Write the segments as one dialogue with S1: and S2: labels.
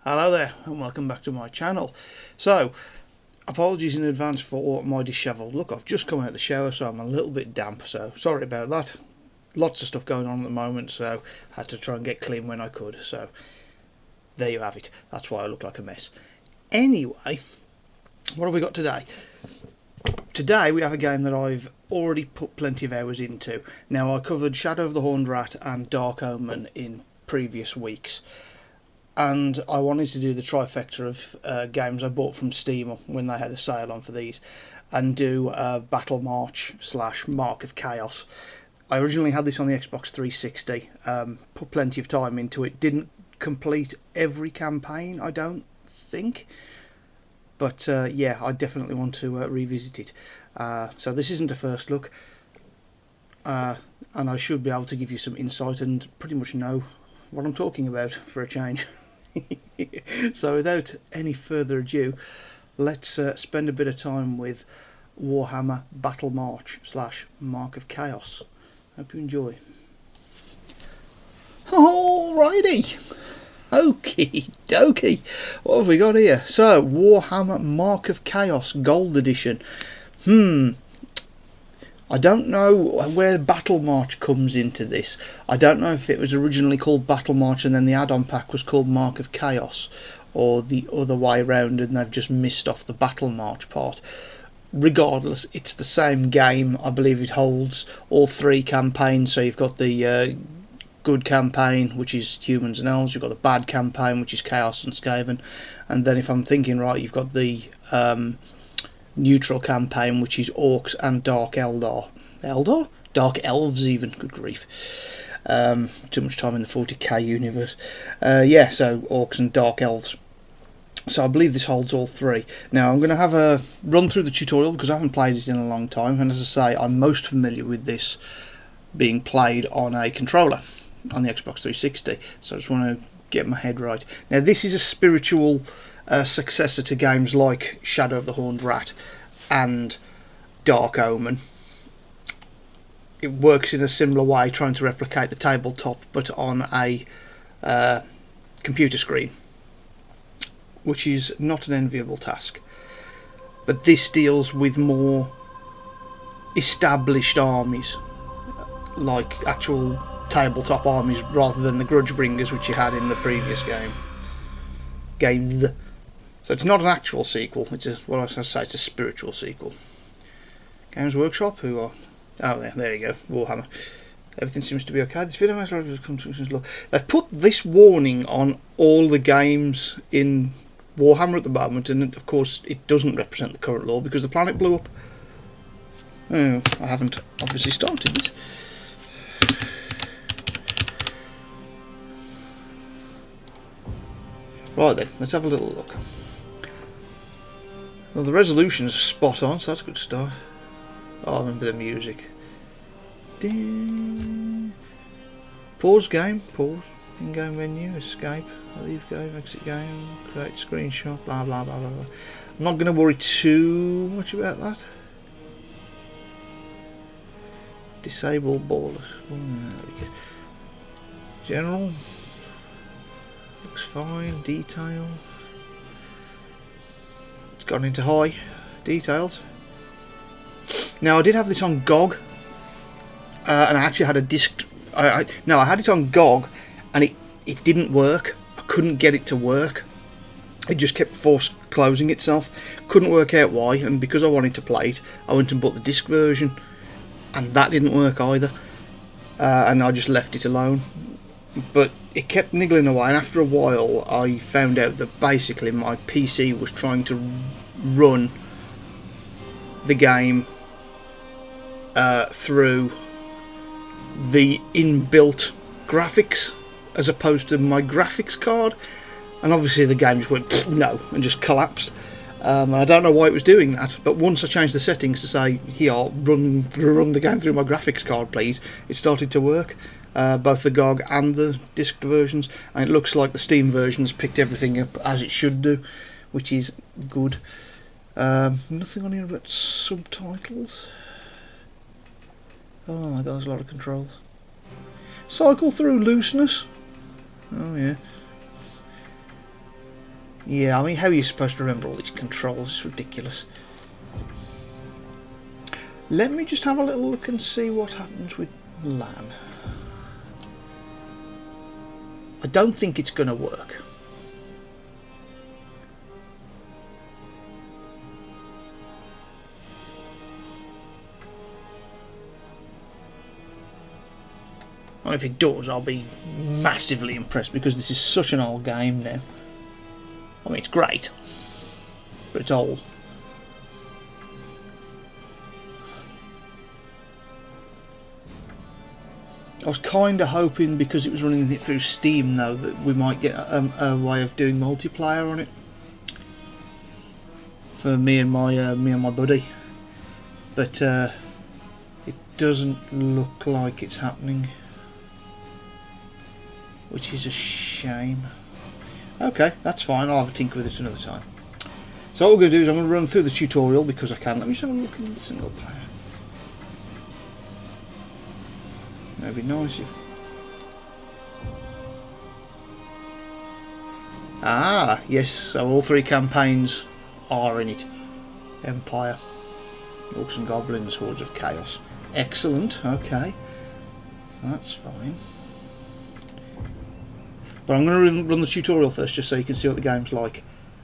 S1: Hello there and welcome back to my channel. So, apologies in advance for my dishevelled look. I've just come out of the shower, so I'm a little bit damp, so sorry about that. Lots of stuff going on at the moment, so I had to try and get clean when I could. So there you have it. That's why I look like a mess. Anyway, what have we got today? Today we have a game that I've already put plenty of hours into. Now, I covered Shadow of the Horned Rat and Dark Omen in previous weeks, and I wanted to do the trifecta of games I bought from Steam when they had a sale on for these, and do Battle March / Mark of Chaos. I originally had this on the Xbox 360, put plenty of time into it, didn't complete every campaign, I don't think, but yeah, I definitely want to revisit it. So this isn't a first look, and I should be able to give you some insight and pretty much know what I'm talking about for a change. So without any further ado, let's spend a bit of time with Warhammer Battle March / Mark of Chaos. Hope you enjoy. Alrighty, okie dokie. What have we got here? So, Warhammer Mark of Chaos Gold Edition. I don't know where Battle March comes into this. I don't know if it was originally called Battle March and then the add-on pack was called Mark of Chaos, or the other way round and they've just missed off the Battle March part. Regardless, it's the same game. I believe it holds all three campaigns. So you've got the good campaign, which is humans and elves. You've got the bad campaign, which is Chaos and Skaven. And then, if I'm thinking right, you've got the neutral campaign, which is Orcs and Dark Eldar? Dark Elves even, good grief. Too much time in the 40k universe. Yeah, so Orcs and Dark Elves. So I believe this holds all three. Now I'm going to have a run through the tutorial because I haven't played it in a long time, and as I say, I'm most familiar with this being played on a controller on the Xbox 360, so I just want to get my head right. Now, this is a spiritual successor to games like Shadow of the Horned Rat and Dark Omen. It works in a similar way, trying to replicate the tabletop but on a computer screen, which is not an enviable task. But this deals with more established armies, like actual tabletop armies, rather than the Grudge Bringers which you had in the previous games. So it's not an actual sequel, it's what I was going to say, it's a spiritual sequel. Games Workshop, who are... oh, there you go, Warhammer. Everything seems to be okay. This video they've put this warning on all the games in Warhammer at the moment, and of course it doesn't represent the current law because the planet blew up. Oh, I haven't obviously started this. Right then, let's have a little look. Well, the resolution's spot on, so that's a good start. Oh, I remember the music. Ding. Pause game, pause. In-game menu, escape, leave game, exit game, create screenshot, blah blah blah blah blah. I'm not going to worry too much about that. Disable ballers. General. Looks fine. Detail. It's gone into high details. Now, I did have this on GOG, and I actually had a disc. I had it on GOG, and it didn't work. I couldn't get it to work. It just kept force closing itself. Couldn't work out why, and because I wanted to play it, I went and bought the disc version, and that didn't work either. And I just left it alone. But it kept niggling away, and after a while I found out that basically my PC was trying to run the game through the inbuilt graphics as opposed to my graphics card, and obviously the game just went no and just collapsed. I don't know why it was doing that, but once I changed the settings to say, here, run the game through my graphics card please, it started to work. Both the GOG and the disc versions, and it looks like the Steam version has picked everything up as it should do, which is good. Nothing on here about subtitles. Oh my god, there's a lot of controls. Cycle through looseness. Oh yeah. Yeah, I mean, how are you supposed to remember all these controls? It's ridiculous. Let me just have a little look and see what happens with LAN. I don't think it's going to work. Well, if it does, I'll be massively impressed because this is such an old game now. I mean, it's great, but it's old. I was kind of hoping, because it was running it through Steam, though, that we might get a way of doing multiplayer on it for me and my buddy. But it doesn't look like it's happening, which is a shame. Okay, that's fine. I'll have a tinker with it another time. So what we're going to do is I'm going to run through the tutorial because I can. Let me just have a look at the single player. That'd be nice if... Ah, yes, so all 3 campaigns are in it. Empire, Orcs and Goblins, Hordes of Chaos. Excellent, okay. That's fine. But I'm going to run the tutorial first just so you can see what the game's like.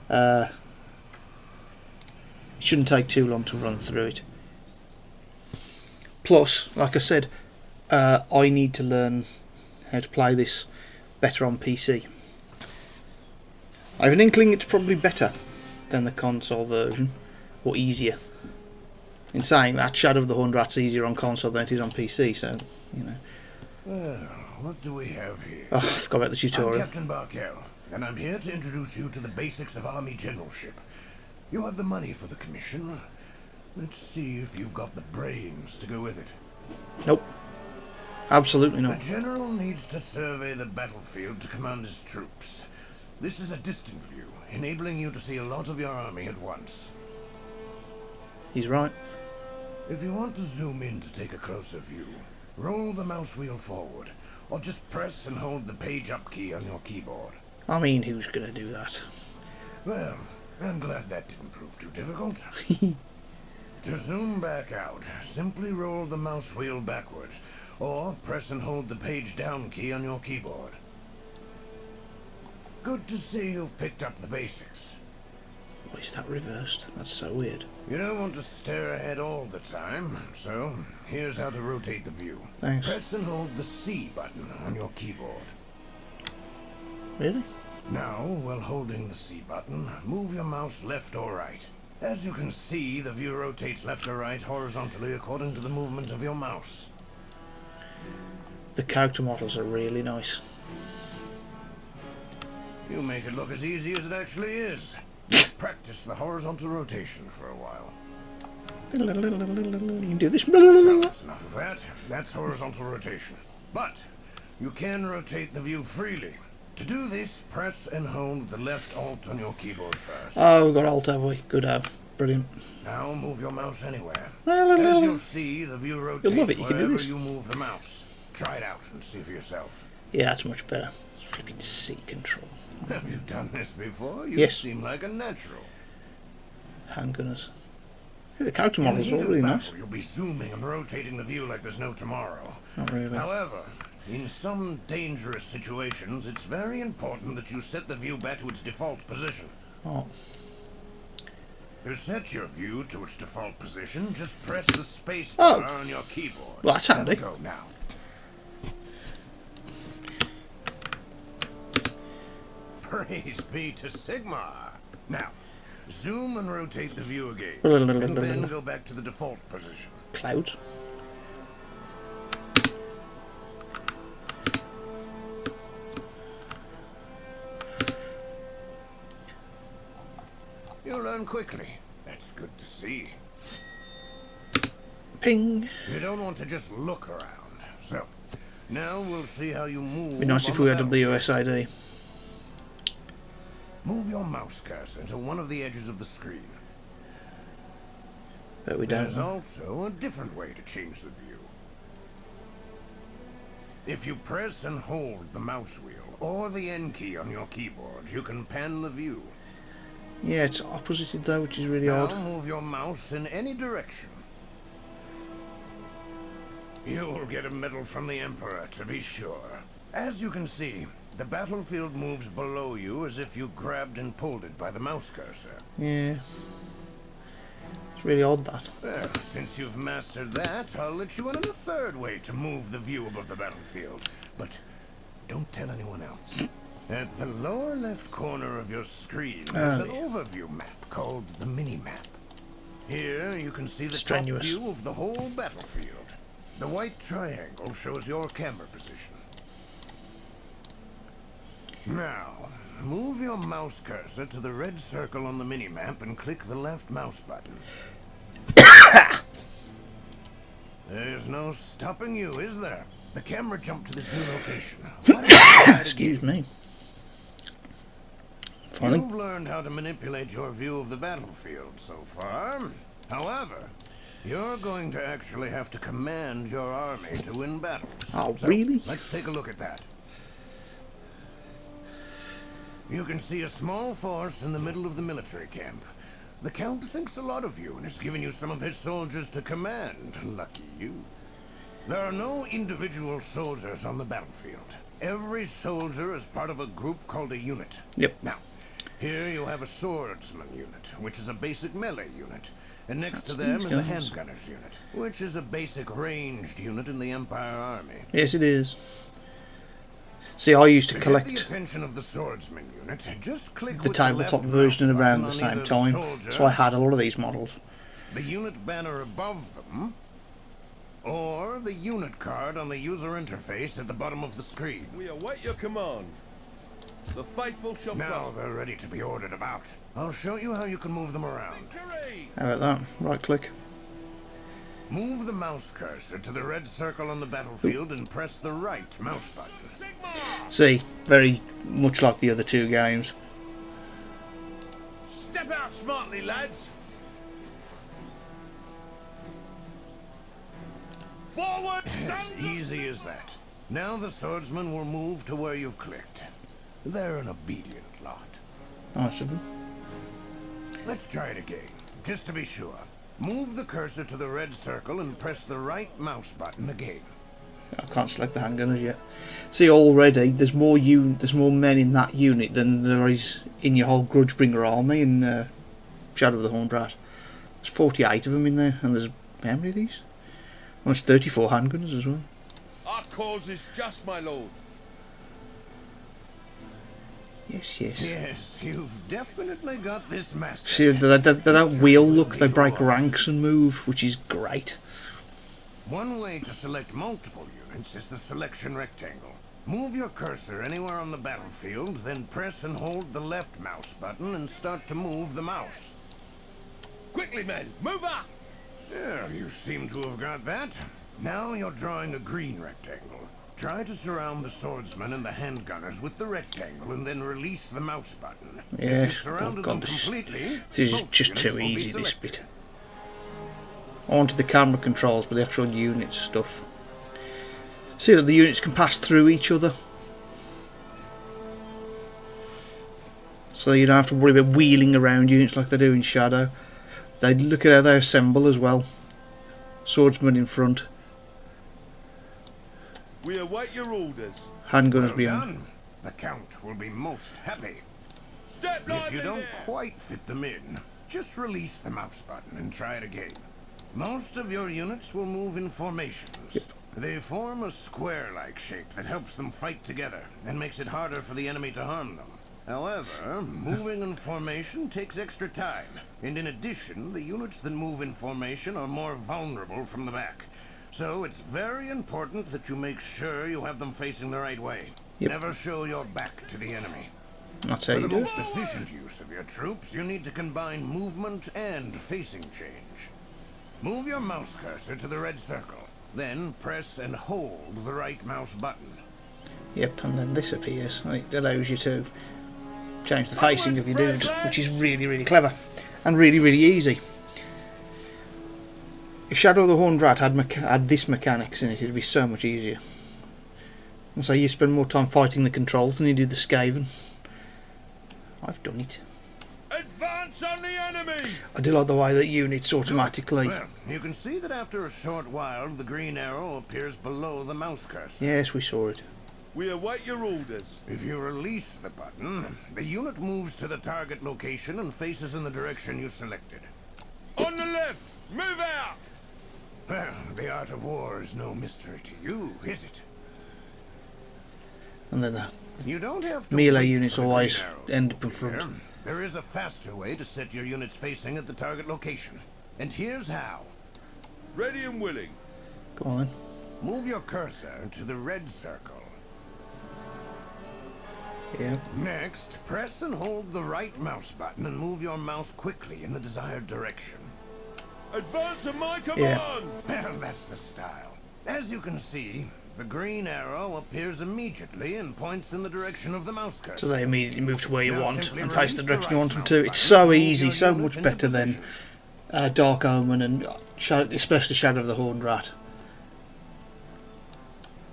S1: It shouldn't take too long to run through it. Plus, like I said, I need to learn how to play this better on PC. I have an inkling it's probably better than the console version, or easier. In saying that, Shadow of the Horned Rat's easier on console than it is on PC, so, you know.
S2: Well, what do we have here?
S1: Oh, I forgot about the tutorial.
S2: I'm Captain Barkel, and I'm here to introduce you to the basics of Army Generalship. You have the money for the commission. Let's see if you've got the brains to go with it.
S1: Nope. Absolutely not.
S2: The general needs to survey the battlefield to command his troops. This is a distant view, enabling you to see a lot of your army at once.
S1: He's right.
S2: If you want to zoom in to take a closer view, roll the mouse wheel forward, or just press and hold the page up key on your keyboard.
S1: I mean, who's going to do that?
S2: Well, I'm glad that didn't prove too difficult. To zoom back out, simply roll the mouse wheel backwards, or press and hold the page down key on your keyboard. Good to see you've picked up the basics.
S1: Why is that reversed? That's so weird.
S2: You don't want to stare ahead all the time, so here's how to rotate the view.
S1: Thanks.
S2: Press and hold the C button on your keyboard.
S1: Really?
S2: Now, while holding the C button, move your mouse left or right. As you can see, the view rotates left or right horizontally according to the movement of your mouse.
S1: The character models are really nice.
S2: You make it look as easy as it actually is. Practice the horizontal rotation for a while.
S1: You can do this.
S2: Well, that's enough of that. That's horizontal rotation. But you can rotate the view freely. To do this, press and hold the left Alt on your keyboard first.
S1: Oh, we've got Alt, have we? Good, brilliant.
S2: Now move your mouse anywhere. As you'll see, the view rotates
S1: You'll love it. You can do
S2: wherever
S1: this.
S2: you move the mouse. Try it out and see for yourself.
S1: Yeah, that's much better. Flipping C control.
S2: Have you done this before? You
S1: Yes.
S2: seem like a natural.
S1: Handgunners. Yeah, the character
S2: In the
S1: models
S2: heat
S1: are
S2: of
S1: really
S2: battle,
S1: nice.
S2: you'll be zooming and rotating the view like there's no tomorrow.
S1: Not really.
S2: However, in some dangerous situations, it's very important that you set the view back to its default position.
S1: Oh.
S2: To set your view to its default position, just press the space bar on your keyboard.
S1: Well, that's
S2: Have
S1: handy.
S2: a go now. Praise be to Sigmar. Now, zoom and rotate the view again, and then go back to the default position.
S1: Clouds.
S2: You learn quickly. That's good to see.
S1: Ping.
S2: You don't want to just look around. So, now we'll see how you move.
S1: Be nice if we had a WSID.
S2: Move your mouse cursor to one of the edges of the screen.
S1: But we don't.
S2: There's also a different way to change the view. If you press and hold the mouse wheel or the N key on your keyboard, you can pan the view.
S1: Yeah, it's opposited though, which is really
S2: Now
S1: odd.
S2: move your mouse in any direction. You'll get a medal from the Emperor, to be sure. As you can see, the battlefield moves below you as if you grabbed and pulled it by the mouse cursor.
S1: Yeah. It's really odd, that.
S2: Well, since you've mastered that, I'll let you in on a third way to move the view above the battlefield. But don't tell anyone else. At the lower left corner of your screen, there's an overview map called the mini-map. Here, you can see the top view of the whole battlefield. The white triangle shows your camera position. Now, move your mouse cursor to the red circle on the mini-map and click the left mouse button. There's no stopping you, is there? The camera jumped to this new location.
S1: Excuse me.
S2: Funny. You've learned how to manipulate your view of the battlefield so far. However, you're going to actually have to command your army to win battles.
S1: Oh, really?
S2: Let's take a look at that. You can see a small force in the middle of the military camp. The Count thinks a lot of you and has given you some of his soldiers to command. Lucky you. There are no individual soldiers on the battlefield. Every soldier is part of a group called a unit.
S1: Yep.
S2: Now, here you have a swordsman unit, which is a basic melee unit. And next to them is a handgunners unit, which is a basic ranged unit in the Empire Army.
S1: Yes, it is. See, I used to collect
S2: the attention of the swordsman unit, just click
S1: the tabletop version around the same time, so I had a lot of these models.
S2: The unit banner above them, or the unit card on the user interface at the bottom of the screen.
S3: We await your command. The faithful shall
S2: Now they're ready to be ordered about. I'll show you how you can move them around.
S1: How about that? Right click.
S2: Move the mouse cursor to the red circle on the battlefield and press the right mouse button.
S1: See, very much like the other two games.
S3: Step out smartly, lads. Forward!
S2: As easy as that. Now the swordsman will move to where you've clicked. They're an obedient lot.
S1: Nice of them.
S2: Let's try it again, just to be sure. Move the cursor to the red circle and press the right mouse button again.
S1: I can't select the handgunners yet. See, already there's more men in that unit than there is in your whole Grudgebringer army in Shadow of the Horned Rat. There's 48 of them in there, and there's how many of these? Well, there's 34 handgunners as well.
S3: Our cause is just, my lord.
S1: Yes, yes.
S2: Yes, you've definitely got this mastered.
S1: See, they don't wheel look, they break ranks and move, which is great.
S2: One way to select multiple units is the selection rectangle. Move your cursor anywhere on the battlefield, then press and hold the left mouse button and start to move the mouse.
S3: Quickly, men, move up!
S2: Yeah, you seem to have got that. Now you're drawing a green rectangle. Try to surround the swordsman and the handgunners with the rectangle and then release the mouse button.
S1: Yes,
S2: if you surrounded them completely,
S1: this is just too easy, this bit. I wanted the camera controls, but the actual unit stuff. See that the units can pass through each other. So you don't have to worry about wheeling around units like they do in Shadow. They look at how they assemble as well. Swordsman in front.
S3: We await your orders.
S1: Handgunners behind.
S2: Done. The Count will be most happy.
S3: Step
S2: If you don't quite fit them in, just release the mouse button and try it again. Most of your units will move in formations.
S1: Yep.
S2: They form a square-like shape that helps them fight together and makes it harder for the enemy to harm them. However, moving in formation takes extra time, and in addition, the units that move in formation are more vulnerable from the back. So it's very important that you make sure you have them facing the right way.
S1: Yep.
S2: Never show your back to the enemy.
S1: That's how
S2: For
S1: you
S2: the
S1: do it.
S2: most efficient use of your troops, you need to combine movement and facing change. Move your mouse cursor to the red circle, then press and hold the right mouse button.
S1: Yep, and then this appears. It allows you to change the facing of your dudes, which is really, really clever and really, really easy. If Shadow of the Horned Rat had this mechanics in it, it'd be so much easier. And so you spend more time fighting the controls than you do the Skaven. I've done it.
S3: Advance! Advance on the enemy!
S1: I do like the way that units automatically...
S2: Well, you can see that after a short while, the green arrow appears below the mouse cursor.
S1: Yes, we saw it.
S3: We await your orders.
S2: If you release the button, the unit moves to the target location and faces in the direction you selected.
S3: On the left! Move out!
S2: Well, the art of war is no mystery to you, is it?
S1: And then the
S2: You don't have to
S1: melee
S2: wait
S1: units
S2: for the
S1: always
S2: green arrow to
S1: end up in
S2: appear.
S1: front.
S2: There is a faster way to set your units facing at the target location. And here's how.
S3: Ready and willing.
S1: Go on then.
S2: Move your cursor to the red circle.
S1: Yeah.
S2: Next, press and hold the right mouse button and move your mouse quickly in the desired direction.
S3: Advance at my command!
S1: Yeah.
S2: Well, that's the style. As you can see, the green arrow appears immediately and points in the direction of the mouse cursor.
S1: So they immediately move to where you
S2: Now
S1: want
S2: simply
S1: and face the
S2: release
S1: direction
S2: the
S1: you
S2: right
S1: want them
S2: mouse
S1: to.
S2: button
S1: It's so
S2: move
S1: easy,
S2: your
S1: so
S2: unit
S1: much
S2: into
S1: better than
S2: position.
S1: Dark Omen and especially Shadow of the Horned Rat.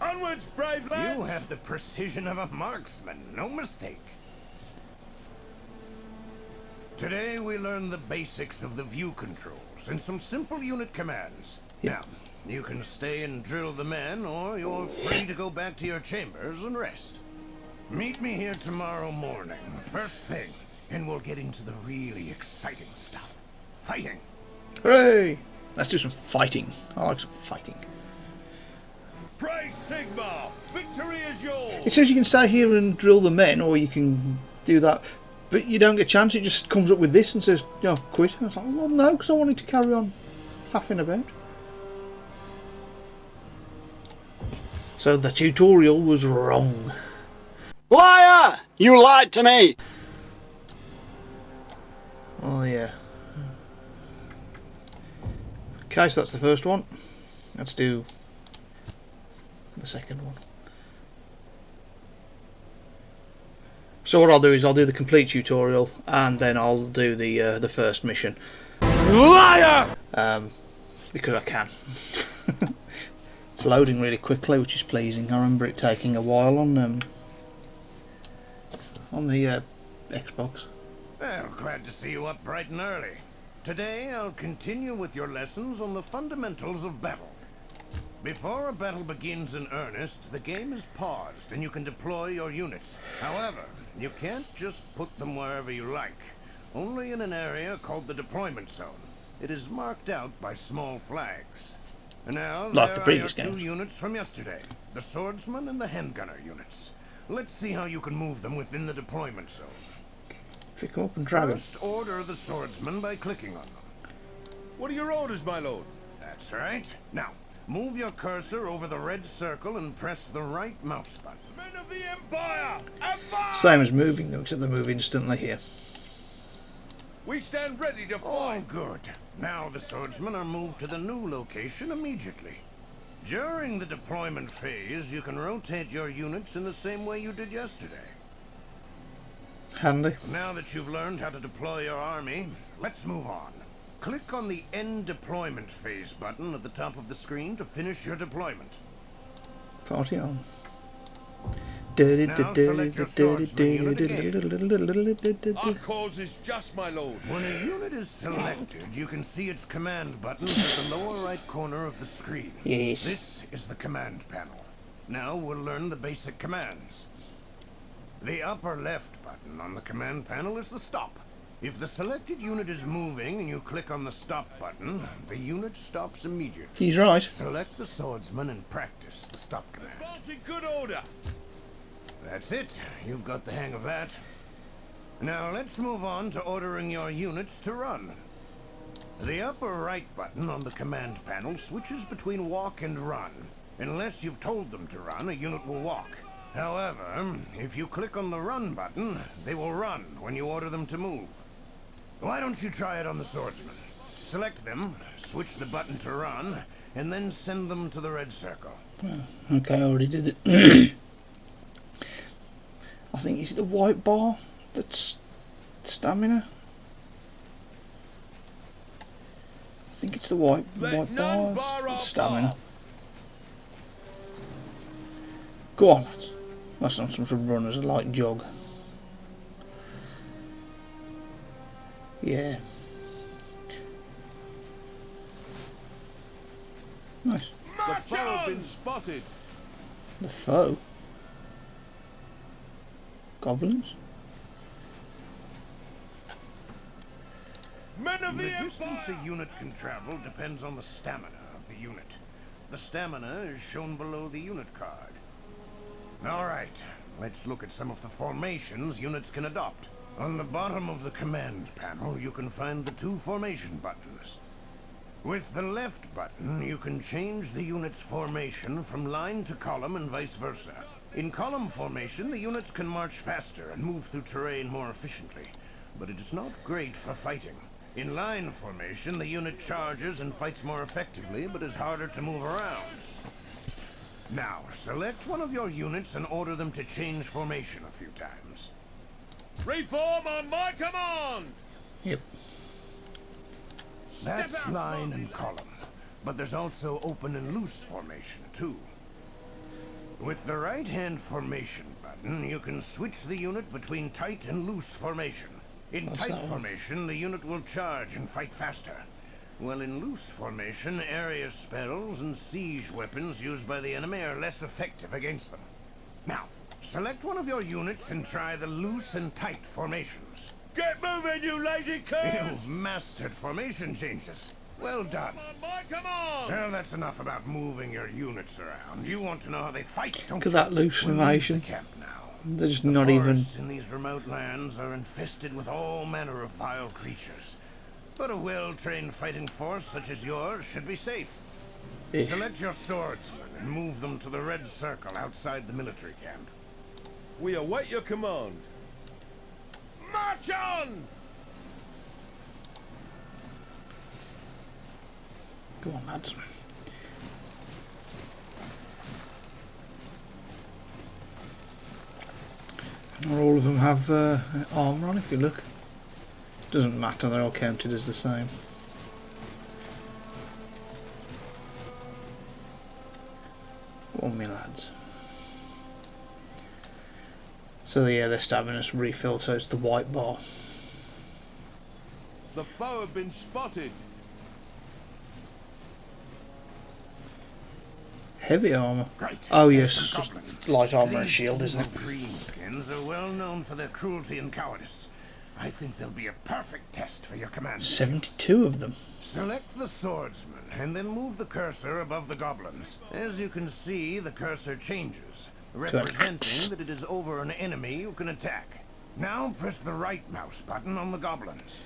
S3: Onwards, brave lads!
S2: You have the precision of a marksman, no mistake. Today we learn the basics of the view controls and some simple unit commands.
S1: Yep.
S2: Now, you can stay and drill the men, or you're free to go back to your chambers and rest. Meet me here tomorrow morning, first thing, and we'll get into the really exciting stuff. Fighting.
S1: Hooray! Let's do some fighting. I like some fighting.
S3: Praise Sigmar! Victory is yours!
S1: It says you can stay here and drill the men, or you can do that, but you don't get a chance. It just comes up with this and says, "No, quit." And I was like, "Well, no, because I wanted to carry on faffing about." So the tutorial was wrong.
S4: Liar! You lied to me!
S1: Oh yeah. Okay, so that's the first one. Let's do the second one. So what I'll do is I'll do the complete tutorial and then I'll do the first mission.
S4: Liar!
S1: Because I can. It's loading really quickly, which is pleasing. I remember it taking a while on the Xbox.
S2: Well, glad to see you up bright and early. Today I'll continue with your lessons on the fundamentals of battle. Before a battle begins in earnest, the game is paused and you can deploy your units. However, you can't just put them wherever you like. Only in an area called the deployment zone. It is marked out by small flags. And now,
S1: Like the
S2: there are
S1: previous
S2: your two
S1: games.
S2: units from yesterday. The swordsman and the handgunner units. Let's see how you can move them within the deployment zone.
S1: Pick 'em up and drag 'em.
S2: First, order the swordsman by clicking on them.
S3: What are your orders, my lord?
S2: That's right. Now, move your cursor over the red circle and press the right mouse button.
S3: Men of the Empire! Advance!
S1: Same as moving them, except they move instantly here.
S3: We stand ready to
S2: All
S3: fight!
S2: good. Now the swordsmen are moved to the new location immediately. During the deployment phase, you can rotate your units in the same way you did yesterday.
S1: Handy.
S2: Now that you've learned how to deploy your army, let's move on. Click on the End Deployment Phase button at the top of the screen to finish your deployment.
S1: Party on.
S2: Now select your swordsman unit
S3: Our cause is just, my lord.
S2: When a unit is selected, you can see its command buttons at the lower right corner of the screen.
S1: Yes.
S2: This is the command panel. Now we'll learn the basic commands. The upper left button on the command panel is the stop. If the selected unit is moving and you click on the stop button, the unit stops immediately.
S1: He's right.
S2: Select the swordsman and practice the stop command.
S3: Advance in good order!
S2: That's it. You've got the hang of that. Now let's move on to ordering your units to run. The upper right button on the command panel switches between walk and run. Unless you've told them to run, a unit will walk. However, if you click on the run button, they will run when you order them to move. Why don't you try it on the swordsman? Select them, switch the button to run, and then send them to the red circle.
S1: Okay, I already did it. I think it's the white bar that's stamina. I think it's the white
S3: Let
S1: bar
S3: none bar
S1: that's
S3: our
S1: stamina.
S3: path.
S1: Go on, lads. That's not some sort of run as a light jog. Yeah. Nice.
S3: The foe have been spotted.
S1: The foe? Goblins?
S3: Men of
S2: The
S3: the
S2: distance
S3: Empire!
S2: a unit can travel depends on the stamina of the unit. The stamina is shown below the unit card. Alright, let's look at some of the formations units can adopt. On the bottom of the command panel, you can find the 2 formation buttons. With the left button, you can change the unit's formation from line to column and vice versa. In column formation, the units can march faster and move through terrain more efficiently, but it is not great for fighting. In line formation, the unit charges and fights more effectively, but is harder to move around. Now, select one of your units and order them to change formation a few times.
S3: Reform on my command!
S1: Yep.
S2: That's line and column, but there's also open and loose formation too. With the right-hand formation button, you can switch the unit between tight and loose formation. In
S1: What's
S2: tight
S1: that one?
S2: formation, the unit will charge and fight faster. While in loose formation, area spells and siege weapons used by the enemy are less effective against them. Now, select one of your units and try the loose and tight formations.
S3: Get moving, you lazy curs!
S2: You've mastered formation changes. Well done.
S3: On my command!
S2: Well, that's enough about moving your units around. You want to know how they fight, don't
S1: Look
S2: you?
S1: at that loose
S2: We'll leave
S1: formation.
S2: the camp now.
S1: They're just
S2: The
S1: not even...
S2: forests in these remote lands are infested with all manner of vile creatures. But a well-trained fighting force such as yours should be safe.
S1: Ish.
S2: Select your swordsmen and move them to the red circle outside the military camp.
S3: We await your command. March on!
S1: Go on, lads. Not all of them have armour on, if you look. Doesn't matter, they're all counted as the same. Go on, me lads. So yeah, their stamina's refilled, so it's the white bar.
S3: The foe have been spotted.
S1: Heavy armour.
S2: Right.
S1: Oh
S2: here's
S1: yes,
S2: some
S1: it's just
S2: goblins.
S1: light armour and
S2: These
S1: shield, isn't it?
S2: evil greenskins are well known for their cruelty and cowardice. I think they'll be a perfect test for your command.
S1: 72 of them.
S2: Select the swordsman and then move the cursor above the goblins. As you can see, the cursor changes,
S1: an
S2: representing
S1: axe.
S2: that it is over an enemy you can attack. Now press the right mouse button on the goblins.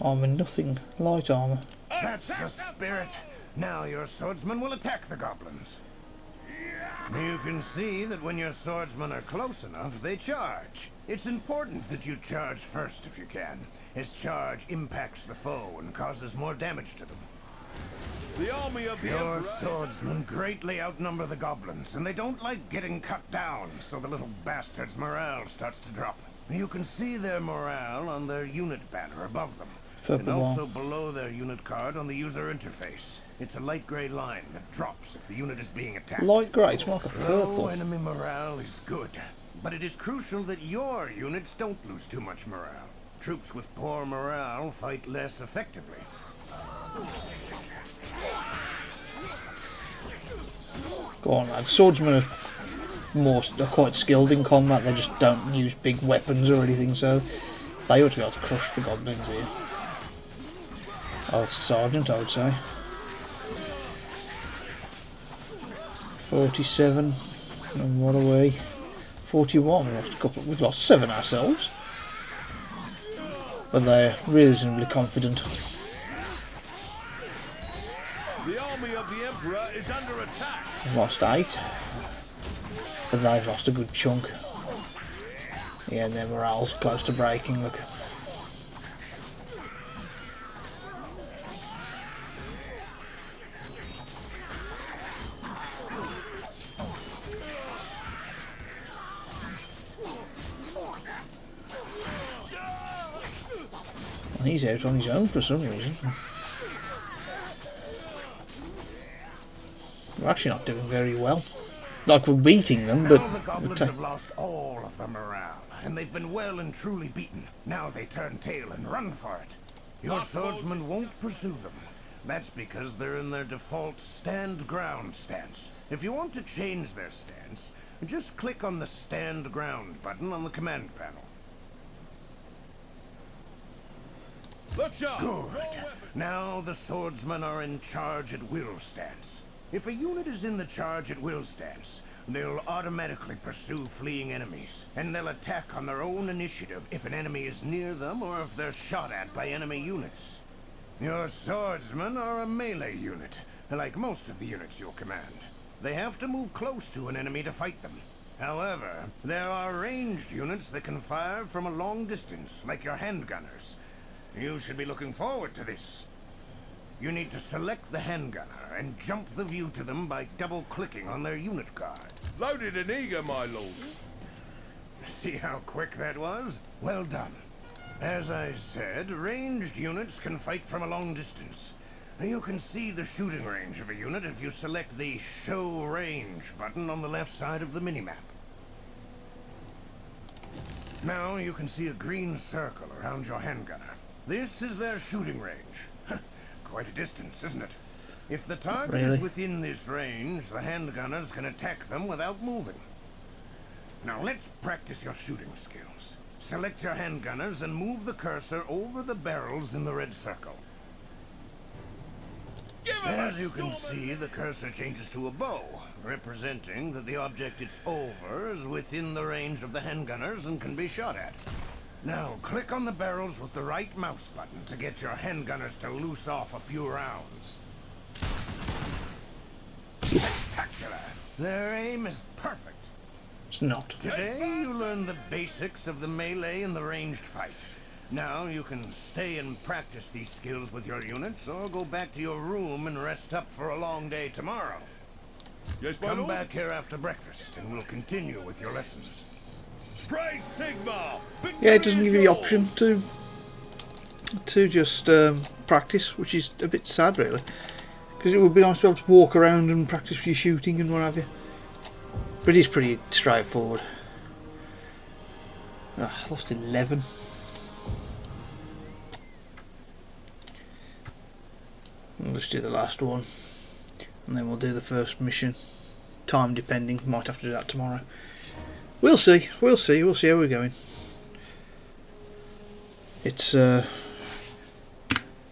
S1: Armour nothing. Light armour.
S2: That's the spirit. Now your swordsman will attack the goblins. You can see that when your swordsmen are close enough, they charge. It's important that you charge first if you can, as charge impacts the foe and causes more damage to them.
S3: The army of the
S2: Your
S3: Emperor...
S2: swordsmen greatly outnumber the goblins, and they don't like getting cut down, so the little bastards' morale starts to drop. You can see their morale on their unit banner above them, and
S1: Purple
S2: also
S1: bar.
S2: below their unit card on the user interface. It's a light grey line that drops if the unit is being attacked.
S1: Light grey, it's more like a
S2: Low
S1: purple.
S2: enemy morale is good, but it is crucial that your units don't lose too much morale. Troops with poor morale fight less effectively.
S1: Go on, lads. Swordsmen are quite skilled in combat. They just don't use big weapons or anything, so they ought to be able to crush the goblins here. Oh, it's Sergeant, I would say. 47. And what are we? 41. We lost a couple. We've lost 7 ourselves. But they're reasonably confident.
S3: The army of the Emperor is under attack.
S1: We've lost 8. But they've lost a good chunk. Yeah, and their morale's close to breaking, look. He's out on his own for some reason. We're actually not doing very well. like we're beating them,
S2: Now
S1: but
S2: the goblins have lost all of their morale, and they've been well and truly beaten. Now they turn tail and run for it. Your swordsmen won't pursue them. That's because they're in their default stand ground stance. If you want to change their stance, just click on the stand ground button on the command panel.
S3: Look sharp.
S2: Good. Now the swordsmen are in charge at will stance. If a unit is in the charge at will stance, they'll automatically pursue fleeing enemies, and they'll attack on their own initiative if an enemy is near them or if they're shot at by enemy units. Your swordsmen are a melee unit, like most of the units you'll command. They have to move close to an enemy to fight them. However, there are ranged units that can fire from a long distance, like your handgunners. You should be looking forward to this. You need to select the handgunner and jump the view to them by double-clicking on their unit card.
S3: Loaded and eager, my lord.
S2: See how quick that was? Well done. As I said, ranged units can fight from a long distance. You can see the shooting range of a unit if you select the Show Range button on the left side of the minimap. Now you can see a green circle around your handgunner. This is their shooting range. Quite a distance, isn't it? If the target is within this range, the handgunners can attack them without moving. Now let's practice your shooting skills. Select your handgunners and move the cursor over the barrels in the red circle. As you can see, the cursor changes to a bow, representing that the object it's over is within the range of the handgunners and can be shot at. Now, click on the barrels with the right mouse button to get your handgunners to loose off a few rounds. Spectacular! Their aim is perfect.
S1: it's not.
S2: Today, you learn the basics of the melee and the ranged fight. Now, you can stay and practice these skills with your units, or go back to your room and rest up for a long day tomorrow.
S3: Yes, my
S2: Come
S3: lord.
S2: back here after breakfast, and we'll continue with your lessons.
S3: Praise Sigmar.
S1: Yeah, it doesn't give you the option to just practice, which is a bit sad, really. Because it would be nice to be able to walk around and practice your shooting and what have you. But it is pretty straightforward. Lost 11. We'll just do the last one, and then we'll do the first mission. Time depending, might have to do that tomorrow. We'll see. We'll see how we're going. It's yeah,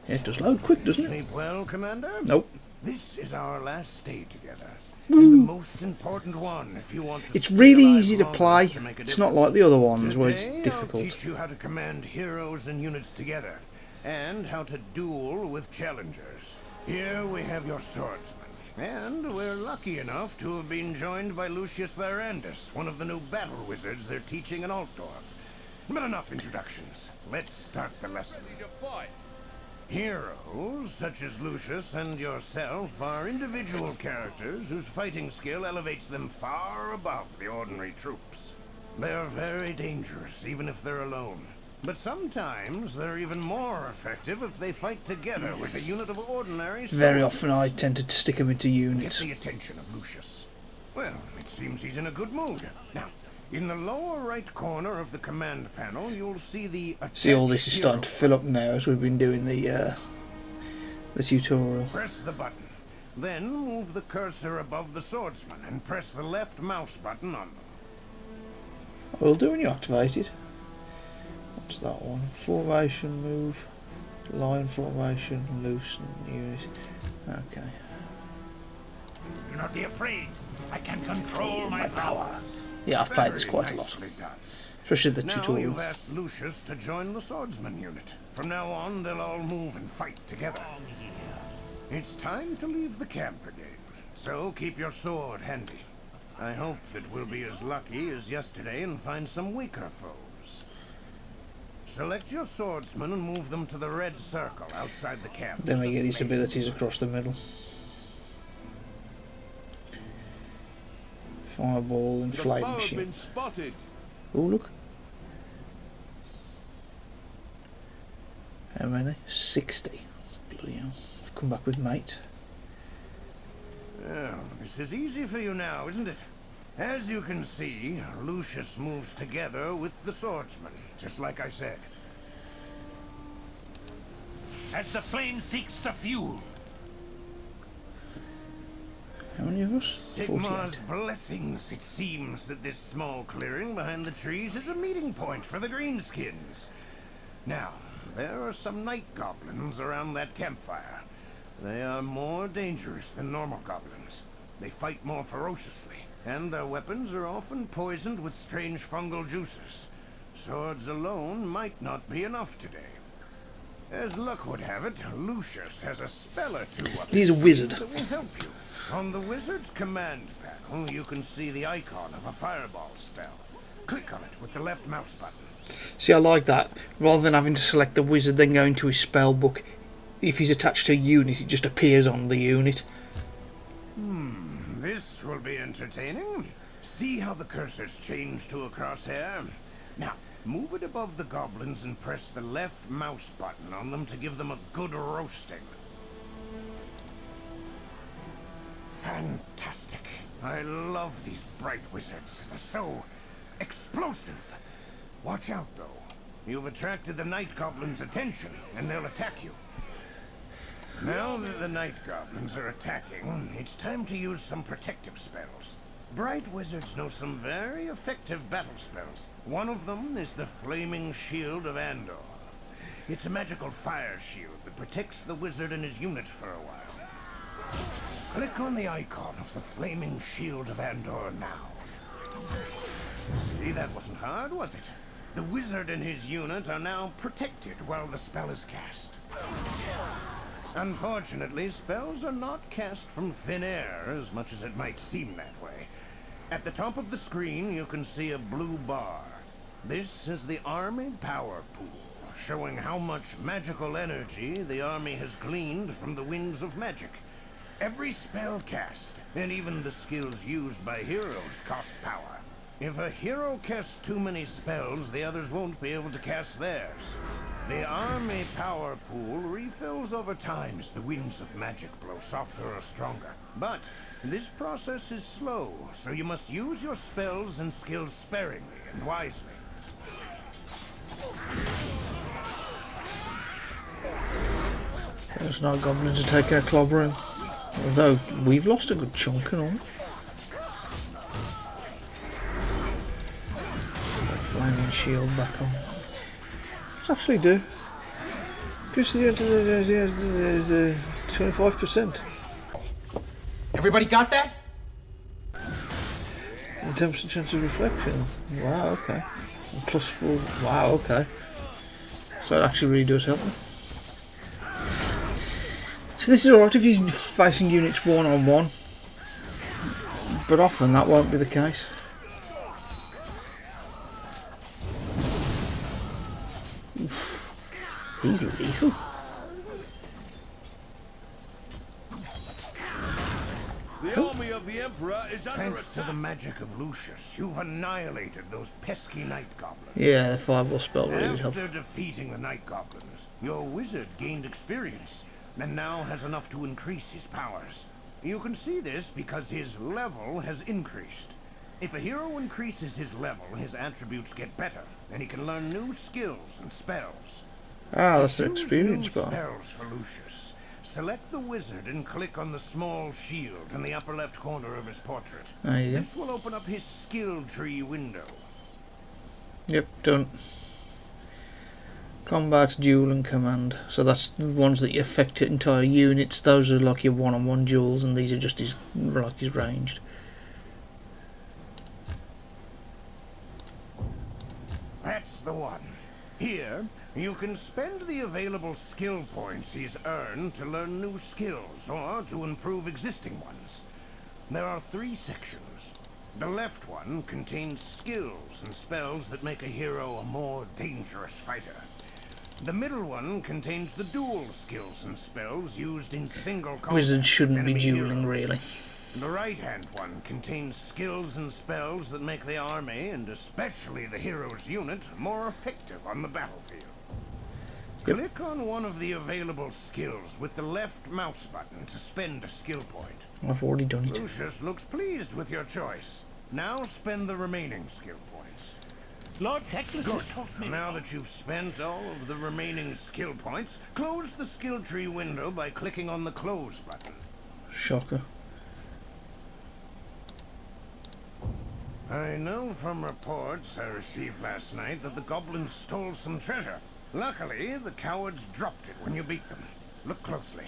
S1: it does load quick, doesn't it?
S2: Sleep well, Commander?
S1: Nope.
S2: This is our last stay together. And the most important one if you want to
S1: It's
S2: stay
S1: really
S2: alive
S1: easy to
S2: long
S1: play.
S2: enough to make a
S1: It's not
S2: difference.
S1: like the other ones where it's
S2: Today, I'll
S1: difficult.
S2: teach you how to command heroes and units together, and how to duel with challengers. Here we have your swordsman, and we're lucky enough to have been joined by Lucius Tyrandus, one of the new battle wizards they're teaching in Altdorf. But enough introductions. Let's start the lesson.
S3: Ready to fight.
S2: Heroes, such as Lucius and yourself, are individual characters whose fighting skill elevates them far above the ordinary troops. They're very dangerous, even if they're alone. But sometimes they're even more effective if they fight together with a unit of ordinary soldiers.
S1: Very often I tend to stick them into
S2: Get
S1: units.
S2: the attention of Lucius. Well, it seems he's in a good mood. Now, in the lower right corner of the command panel, you'll see the
S1: See, all this is
S2: attach
S1: starting to
S2: hero.
S1: fill up now as we've been doing the tutorial.
S2: Press the button. Then move the cursor above the swordsman and press the left mouse button on them.
S1: I will do when you activate it. What's that one? Formation move, line formation, loosen unit. Okay.
S2: Do not be afraid. I can control my
S1: Power. Yeah, I've played this
S2: Very
S1: quite a lot,
S2: nicely done.
S1: especially the
S2: Now
S1: tutorial.
S2: you've asked Lucius to join the swordsman unit. From now on, they'll all move and fight together. It's time to leave the camp again, so keep your sword handy. I hope that we'll be as lucky as yesterday and find some weaker foes. Select your swordsmen and move them to the red circle outside the camp.
S1: Then we get his abilities across the middle. Fireball and
S3: The
S1: flame
S3: foe have
S1: machine.
S3: been spotted.
S1: Oh, look. How many? 60. Bloody hell. I've come back with mate.
S2: Well, this is easy for you now, isn't it? As you can see, Lucius moves together with the swordsman, just like I said.
S5: As the flame seeks the fuel.
S1: How many of us?
S2: Sigmar's
S1: 48.
S2: blessings, it seems that this small clearing behind the trees is a meeting point for the Greenskins. Now, there are some night goblins around that campfire. They are more dangerous than normal goblins. They fight more ferociously, and their weapons are often poisoned with strange fungal juices. Swords alone might not be enough today. As luck would have it, Lucius has a spell or two up
S1: He's a
S2: his
S1: wizard.
S2: sleeve that will help you. On the wizard's command panel, you can see the icon of a fireball spell. Click on it with the left mouse button.
S1: See, I like that. Rather than having to select the wizard, then go into his spell book, if he's attached to a unit, it just appears on the unit.
S2: This will be entertaining. See how the cursors change to a crosshair? Now, move it above the goblins and press the left mouse button on them to give them a good roasting. Fantastic. I love these bright wizards. They're so explosive. Watch out, though. You've attracted the night goblins' attention, and they'll attack you. Now that the night goblins are attacking, it's time to use some protective spells. Bright wizards know some very effective battle spells. One of them is the Flaming Shield of Andor. It's a magical fire shield that protects the wizard and his unit for a while. Click on the icon of the Flaming Shield of Andor now. See, that wasn't hard, was it? The wizard and his unit are now protected while the spell is cast. Unfortunately, spells are not cast from thin air as much as it might seem that way. At the top of the screen, you can see a blue bar. This is the Army Power Pool, showing how much magical energy the army has gleaned from the winds of magic. Every spell cast, and even the skills used by heroes, cost power. If a hero casts too many spells, the others won't be able to cast theirs. The army power pool refills over time as the winds of magic blow softer or stronger. But this process is slow, so you must use your spells and skills sparingly and wisely.
S1: There's no goblins to take our clobbering. Although, we've lost a good chunk and all. Flaming shield back on. Let's actually do. Gives the 25%.
S5: Everybody got that?
S1: 10% chance of reflection. Wow, okay. And +4. Wow, okay. So it actually really does help me. So this is alright if you're facing units one-on-one. But often that won't be the case. He's lethal.
S3: The army of the Emperor is under
S2: Thanks to
S3: attack.
S2: the magic of Lucius, you've annihilated those pesky night goblins.
S1: Yeah, the fireball spell really helped.
S2: After defeating the night goblins, your wizard gained experience, and now has enough to increase his powers. You can see this because his level has increased. If a hero increases his level, his attributes get better, and he can learn new skills and spells.
S1: Ah, that's an
S2: Choose
S1: experience
S2: new
S1: bar.
S2: spells for Lucius. Select the wizard and click on the small shield in the upper left corner of his portrait.
S1: There you go.
S2: This will open up his skill tree window.
S1: Yep, done. Combat, duel and command. So that's the ones that you affect entire units. Those are like your one-on-one duels, and these are just his ranged.
S2: That's the one. Here, you can spend the available skill points he's earned to learn new skills or to improve existing ones. There are 3 sections. The left one contains skills and spells that make a hero a more dangerous fighter. The middle one contains the dual skills and spells used in single combat.
S1: Wizards shouldn't
S2: with
S1: be
S2: enemy
S1: dueling,
S2: heroes.
S1: really.
S2: The right-hand one contains skills and spells that make the army, and especially the hero's unit, more effective on the battlefield.
S1: Yep.
S2: Click on one of the available skills with the left mouse button to spend a skill point.
S1: I've already done it.
S2: Lucius looks pleased with your choice. Now spend the remaining skill points.
S5: Lord Teclis
S2: Good.
S5: has taught me.
S2: Now that you've spent all of the remaining skill points, close the skill tree window by clicking on the close button.
S1: Shocker.
S2: I know from reports I received last night that the goblins stole some treasure. Luckily, the cowards dropped it when you beat them. Look closely.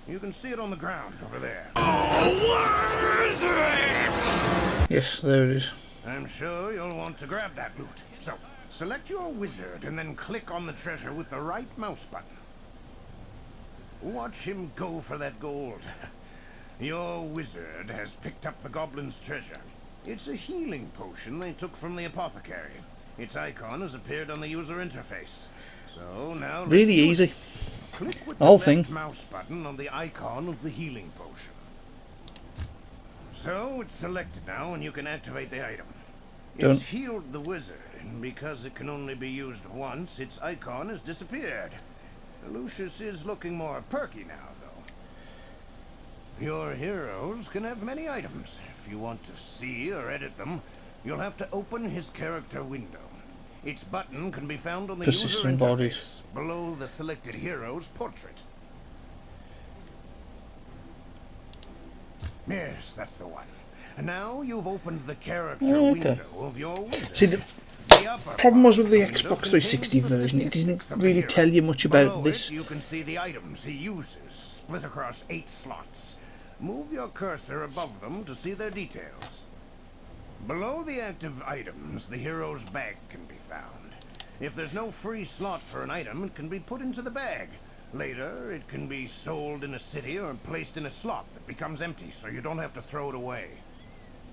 S2: You can see it on the ground over there.
S1: Yes, there it is.
S2: I'm sure you'll want to grab that loot. So, select your wizard and then click on the treasure with the right mouse button. Watch him go for that gold. Your wizard has picked up the goblin's treasure. It's a healing potion they took from the apothecary. Its icon has appeared on the user interface. So now
S1: Really easy.
S2: click with
S1: The whole
S2: the
S1: thing.
S2: left mouse button on the icon of the healing potion. So it's selected now and you can activate the item.
S1: Done.
S2: It's healed the wizard, and because it can only be used once, its icon has disappeared. Lucius is looking more perky now, though. Your heroes can have many items. If you want to see or edit them, you'll have to open his character window. Its button can be found on the user
S1: Persistent
S2: interface,
S1: bodies.
S2: below the selected hero's portrait. Yes, that's the one. And now you've opened the character
S1: Okay.
S2: window of your wizard.
S1: See, the
S2: upper
S1: problem was with the
S2: part of
S1: Xbox
S2: window
S1: 360
S2: contains the
S1: version, it
S2: statistics
S1: didn't
S2: of the
S1: really
S2: hero.
S1: tell you much
S2: Below
S1: about this.
S2: it, you can see the items he uses, split across 8 slots. Move your cursor above them to see their details. Below the active items, the hero's bag can be found. If there's no free slot for an item, it can be put into the bag. Later, it can be sold in a city or placed in a slot that becomes empty, so you don't have to throw it away.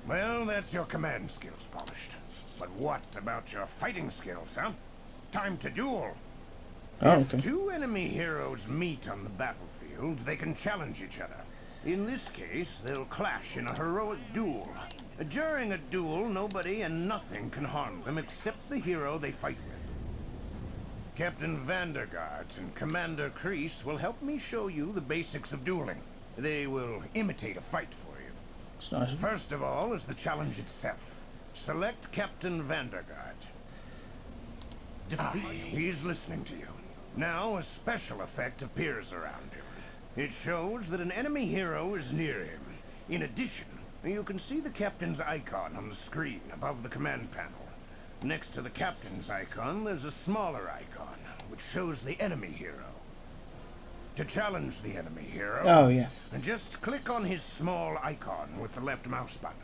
S2: Well, that's your command skills polished. But what about your fighting skills, huh? Time to duel.
S1: Oh,
S2: If
S1: okay.
S2: two enemy heroes meet on the battlefield, they can challenge each other. In this case, they'll clash in a heroic duel. During a duel, nobody and nothing can harm them except the hero they fight with. Captain Vandergaard and Commander Kreese will help me show you the basics of dueling. They will imitate a fight for you.
S1: It's nice.
S2: First of all is the challenge itself. Select Captain Vandergaard. Defeat. He's listening to you. Now a special effect appears around him. It shows that an enemy hero is near him. In addition, you can see the captain's icon on the screen above the command panel. Next to the captain's icon, there's a smaller icon, which shows the enemy hero. To challenge the enemy hero,
S1: Oh, yeah.
S2: just click on his small icon with the left mouse button.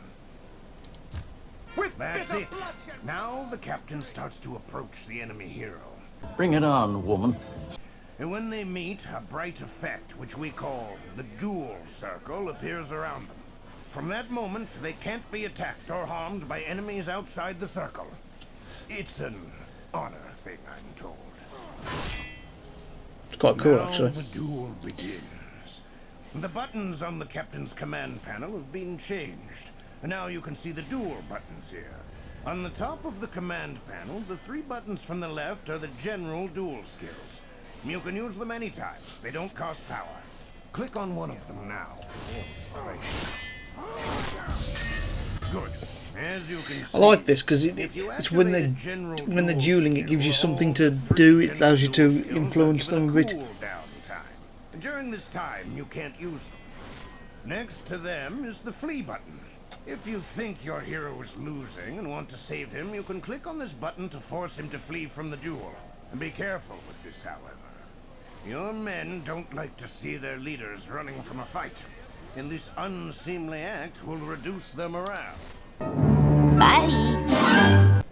S2: That's it. Now the captain starts to approach the enemy hero.
S4: Bring it on, woman.
S2: And when they meet, a bright effect, which we call the duel circle, appears around them. From that moment, they can't be attacked or harmed by enemies outside the circle. It's an honor thing, I'm told.
S1: It's quite cool,
S2: Now
S1: actually.
S2: the duel begins. The buttons on the captain's command panel have been changed. Now you can see the duel buttons here. On the top of the command panel, the 3 buttons from the left are the general duel skills. You can use them anytime. They don't cost power. Click on one of them now. Good. As you can see,
S1: I like this because
S2: if you
S1: it's when
S2: activate a
S1: they're
S2: general
S1: dueling,
S2: duel
S1: it gives you
S2: skill,
S1: something
S2: all
S1: to
S2: 3
S1: do. It
S2: general
S1: allows you
S2: duel
S1: to
S2: skills are
S1: influence
S2: given
S1: them a bit.
S2: cooldown time. During this time, you can't use them. Next to them is the flee button. If you think your hero is losing and want to save him, you can click on this button to force him to flee from the duel. And be careful with this, however. Your men don't like to see their leaders running from a fight, and this unseemly act will reduce their morale.
S6: Bye.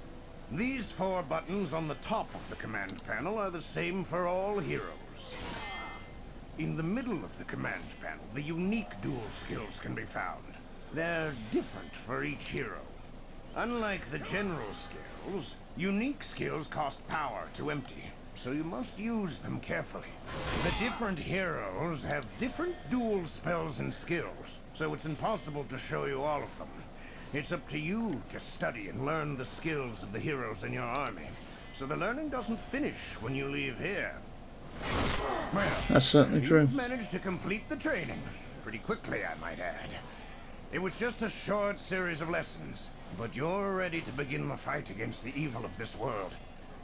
S2: These 4 buttons on the top of the command panel are the same for all heroes. In the middle of the command panel, the unique dual skills can be found. They're different for each hero. Unlike the general skills, unique skills cost power to empty, so you must use them carefully. The different heroes have different dual spells and skills, so it's impossible to show you all of them. It's up to you to study and learn the skills of the heroes in your army, so the learning doesn't finish when you leave here. Well,
S1: That's certainly true.
S2: you've managed to complete the training. Pretty quickly, I might add. It was just a short series of lessons, but you're ready to begin the fight against the evil of this world.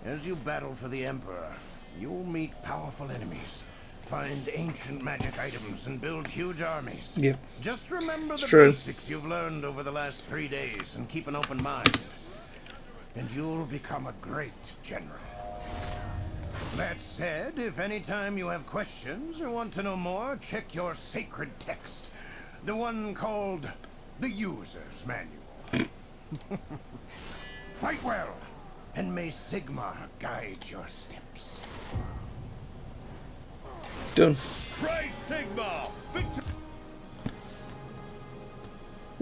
S2: As you battle for the Emperor, you'll meet powerful enemies, find ancient magic items, and build huge armies.
S1: Yep.
S2: Just remember the
S1: true.
S2: basics you've learned over the last 3 days and keep an open mind, and you'll become a great general. That said, if any time you have questions or want to know more, check your sacred text. The one called the User's Manual. Fight well, and may Sigmar guide your steps.
S1: Done.
S3: Praise Sigma! Victor!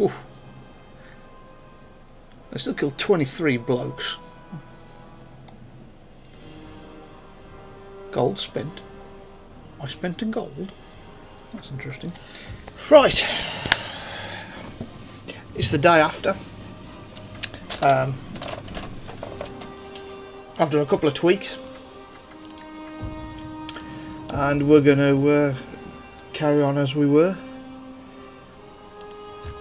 S1: Oof. I still killed 23 blokes. Gold spent. I spent in gold. That's interesting. Right. It's the day after. I've done a couple of tweaks. And we're going to carry on as we were.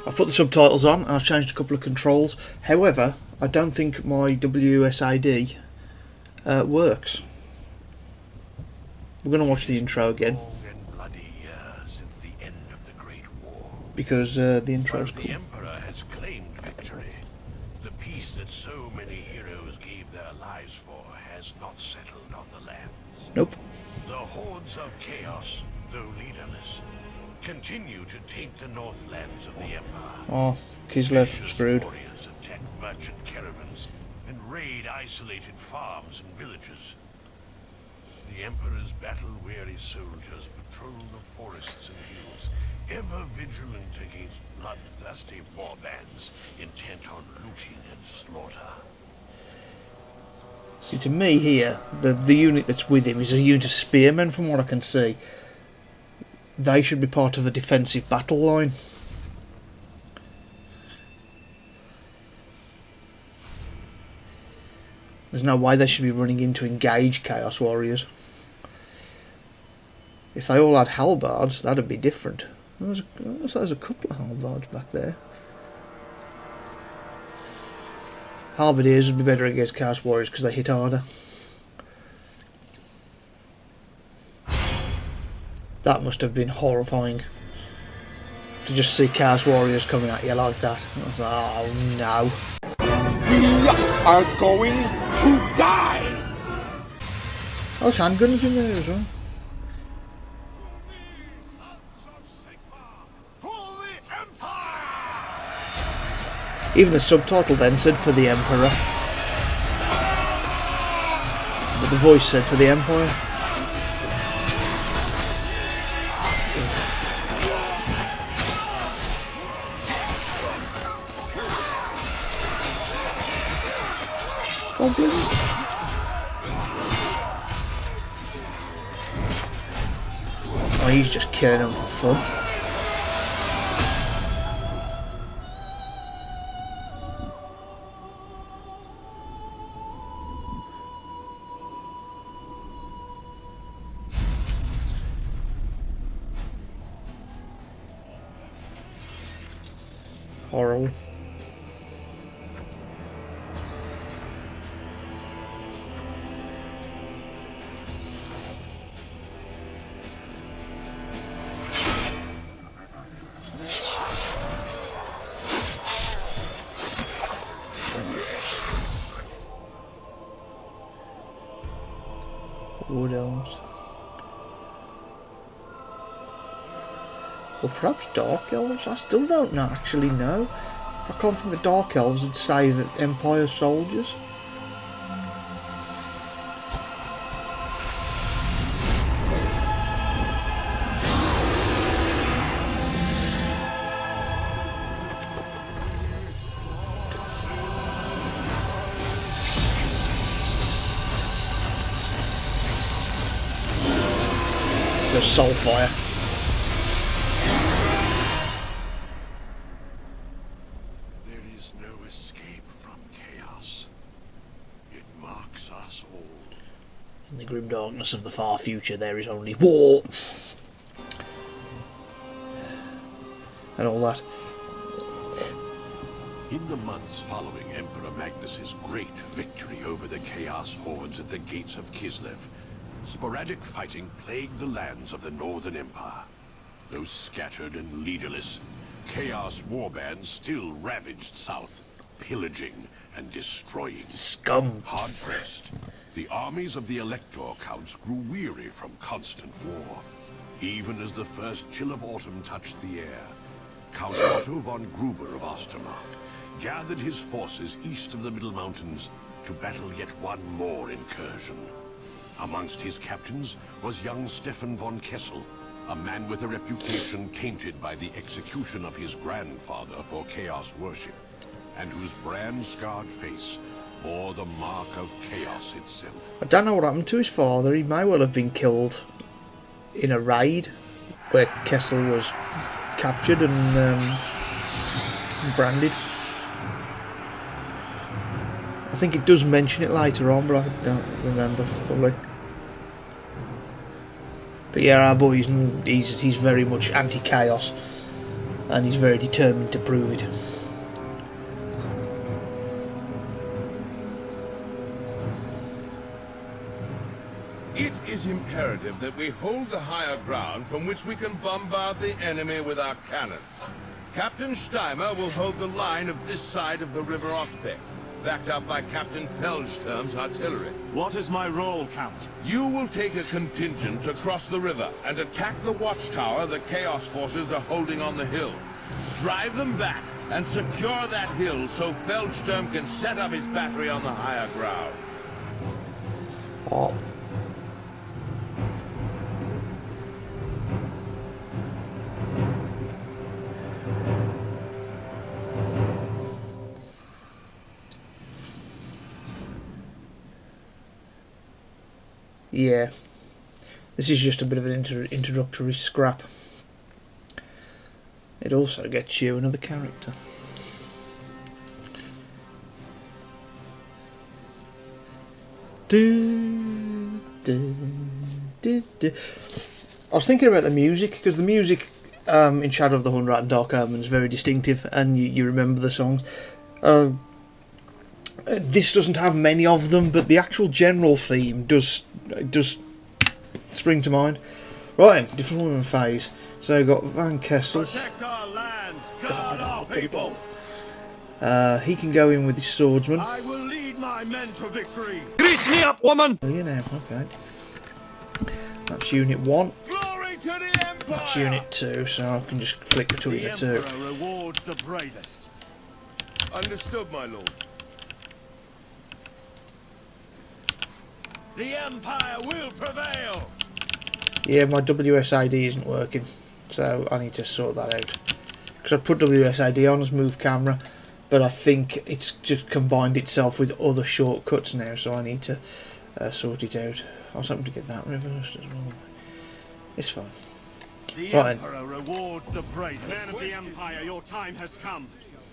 S1: I've put the subtitles on and I've changed a couple of controls. However, I don't think my WSAD works. We're going to watch the intro again.
S2: Long and bloody year since the end of the Great War.
S1: Because the intro's
S2: The
S1: cool.
S2: Emperor has claimed victory. The peace that so many heroes gave their lives for has not settled on the lands.
S1: Nope.
S2: The hordes of chaos, though leaderless, continue to taint the northlands of the Empire.
S1: Oh, Kislev
S2: Vicious
S1: screwed.
S2: warriors attack merchant caravans and raid isolated farms and villages. The Emperor's battle-weary soldiers patrol the forests and hills, ever vigilant against bloodthirsty warbands intent on looting and slaughter.
S1: See, to me here, the unit that's with him is a unit of spearmen from what I can see. They should be part of the defensive battle line. There's no way they should be running in to engage Chaos Warriors. If they all had halbards, that'd be different. There's a couple of halbards back there. Halberdiers would be better against Chaos Warriors because they hit harder. That must have been horrifying. To just see Chaos Warriors coming at you like that. I was like, oh no.
S5: We are going to die!
S1: Oh, there's handguns in there as well. Even the subtitle then said for the Emperor. But the voice said for the Empire. Goblins. Oh, he's just killing them for fun. Horrible. Wood elves. Or perhaps Dark Elves? I still don't know, actually know. I can't think the Dark Elves would save Empire soldiers. The Soulfire.
S2: There is no escape from chaos. It marks us all.
S1: In the grim darkness of the far future, there is only war. And all that.
S6: In the months following Emperor Magnus's great victory over the Chaos hordes at the gates of Kislev, sporadic fighting plagued the lands of the Northern Empire. Though scattered and leaderless, Chaos warbands still ravaged south, pillaging and destroying.
S1: Scum.
S6: Hard-pressed, the armies of the Elector Counts grew weary from constant war. Even as the first chill of autumn touched the air, Count Otto von Gruber of Ostermark gathered his forces east of the Middle Mountains to battle yet one more incursion. Amongst his captains was young Stefan von Kessel, a man with a reputation tainted by the execution of his grandfather for Chaos worship, and whose brand-scarred face bore the mark of Chaos itself.
S1: I don't know what happened to his father. He may well have been killed in a raid where Kessel was captured and branded. I think it does mention it later on, but I don't remember fully. But yeah, our boy, he's very much anti-chaos, and he's very determined to prove it.
S3: It is imperative that we hold the higher ground from which we can bombard the enemy with our cannons. Captain Steimer will hold the line of this side of the River Ospek, backed up by Captain Feldsturm's artillery.
S7: What is my role, Count?
S3: You will take a contingent across the river and attack the watchtower the Chaos forces are holding on the hill. Drive them back and secure that hill so Feldsturm can set up his battery on the higher ground.
S1: Oh. Yeah, this is just a bit of an introductory scrap. It also gets you another character. I was thinking about the music, because the music in Shadow of the Hunrat and Dark Omen is very distinctive, and you remember the songs. This doesn't have many of them, but the actual general theme does spring to mind. Right, deployment phase. So we've got Van Kessel.
S7: Protect our lands, guard our people.
S1: He can go in with his swordsman.
S7: I will lead my men to victory.
S5: Grease me up, woman!
S1: Oh, you know, okay. That's Unit 1.
S3: Glory to the Empire!
S1: That's Unit 2, so I can just flick between the two.
S7: The Emperor rewards the bravest.
S3: Understood, my lord.
S7: The Empire will prevail.
S1: Yeah, my WSID isn't working, so I need to sort that out. Because I put WSID on as move camera, but I think it's just combined itself with other shortcuts now, so I need to sort it out. I was hoping to get that reversed as well. It's fine.
S7: The
S1: Right
S7: Emperor rewards the bravest. Men of the Empire, your time has come.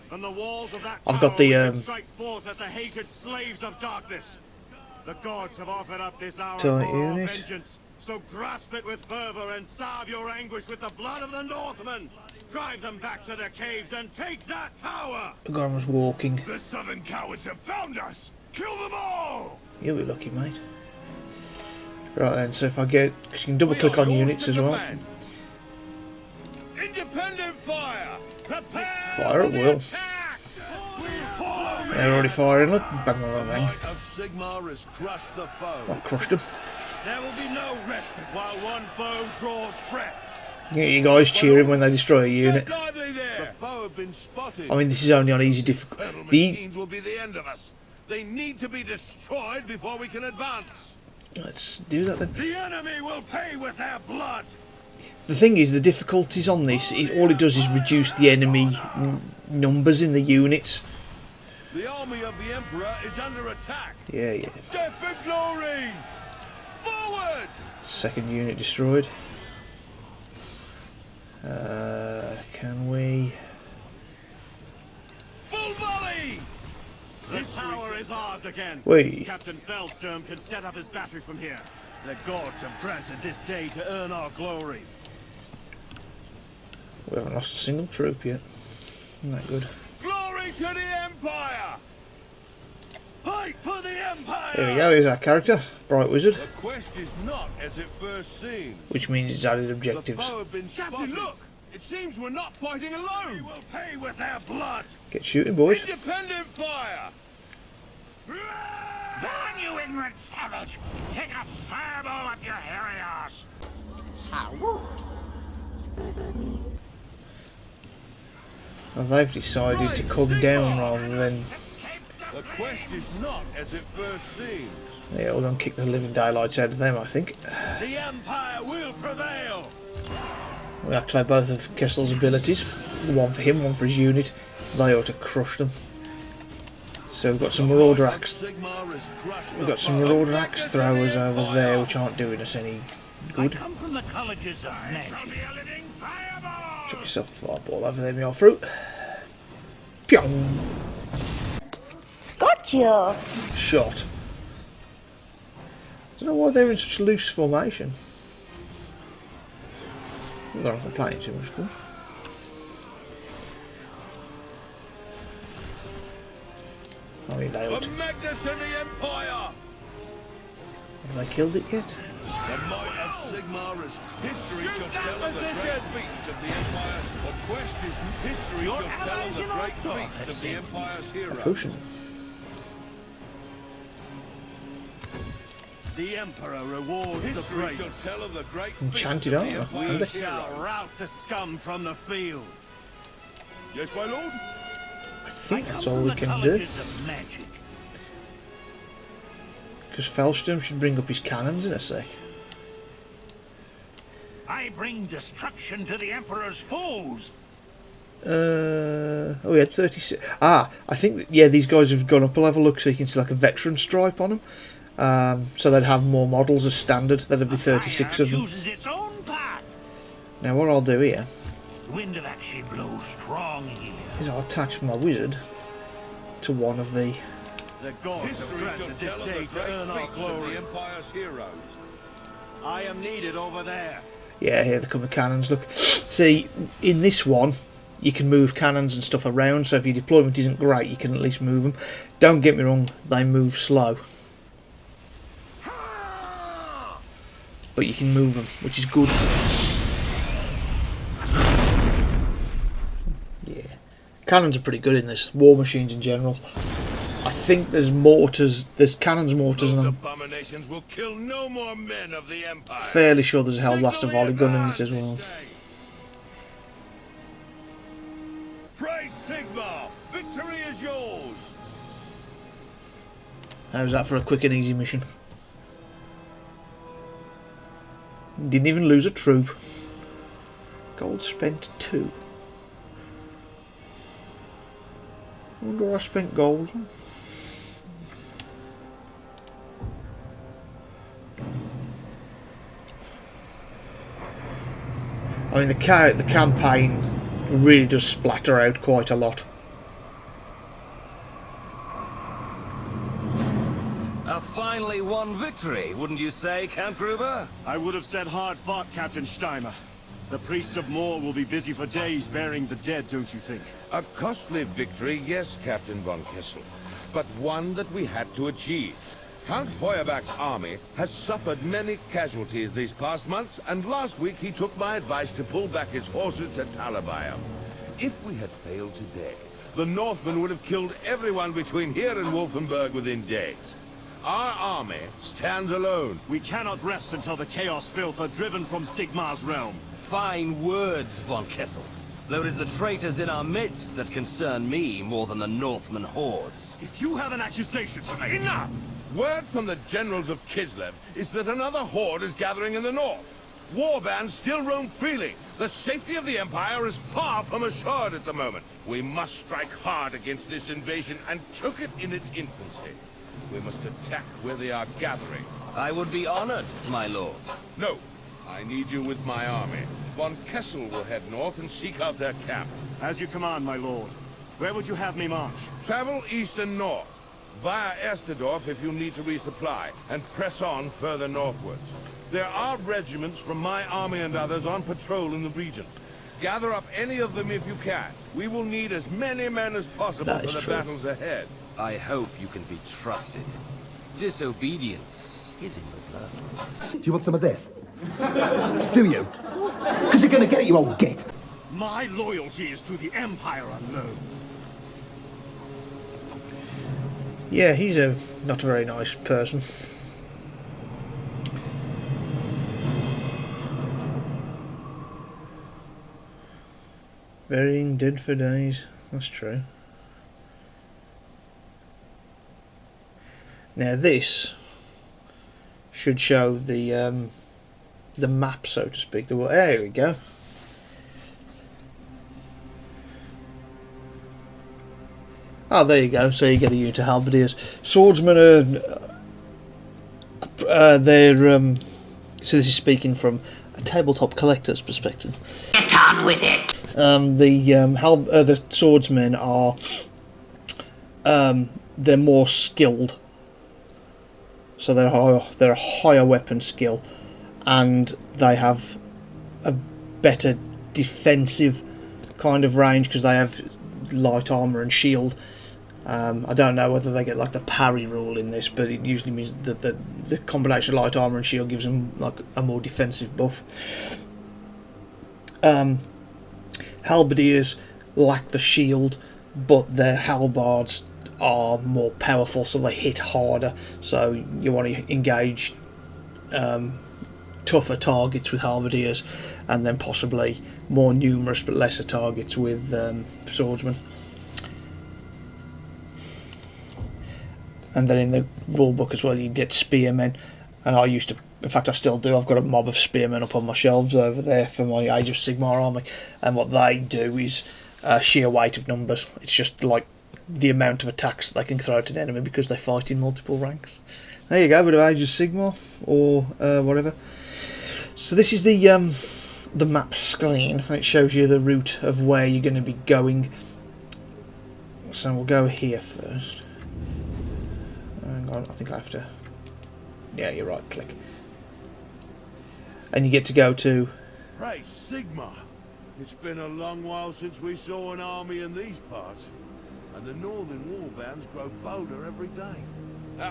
S7: From the walls of that
S1: I've
S7: tower
S1: got the,
S7: we can strike forth at the hated slaves of darkness. The gods have offered up this hour for
S1: Tight
S7: our
S1: unit.
S7: vengeance, so grasp it with fervor and salve your anguish with the blood of the Northmen. Drive them back to their caves and take that tower!
S1: The guy was walking.
S7: The southern cowards have found us! Kill them all!
S1: You'll be lucky, mate. Right then, so if I get... Because you can double click on units as well.
S3: Independent fire! Prepare
S1: Fire at will. They're already firing. Look, bang, bang, bang.
S3: of Sigmar has crushed the foe.
S1: I crushed them.
S7: There will be no respite while one foe draws breath.
S1: Get you guys cheering when they destroy a unit.
S3: Stay lively there. The foe have been spotted.
S1: I mean, this is only on easy difficulty.
S3: Federal machines will be the end of us. They need to be destroyed before we can advance.
S1: Let's do that then.
S7: The enemy will pay with their blood.
S1: The thing is, the difficulties on this, all it does is reduce the enemy numbers in the units.
S3: The army of the Emperor is under attack.
S1: Yeah.
S3: Death and glory! Forward!
S1: Second unit destroyed. Can we...
S3: Full volley!
S7: The tower is ours again.
S1: Wait.
S7: Captain Feldsturm can set up his battery from here. The gods have granted this day to earn our glory.
S1: We haven't lost a single troop yet. Isn't that good?
S3: Glory Victory to the Empire!
S7: Fight for the Empire!
S1: There we go, here's our character, Bright Wizard,
S3: The quest is not as it first seems.
S1: which means it's added
S3: The
S1: objectives.
S3: foe have been spotted. Captain, look! It seems we're not fighting alone!
S7: We will pay with their blood!
S1: Get shooting, boys.
S3: Independent fire!
S5: Burn, you ignorant savage! Take a fireball up your hairy ass!
S1: Well, they've decided to come down rather than...
S3: The quest is not as it first seems.
S1: Yeah, we're going to kick the living daylights out of them, I think.
S7: The Empire will prevail!
S1: We activate both of Kessel's abilities. One for him, one for his unit. They ought to crush them. So we've got some Marauder Axe. We've got some Marauder Axe throwers over there, which aren't doing us any good.
S5: Come from the colleges of magic.
S1: Chuck yourself a fireball over there, me old fruit. Pyong!
S8: Scorch
S1: Shot. Don't know why they're in such loose formation. They're not playing too much, cool. I mean, they ought to.
S3: The Magnus and the Empire!
S1: Have they killed it yet?
S3: The might of Sigmar is history shall tell of the great feats of the Empire's. The quest is history shall tell of the great feats of the Empire's
S1: A
S3: heroes.
S1: potion.
S7: The Emperor rewards the
S3: History shall
S7: bravest.
S3: tell of the great
S1: Enchanted
S3: feats of the
S1: armor.
S3: Empire's
S7: We shall
S3: heroes.
S7: rout the scum from the field.
S3: Yes, my lord?
S1: I think that's all we can do. Because Fellstorm should bring up his cannons in a sec.
S5: I bring destruction to the Emperor's foes.
S1: Oh, we had 36. Ah, I think that, yeah, these guys have gone up a level. Look, so you can see like a veteran stripe on them. So they'd have more models as standard. That'd be 36 of them.
S5: Chooses its own path.
S1: Now, what I'll do here
S5: The wind of actually blows strong here.
S1: is I'll attach my wizard to one of the.
S7: The gods have
S3: History shall
S7: granted this
S3: tell of
S7: day
S3: the
S7: to
S3: great
S7: earn our
S3: feats of
S7: glory.
S3: the Empire's heroes.
S7: I am needed over there.
S1: Yeah, here they come the cannons. Look, see, in this one, you can move cannons and stuff around. So if your deployment isn't great, you can at least move them. Don't get me wrong, they move slow, but you can move them, which is good. Yeah, cannons are pretty good in this. War machines in general. I think there's mortars, there's cannons, mortars,
S3: Those
S1: and I'm
S3: abominations will kill no more men of the Empire.
S1: fairly sure there's a hell blast of
S3: Signal
S1: volley
S3: the
S1: gun in it as
S3: advance.
S1: well.
S3: Praise Sigmar! Victory is yours!
S1: How's that for a quick and easy mission? Didn't even lose a troop. Gold spent 2. I wonder where I spent gold. I mean, the campaign really does splatter out quite a lot.
S9: A finally won victory, wouldn't you say, Count Gruber?
S7: I would have said hard fought, Captain Steimer. The priests of Moor will be busy for days burying the dead, don't you think?
S3: A costly victory, yes, Captain von Kessel, but one that we had to achieve. Count Feuerbach's army has suffered many casualties these past months, and last week he took my advice to pull back his forces to Talabayam. If we had failed today, the Northmen would have killed everyone between here and Wolfenburg within days. Our army stands alone.
S7: We cannot rest until the Chaos filth are driven from Sigmar's realm.
S9: Fine words, von Kessel. Though it is the traitors in our midst that concern me more than the Northman hordes.
S7: If you have an accusation to make...
S3: Enough! Word from the generals of Kislev is that another horde is gathering in the north. Warbands still roam freely. The safety of the Empire is far from assured at the moment. We must strike hard against this invasion and choke it in its infancy. We must attack where they are gathering.
S9: I would be honored, my lord.
S3: No, I need you with my army. Von Kessel will head north and seek out their camp.
S7: As you command, my lord. Where would you have me march?
S3: Travel east and north, via Esterdorf if you need to resupply, and press on further northwards. There are regiments from my army and others on patrol in the region. Gather up any of them if you can. We will need as many men as possible
S1: That
S3: for
S1: is
S3: the
S1: true.
S3: battles ahead.
S9: I hope you can be trusted. Disobedience is in the blood.
S8: Do you want some of this? Do you? Because you're going to get it, you old git.
S7: My loyalty is to the Empire alone.
S1: Yeah, he's a not a very nice person. Burying dead for days. That's true. Now this should show the map, so to speak. There we go. Oh, there you go. So you get a unit of halberdiers. Swordsmen are they're so this is speaking from a tabletop collector's perspective.
S5: Get on with it.
S1: The swordsmen are they're more skilled, so they're a higher weapon skill, and they have a better defensive kind of range because they have light armor and shield. I don't know whether they get like the parry rule in this, but it usually means that the combination of light armor and shield gives them like a more defensive buff. Halberdiers lack the shield, but their halbards are more powerful, so they hit harder. So you want to engage tougher targets with halberdiers, and then possibly more numerous but lesser targets with swordsmen. And then in the rulebook as well, you get spearmen, and I used to, in fact I still do, I've got a mob of spearmen up on my shelves over there for my Age of Sigmar army, and what they do is sheer weight of numbers. It's just like the amount of attacks they can throw at an enemy because they fight in multiple ranks. There you go, a bit of Age of Sigmar, or whatever. So this is the map screen. It shows you the route of where you're going to be going. So we'll go here first. Hang on, I think I have to... Yeah, you're right, click. And you get to go to...
S3: Praise Sigmar! It's been a long while since we saw an army in these parts, and the northern warbands grow bolder every day.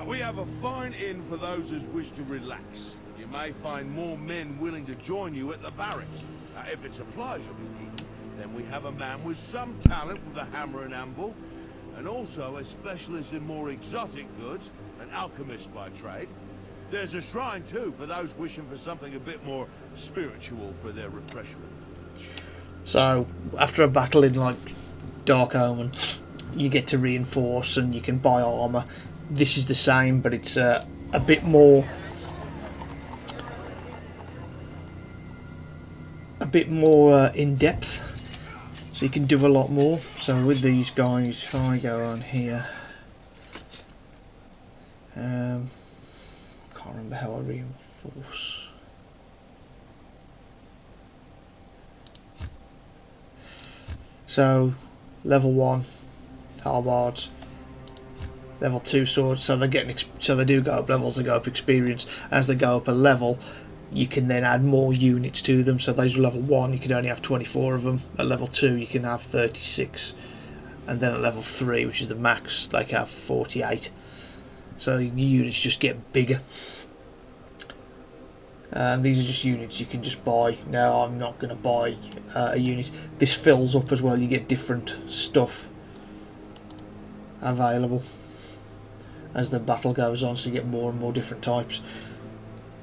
S3: We have a fine inn for those who wish to relax. You may find more men willing to join you at the barracks. If it's a pleasure, then we have a man with some talent with a hammer and anvil, and also a specialist in more exotic goods, an alchemist by trade. There's a shrine too for those wishing for something a bit more spiritual for their refreshment.
S1: So after a battle in like Dark Omen, you get to reinforce and you can buy armour. This is the same, but it's a bit more in depth, so you can do a lot more. So with these guys, if I go on here, can't remember how I reinforce. So level 1 halbards, level 2 swords. So they're getting so they do go up levels, they go up experience. As they go up a level, you can then add more units to them. So those are level 1, you can only have 24 of them. At level 2 you can have 36, and then at level 3, which is the max, they can have 48. So the units just get bigger. And these are just units you can just buy. Now I'm not going to buy a unit. This fills up as well, you get different stuff available as the battle goes on, so you get more and more different types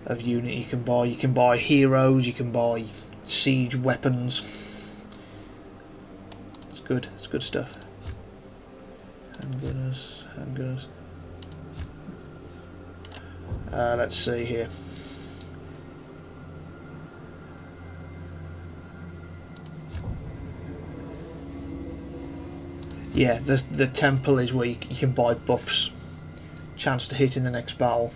S1: of unit you can buy. You can buy heroes, you can buy siege weapons. It's good stuff. Handgunners. Let's see here. Yeah, the temple is where you can buy buffs, chance to hit in the next battle,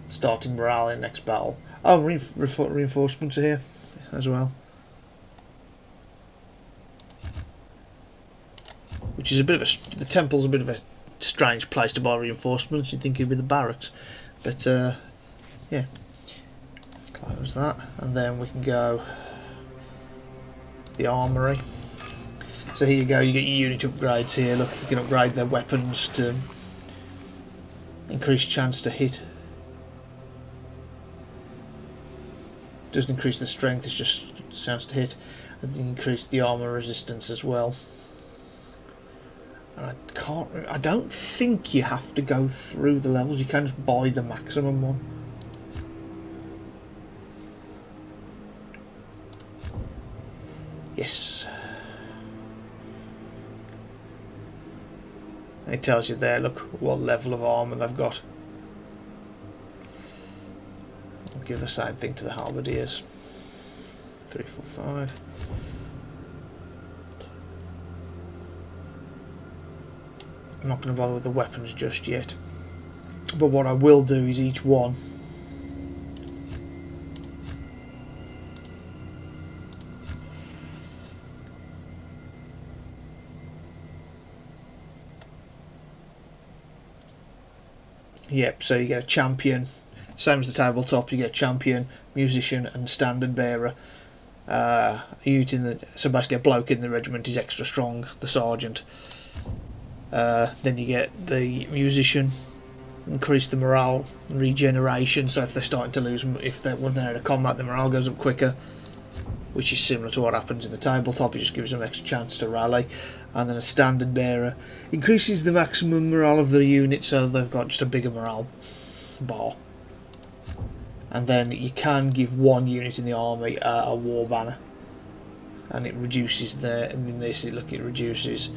S1: starting morale in the next battle. Oh, reinforcements are here as well, which is a bit of a... The temple's a bit of a strange place to buy reinforcements. You'd think it'd be the barracks, but yeah. Close that, and then we can go the armory. So here you go, you get your unit upgrades here. Look, you can upgrade their weapons to increase chance to hit. Doesn't increase the strength, it's just chance to hit. And then increase the armor resistance as well. And I don't think you have to go through the levels, you can just buy the maximum one. Yes. It tells you there, look, what level of armour they've got. I'll give the same thing to the halberdiers. 3, 4, 5. I'm not going to bother with the weapons just yet. But what I will do is each one. Yep, so you get a champion, same as the tabletop, you get a champion, musician and standard bearer. So basically a bloke in the regiment is extra strong, the sergeant. Then you get the musician, increase the morale, regeneration, so if they're starting to lose, if they're when they're out of combat, the morale goes up quicker, which is similar to what happens in the tabletop, it just gives them an extra chance to rally. And then a standard bearer increases the maximum morale of the unit, so they've got just a bigger morale bar. And then you can give one unit in the army a war banner, and it reduces the. And in this, it reduces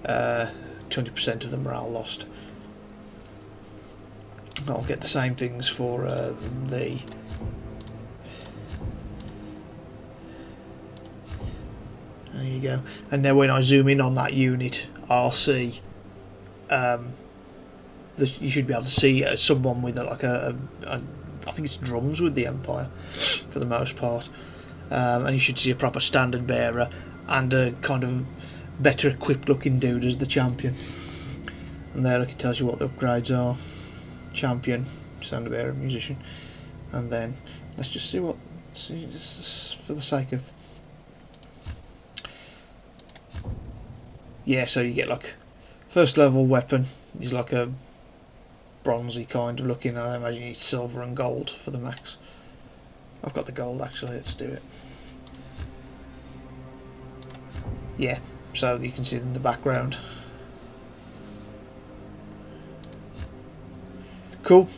S1: 20% of the morale lost. I'll get the same things for the. There you go. And now when I zoom in on that unit, I'll see. You should be able to see someone with I think it's drums with the Empire, for the most part. And you should see a proper standard bearer and a kind of better equipped looking dude as the champion. And there, look, it tells you what the upgrades are: champion, standard bearer, musician, and then let's just see what. See, just for the sake of. Yeah, so you get like first level weapon is like a bronzy kind of looking. I imagine you need silver and gold for the max. I've got the gold actually. Let's do it. Yeah, so you can see it in the background. Cool.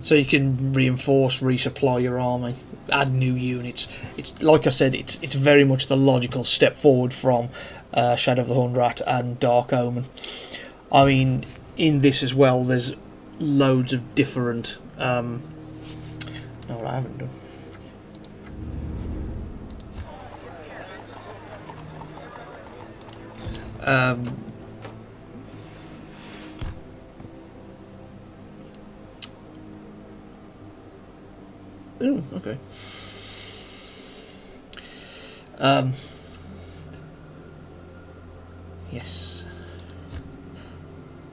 S1: So you can reinforce, resupply your army, add new units. It's like I said, it's very much the logical step forward from Shadow of the Horned and Dark Omen. I mean, in this as well, there's loads of different. No, I haven't done. Oh, okay. Yes.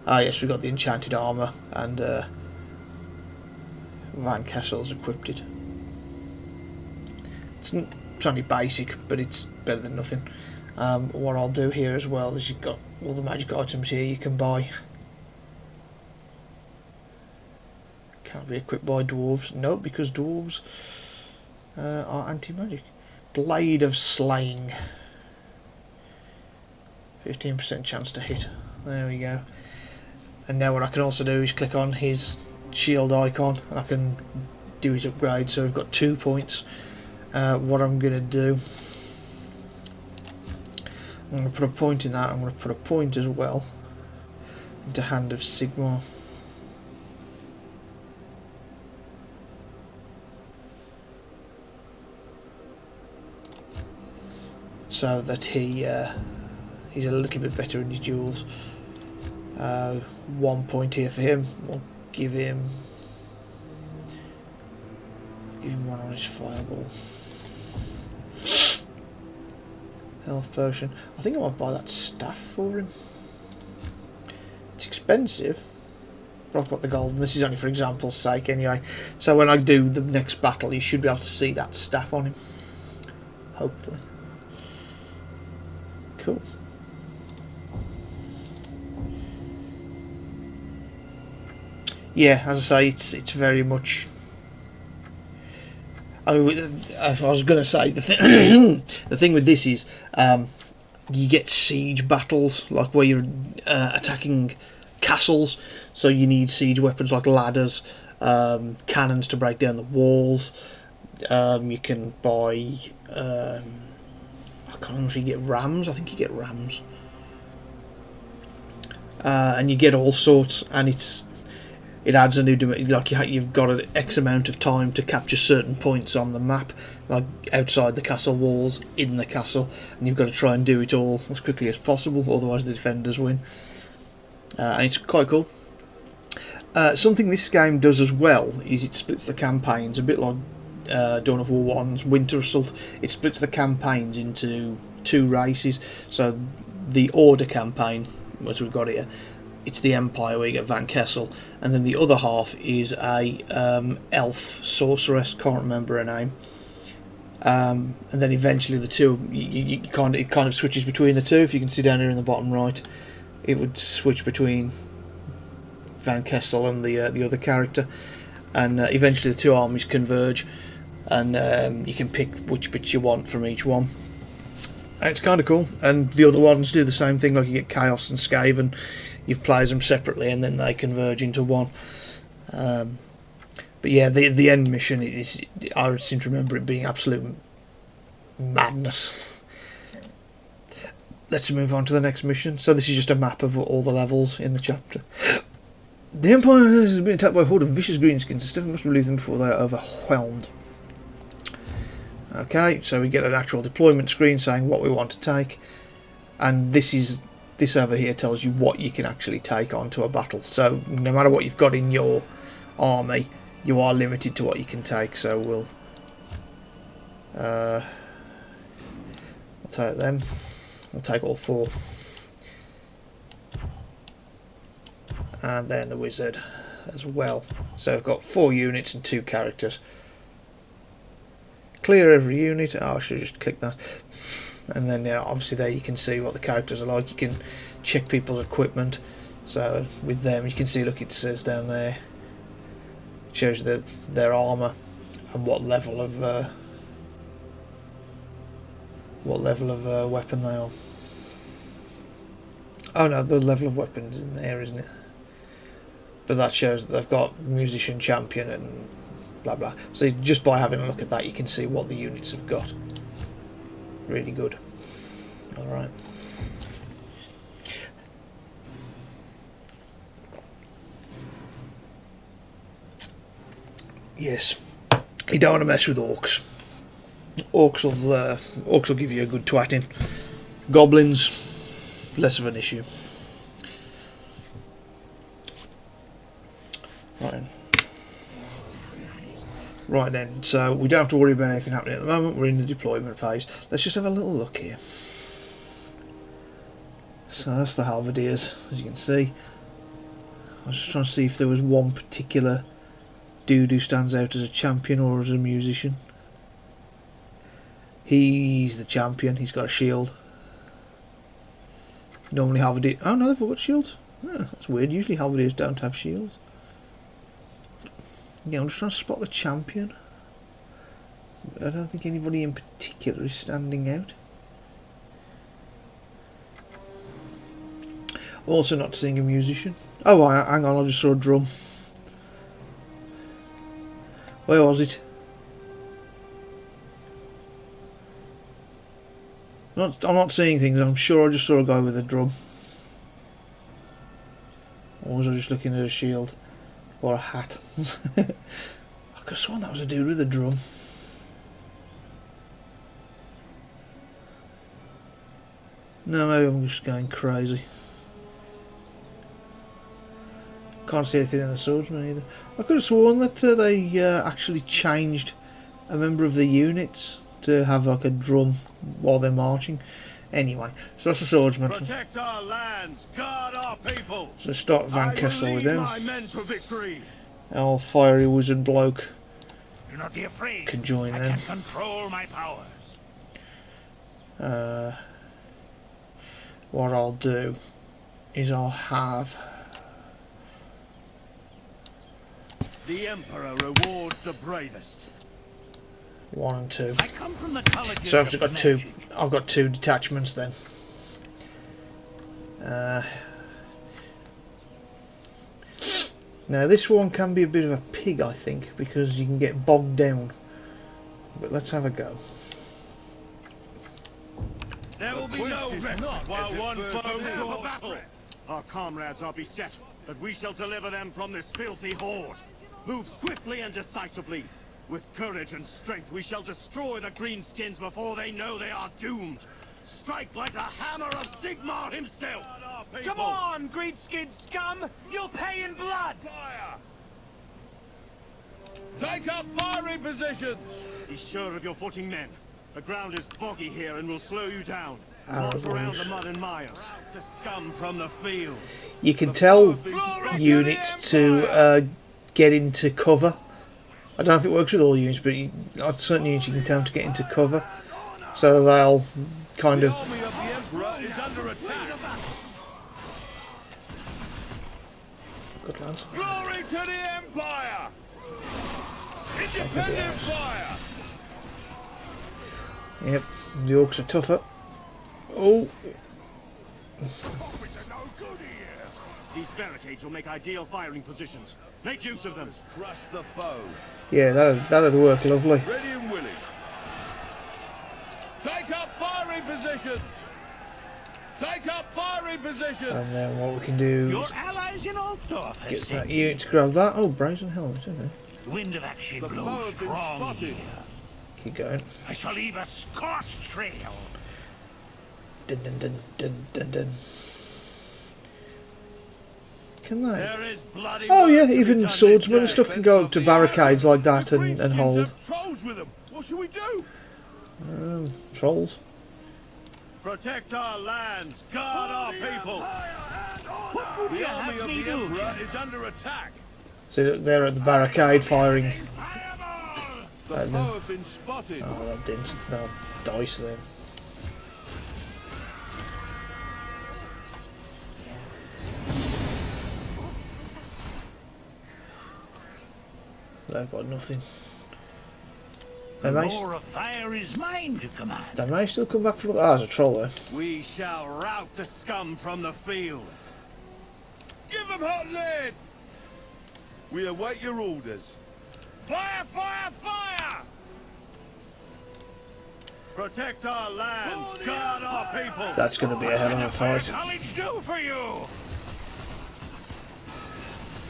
S1: Ah, yes, we got the enchanted armour, and Van Kessel's equipped it. It's only basic, but it's better than nothing. What I'll do here as well is you've got all the magic items here you can buy. Can't be equipped by dwarves. No, because dwarves are anti-magic. Blade of Slaying. 15% chance to hit. There we go. And now what I can also do is click on his shield icon and I can do his upgrade. So we've got 2 points. What I'm going to do, I'm going to put a point in that. I'm going to put a point as well into Hand of Sigmar. So that he's a little bit better in his duels. 1 point here for him. We'll give him one on his fireball. Health potion. I think I might buy that staff for him. It's expensive, but I've got the gold, and this is only for example's sake anyway. So when I do the next battle, you should be able to see that staff on him. hopefully. Cool. Yeah, as I say, it's very much. I was going to say the thing. The thing with this is, you get siege battles, like where you're attacking castles. So you need siege weapons like ladders, cannons to break down the walls. You can buy. I can't remember if you get rams. I think you get rams, and you get all sorts, and it adds a new dimension. Like you've got an X amount of time to capture certain points on the map, like outside the castle walls, in the castle, and you've got to try and do it all as quickly as possible. Otherwise, the defenders win. And it's quite cool. Something this game does as well is it splits the campaigns a bit like Dawn of War 1's Winter Assault. It splits the campaigns into 2 races. So the Order campaign, as we've got here, it's the Empire where you get Van Kessel, and then the other half is a elf sorceress, can't remember her name. And then eventually the two, it kind of switches between the two. If you can see down here in the bottom right, it would switch between Van Kessel and the other character, and eventually the two armies converge, and you can pick which bits you want from each one. And it's kind of cool. And the other ones do the same thing, like you get Chaos and Skaven. You play them separately, and then they converge into one. But yeah, the end mission is. I seem to remember it being absolute madness. Let's move on to the next mission. So this is just a map of all the levels in the chapter. The Empire has been attacked by a horde of vicious greenskins. The Stephen must relieve them before they are overwhelmed. Okay, so we get an actual deployment screen saying what we want to take, and this over here tells you what you can actually take onto a battle. So no matter what you've got in your army, you are limited to what you can take. So we'll take them. We'll take all 4. And then the wizard as well. So I've got 4 units and 2 characters. Clear every unit. Oh, I should just click that. And then obviously there you can see what the characters are like. You can check people's equipment. So with them you can see, look, it says down there, it shows you their armour and what level of weapon they are. Oh no, the level of weapons in there, isn't it? But that shows that they've got musician, champion and blah blah. So just by having a look at that you can see what the units have got. Really good. Alright. Yes. You don't want to mess with orcs. Orcs will give you a good twatting. Goblins, less of an issue. Right then, so we don't have to worry about anything happening at the moment. We're in the deployment phase. Let's just have a little look here. So that's the halberdiers, as you can see. I was just trying to see if there was one particular dude who stands out as a champion or as a musician. He's the champion. He's got a shield. Normally halberdiers... Oh no, they've all got shields. Oh, that's weird. Usually halberdiers don't have shields. Yeah, I'm just trying to spot the champion. I don't think anybody in particular is standing out. Also not seeing a musician. Oh, hang on, I just saw a drum. Where was it? I'm not seeing things. I'm sure I just saw a guy with a drum. Or was I just looking at a shield? Or a hat? I could have sworn that was a dude with a drum. No, maybe I'm just going crazy. Can't see anything in the swordsman either. I could have sworn that they actually changed a member of the units to have like a drum while they're marching. Anyway, so that's the swordsman.
S7: Protect our lands, guard our people.
S1: So start Van Kessel with him.
S7: My men to victory.
S1: Our fiery wizard bloke
S5: Do not be afraid.
S1: can join
S5: I
S1: them.
S5: can control my powers.
S1: What I'll do is I'll have
S7: The Emperor rewards the bravest.
S1: 1 and 2.
S5: I come from the colleges
S1: So I've just
S5: of
S1: got two.
S5: magic.
S1: I've got 2 detachments then. Now this one can be a bit of a pig, I think, because you can get bogged down. But let's have a go.
S7: There will be no
S3: quest is
S7: respite
S3: not
S7: while
S3: as it
S7: one
S3: first
S7: foe
S3: appeared.
S7: draws battle. Our comrades are beset, but we shall deliver them from this filthy horde. Move swiftly and decisively. With courage and strength, we shall destroy the greenskins before they know they are doomed. Strike like the hammer of Sigmar himself.
S9: Come on, greenskin scum! You'll pay in blood!
S3: Fire! Take up firing positions!
S7: Be sure of your footing, men. The ground is boggy here and will slow you down.
S1: Arrow
S7: March around
S1: boys.
S7: the mud and mires. The scum from the field.
S1: You can tell units to get into cover. I don't know if it works with all units, but on certain units you can tell them to get into cover, so they'll kind
S3: The
S1: of.
S3: army of the Emperor is under attack!
S1: Good lads.
S3: Glory to the Empire! Independent fire!
S1: Yep, the orcs are tougher. Oh,
S7: These barricades will make ideal firing positions. Make use of them.
S3: Crush the foe.
S1: yeah, that'd work lovely.
S3: Ready and willing. Take up firing positions! Take up firing positions!
S1: And then what we can do
S5: Your
S1: is
S5: allies in Altdorf have
S1: get
S5: sent
S1: that unit to grab that. Oh, brazen helmet, isn't it?
S5: The wind of action
S3: The foe
S5: blows
S3: have been
S5: strong
S3: spotted.
S5: here.
S1: Keep going.
S5: I shall leave a scorched trail.
S1: Dun dun dun dun dun dun. Can they?
S7: There is bloody
S1: Oh
S7: work
S1: yeah,
S7: to be
S1: even
S7: done
S1: swordsmen and
S7: this
S1: stuff
S7: day.
S1: can go up to barricades like that
S3: The
S1: and
S3: greenskins
S1: hold.
S3: have trolls with them. What should we do?
S1: Trolls.
S7: Protect our lands. Guard our people.
S5: What would you
S3: The army
S5: have
S3: of
S5: me
S3: the
S5: do?
S3: Emperor is under attack.
S1: So they're at the barricade firing.
S5: Fireball!
S3: The
S1: Right
S3: foe
S1: then.
S3: have been spotted.
S1: Oh, that didn't. They'll dice them. They've got nothing. They
S5: The
S1: may,
S5: roar of fire is mine to command.
S1: they may still come back for another. Ah, there's a troll there.
S7: We shall rout the scum from the field.
S3: Give them hot lead! We await your orders. Fire, fire, fire!
S7: Protect our lands. Guard our people.
S1: That's going to be a hell of a
S5: Fire
S1: fight.
S5: college do for you?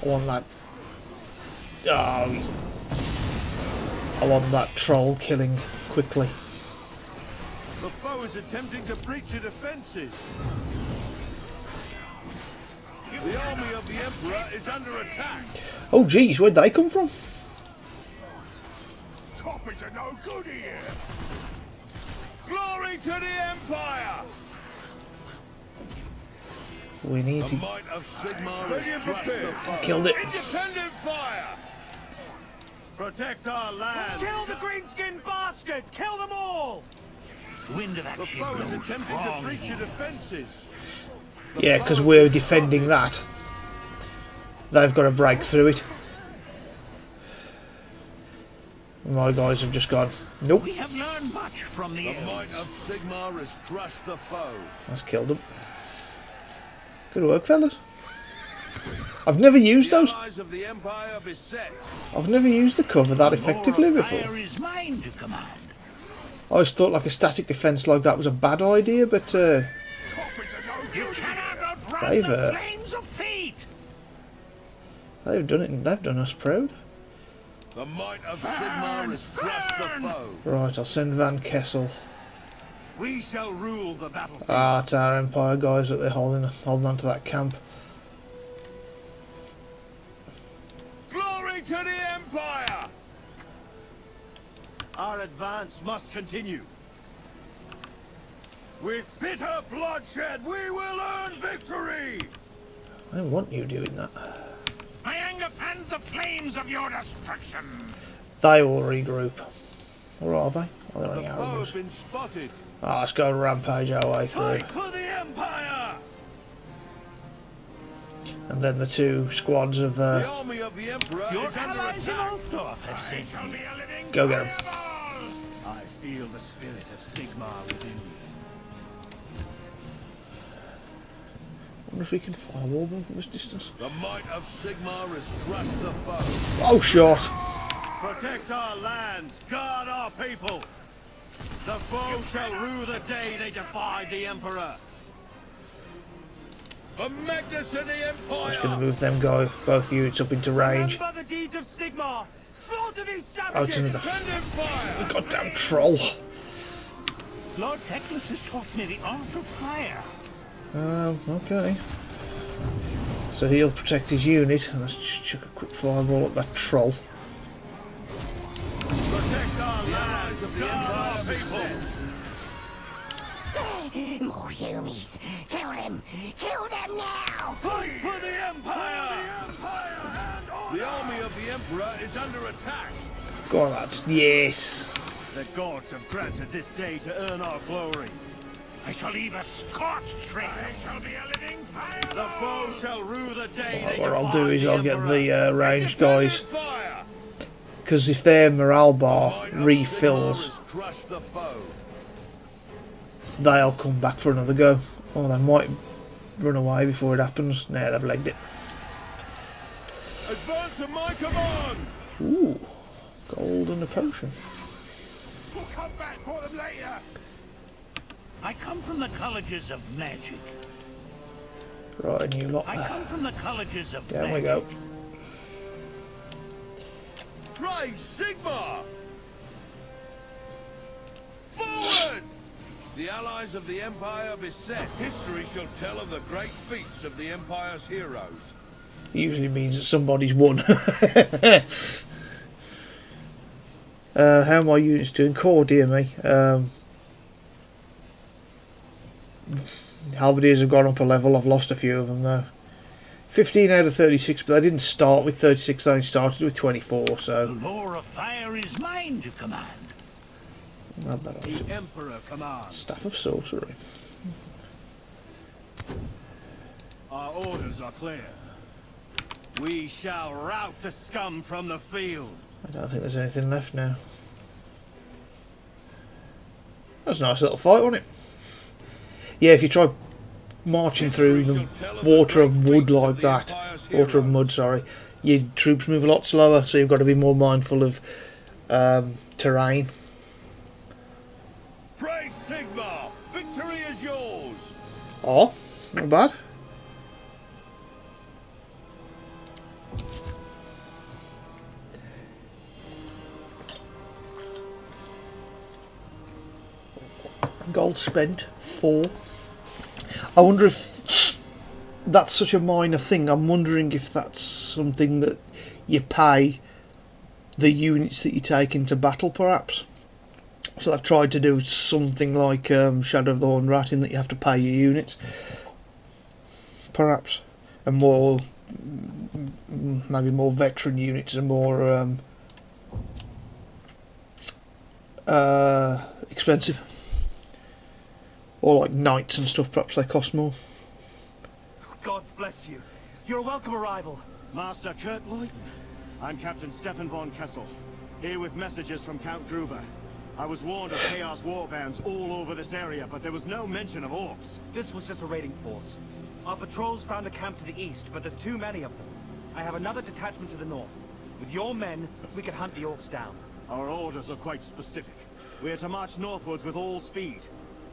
S1: I want that. Oh, I want that troll killing quickly.
S3: The foe is attempting to breach your defences. The army of the Emperor is under attack.
S1: Oh, geez, where'd they come from?
S3: Choppers are no good here. Glory to the Empire!
S1: We need
S3: The
S1: to
S3: might of Sigmar has crushed the foe.
S1: kill it.
S3: Independent fire!
S7: Protect our lands.
S9: Kill the greenskin bastards! Kill them all!
S5: The wind of
S3: The
S5: action
S3: foe is
S5: blows
S3: attempting to
S5: strong
S3: breach your
S5: here.
S3: defences.
S1: Yeah, because we're defending that. They've got to break through it. My guys have just gone, nope.
S5: We have learned much from the
S3: The might of Sigmar has crushed the foe.
S1: That's killed them. Good work, fellas. I've never used
S3: The
S1: those.
S3: allies of the Empire are beset.
S1: I've never used the cover that
S5: The roar
S1: effectively
S5: of
S1: before.
S5: fire is mine to command.
S1: I always thought like a static defence like that was a bad idea, but
S5: You cannot outrun
S1: They've,
S5: the flames of fate.
S1: they've done it and they've done us proud.
S3: The might of Sigmar has crushed the foe.
S1: Right, I'll send Van Kessel.
S7: We shall rule the battlefield.
S1: Ah, it's our Empire guys that they're holding on to that camp.
S3: Glory to the Empire!
S7: Our advance must continue. With bitter bloodshed, we will earn victory!
S1: I don't want you doing that.
S5: My anger fans the flames of your destruction.
S1: They will regroup. Or are they? Oh, they're only
S3: The foe
S1: arrows.
S3: have been spotted.
S1: Ah, let's go and rampage our way through.
S7: Fight for the Empire!
S1: And then the two squads of
S3: The army of the Emperor
S5: Your
S3: is under
S5: allies in
S3: attack.
S5: Altdorf have sent me.
S1: go get them.
S7: I feel the spirit of Sigmar within me.
S1: I wonder if we can firewall them from this distance.
S3: The might of Sigmar has crushed the foe.
S1: Oh, shot!
S7: Protect our lands, guard our people. The foe shall rue the day they defied the Emperor.
S3: For Magnus and the Empire!
S1: Just going to move them both units up into range.
S9: Remember the deeds of Sigmar! Slaughter these
S1: Out
S9: savages!
S1: into the
S3: Fire!
S1: goddamn troll.
S5: Lord Teclis has taught me the art of fire.
S1: Okay. So he'll protect his unit. Let's just chuck a quick fireball at that troll.
S7: Protect our lands, guard our people.
S5: More humans. Kill them. Kill them now.
S7: Fight for the Empire!
S3: The army of the Emperor is under attack.
S1: Go on, lads. Yes.
S7: The gods have granted this day to earn our glory.
S5: I shall leave a scorched trail. I shall be a living fire.
S7: The foe shall rue the day they
S1: What I'll do
S7: defied
S1: is
S7: the
S1: I'll get
S7: Emperor.
S1: the ranged guys.
S3: Fire!
S1: Because if their morale bar
S3: Might of Sigmar
S1: refills,
S3: has crushed the foe.
S1: they'll come back for another go. Or they might run away before it happens. Nah, they've legged it.
S3: Advance at my command!
S1: Ooh, gold and a potion.
S3: We'll come back for them later.
S5: I come from the colleges of magic.
S1: Right, a new lot
S5: I
S1: there.
S5: come from the colleges of
S1: Down
S5: magic.
S1: we go.
S3: Praise Sigmar! Forward! The allies of the Empire beset. History shall tell of the great feats of the Empire's heroes.
S1: Usually means that somebody's won. How are my units doing? Core, dear me. Halberdiers have gone up a level. I've lost a few of them though. 15 out of 36, but they didn't start with 36, they only started with 24,
S5: The
S1: so
S5: lore of fire is mine to command.
S1: I'll add that on to
S7: The Emperor commands.
S1: Staff of Sorcery.
S7: Our orders are clear. We shall rout the scum from the field.
S1: I don't think there's anything left now. That's a nice little fight, wasn't it? Yeah, if you try marching through the water and wood like that, water and mud, sorry, your troops move a lot slower, so you've got to be more mindful of terrain.
S3: Praise Sigmar! Victory is yours!
S1: Oh, not bad. Gold spent 4. I wonder if that's such a minor thing. I'm wondering if that's something that you pay the units that you take into battle, perhaps. So I've tried to do something like Shadow of the Horned Rat, in that you have to pay your units, perhaps, and more, maybe more veteran units are more expensive. Or like knights and stuff, perhaps they cost more.
S9: God bless you. You're a welcome arrival.
S7: Master Kurt Leuten. I'm Captain Stefan von Kessel, here with messages from Count Gruber. I was warned of Chaos warbands all over this area, but there was no mention of orcs.
S9: This was just a raiding force. Our patrols found a camp to the east, but there's too many of them. I have another detachment to the north. With your men, we can hunt the orcs down.
S7: Our orders are quite specific. We are to march northwards with all speed.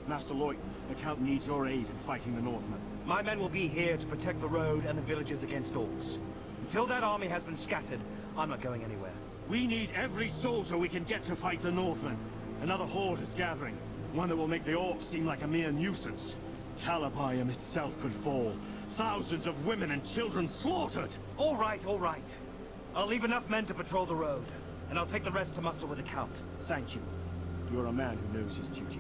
S7: Master Leuten, the Count needs your aid in fighting the Northmen.
S9: My men will be here to protect the road and the villages against orcs. Until that army has been scattered, I'm not going anywhere.
S7: We need every soldier we can get to fight the Northmen. Another horde is gathering, one that will make the orcs seem like a mere nuisance. Talabayam itself could fall. Thousands of women and children slaughtered!
S9: All right, all right. I'll leave enough men to patrol the road, and I'll take the rest to muster with the Count.
S7: Thank you. You're a man who knows his duty.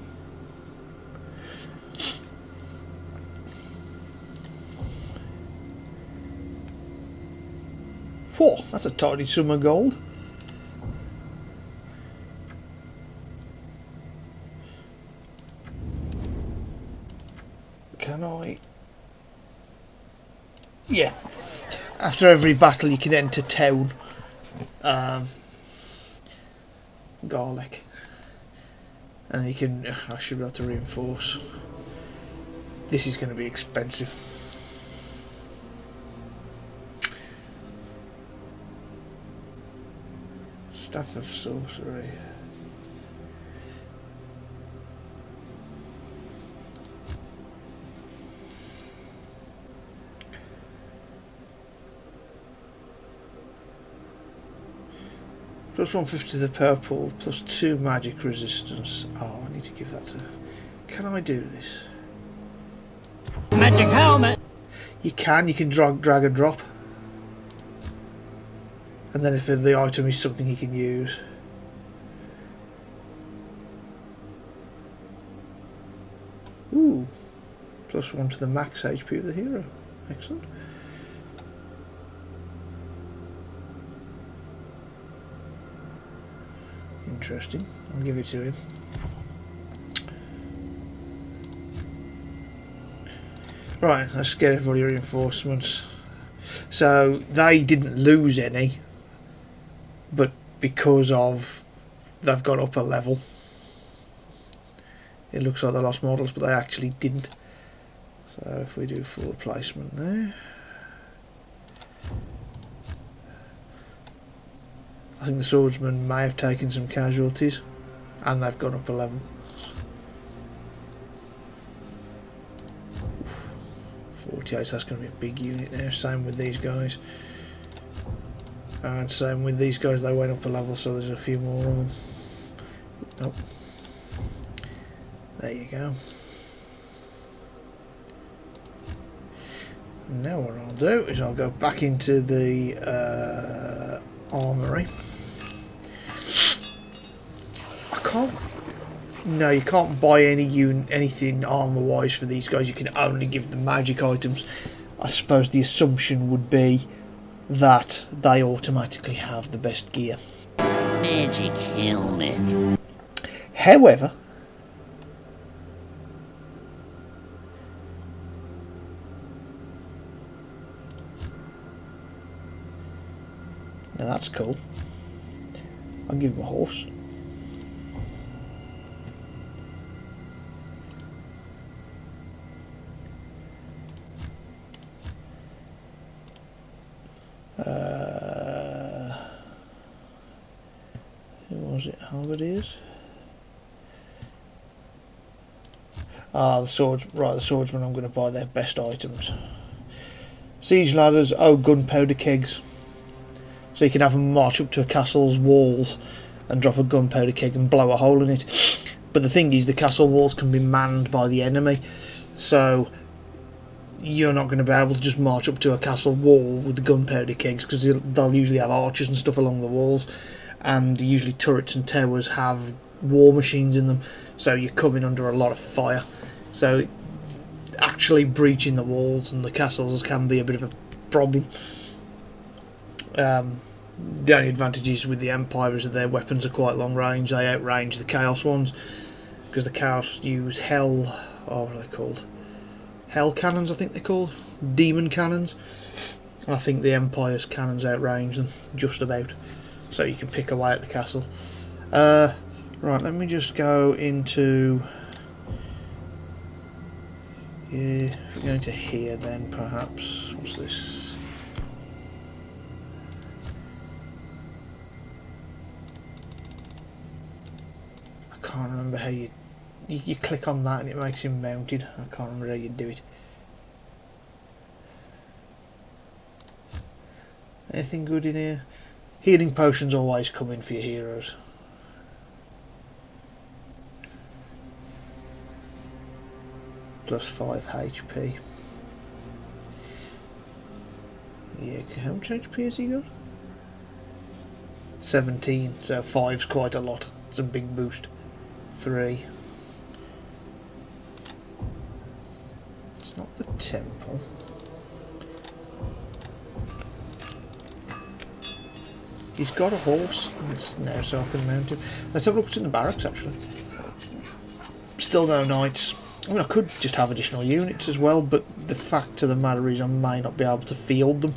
S1: Whoa, that's a tidy sum of gold. yeah, after every battle you can enter town. Garlic. And you can, I should be able to reinforce. This is going to be expensive. Staff of Sorcery. Plus 150 to the purple, plus 2 magic resistance. Oh, I need to give that to... Can I do this?
S5: Magic helmet!
S1: You can drag and drop. And then if the item is something you can use. Ooh. Plus 1 to the max HP of the hero. Excellent. Interesting. I'll give it to him. Right, let's get everybody reinforcements. So they didn't lose any, but because of they've got up a level, it looks like they lost models, but they actually didn't. So if we do full replacement there, I think the swordsman may have taken some casualties, and they've gone up a level. 48, that's going to be a big unit now. Same with these guys, and same with these guys. They went up a level, so there's a few more of them. Nope. There you go. Now what I'll do is I'll go back into the armory. I can't. No, you can't buy anything armor-wise for these guys. You can only give them magic items. I suppose the assumption would be that they automatically have the best gear.
S5: Magic helmet.
S1: However, now that's cool. I'll give him a horse. Who was it? Halberdiers? Ah, the swords. Right, the swordsman. I'm going to buy their best items. Siege ladders. Oh, gunpowder kegs. So you can have them march up to a castle's walls and drop a gunpowder keg and blow a hole in it. But the thing is, the castle walls can be manned by the enemy, so you're not going to be able to just march up to a castle wall with the gunpowder kegs, because they'll usually have archers and stuff along the walls, and usually turrets and towers have war machines in them, so you're coming under a lot of fire. So actually breaching the walls and the castles can be a bit of a problem. The only advantages with the Empire is that their weapons are quite long range. They outrange the Chaos ones, because the Chaos use hell, oh, what are they called? Hell cannons, I think they're called. Demon cannons. And I think the Empire's cannons outrange them just about, so you can pick away at the castle. Right, let me just go into... Yeah, if we're going to here then perhaps. What's this? I can't remember how you click on that and it makes him mounted. I can't remember how you do it. Anything good in here? Healing potions always come in for your heroes. Plus 5 HP. Yeah, how much HP has he got? 17, so 5's quite a lot. It's a big boost. 3. It's not the temple. He's got a horse. It's now so I can mount him. Let's have a look in the barracks actually. Still no knights. I mean, I could just have additional units as well, but the fact of the matter is I may not be able to field them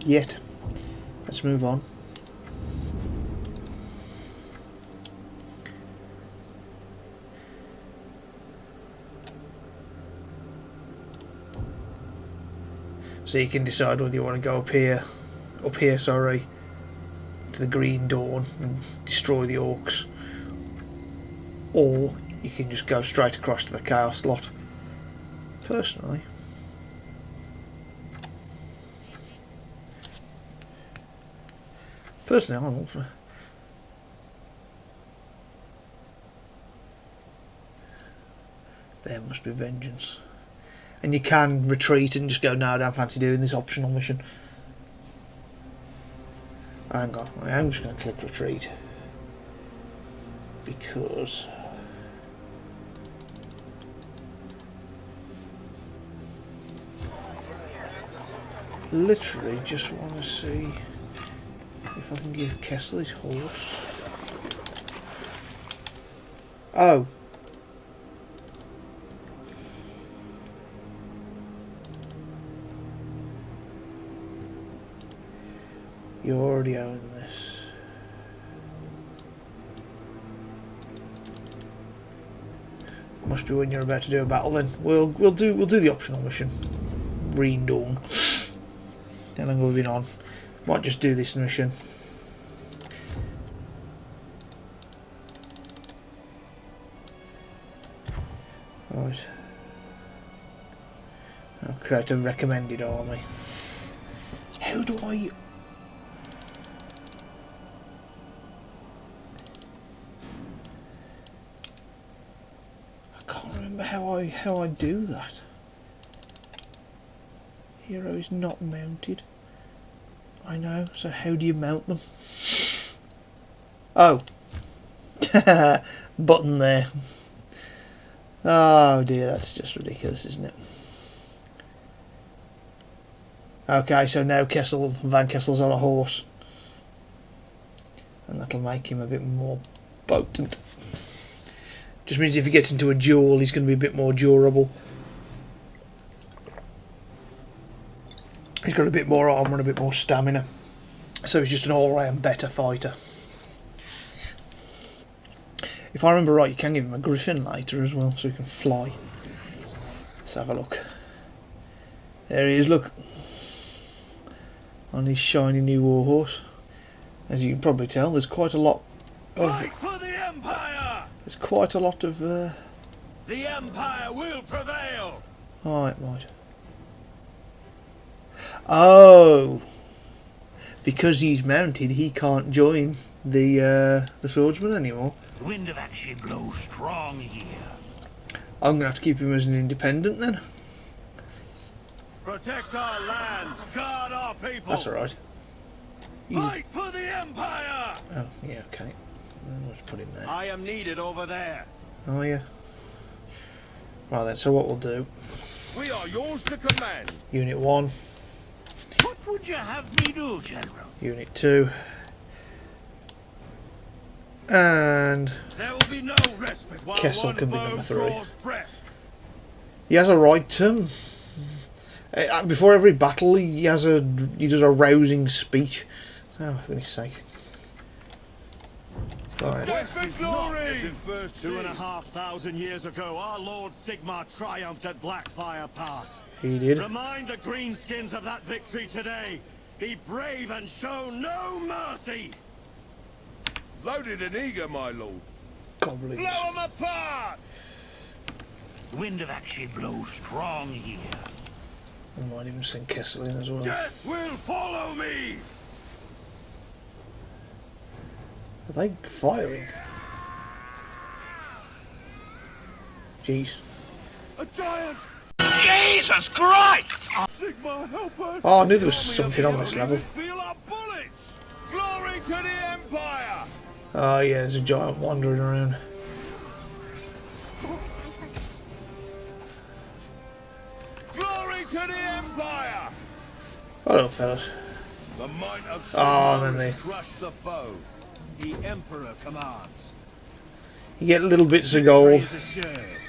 S1: yet. Let's move on. So you can decide whether you want to go up here, sorry, to the Green Dawn and destroy the orcs, or you can just go straight across to the Chaos lot. Personally, I'm all for. There must be vengeance. And you can retreat and just go, no, I don't fancy doing this optional mission. Hang on, I am just going to click retreat. Because... literally just want to see if I can give Kessel his horse. Oh. You already own this. Must be when you're about to do a battle then. We'll do the optional mission. Green Dawn. How long have we been on? Might just do this mission. Right. I'll create a recommended army. How do I... how I do that. Hero is not mounted. I know, so how do you mount them? Oh. Button there. Oh dear, that's just ridiculous, isn't it? Okay, so now Van Kessel's on a horse. And that'll make him a bit more potent. Just means if he gets into a duel, he's going to be a bit more durable. He's got a bit more armour and a bit more stamina. So he's just an all-round better fighter. If I remember right, you can give him a griffin later as well, so he can fly. Let's have a look. There he is, look. On his shiny new warhorse. As you can probably tell, there's quite a lot of...
S7: Fight for the Empire!
S1: There's quite a lot of...
S7: The Empire will prevail!
S1: Right. Oh! Because he's mounted, he can't join the swordsman anymore.
S5: The wind of actually blows strong here.
S1: I'm going to have to keep him as an independent then.
S7: Protect our lands, guard our people!
S1: That's alright.
S7: Fight for the Empire!
S1: Oh, yeah, okay. Let's put him there.
S7: I am needed over there.
S1: Oh, yeah. Right then, so what we'll do...
S3: We are yours to command.
S1: Unit 1.
S5: What would you have me do, General?
S1: Unit 2. And...
S7: there will be no respite while
S1: Kessel
S7: one
S1: can be
S7: foe
S1: number 3.
S7: draws breath.
S1: He has a right to... before every battle, he does a rousing speech. Oh, for goodness sake. Right.
S3: Death for glory!
S7: 2,500 years ago, our Lord Sigmar triumphed at Blackfire Pass.
S1: He did.
S7: Remind the greenskins of that victory today. Be brave and show no mercy.
S3: Loaded and eager, my lord.
S1: Goblins.
S3: Blow them apart!
S5: The wind of actually blows strong here.
S1: I might even send Kessel in as well.
S7: Death will follow me.
S1: Are they firing? Jeez.
S3: A giant!
S5: Jesus Christ!
S3: Sigma, help us!
S1: Oh, I knew there was something on this level.
S3: Feel our bullets! Glory to the Empire!
S1: Oh yeah, there's a giant wandering around.
S3: Glory to the Empire!
S1: Hello, fellas.
S3: The might of
S1: Oh,
S3: Sigma
S1: then they...
S3: has crushed the foe.
S7: The Emperor commands.
S1: You get little bits of gold.
S7: Victory is assured.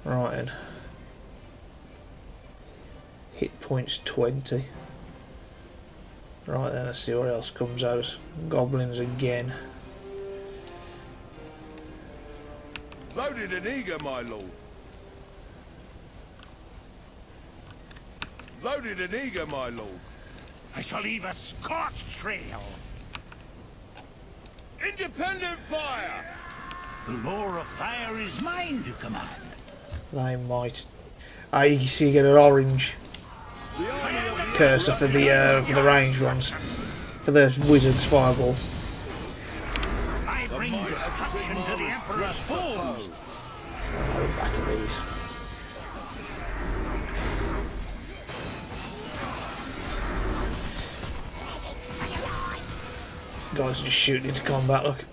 S1: Right then. Hit points 20. Right then, let's see what else comes out. Goblins again.
S3: Loaded and eager, my lord. Loaded and eager, my lord.
S5: I shall leave a scorched trail.
S3: Independent fire!
S5: The lore of fire is mine to command.
S1: They might. Ah, you can see you get an orange cursor for the ranged ones. For the wizard's fireball.
S5: I bring destruction to the Emperor's foes.
S1: Oh, back to these. Guys are just shooting into combat, look.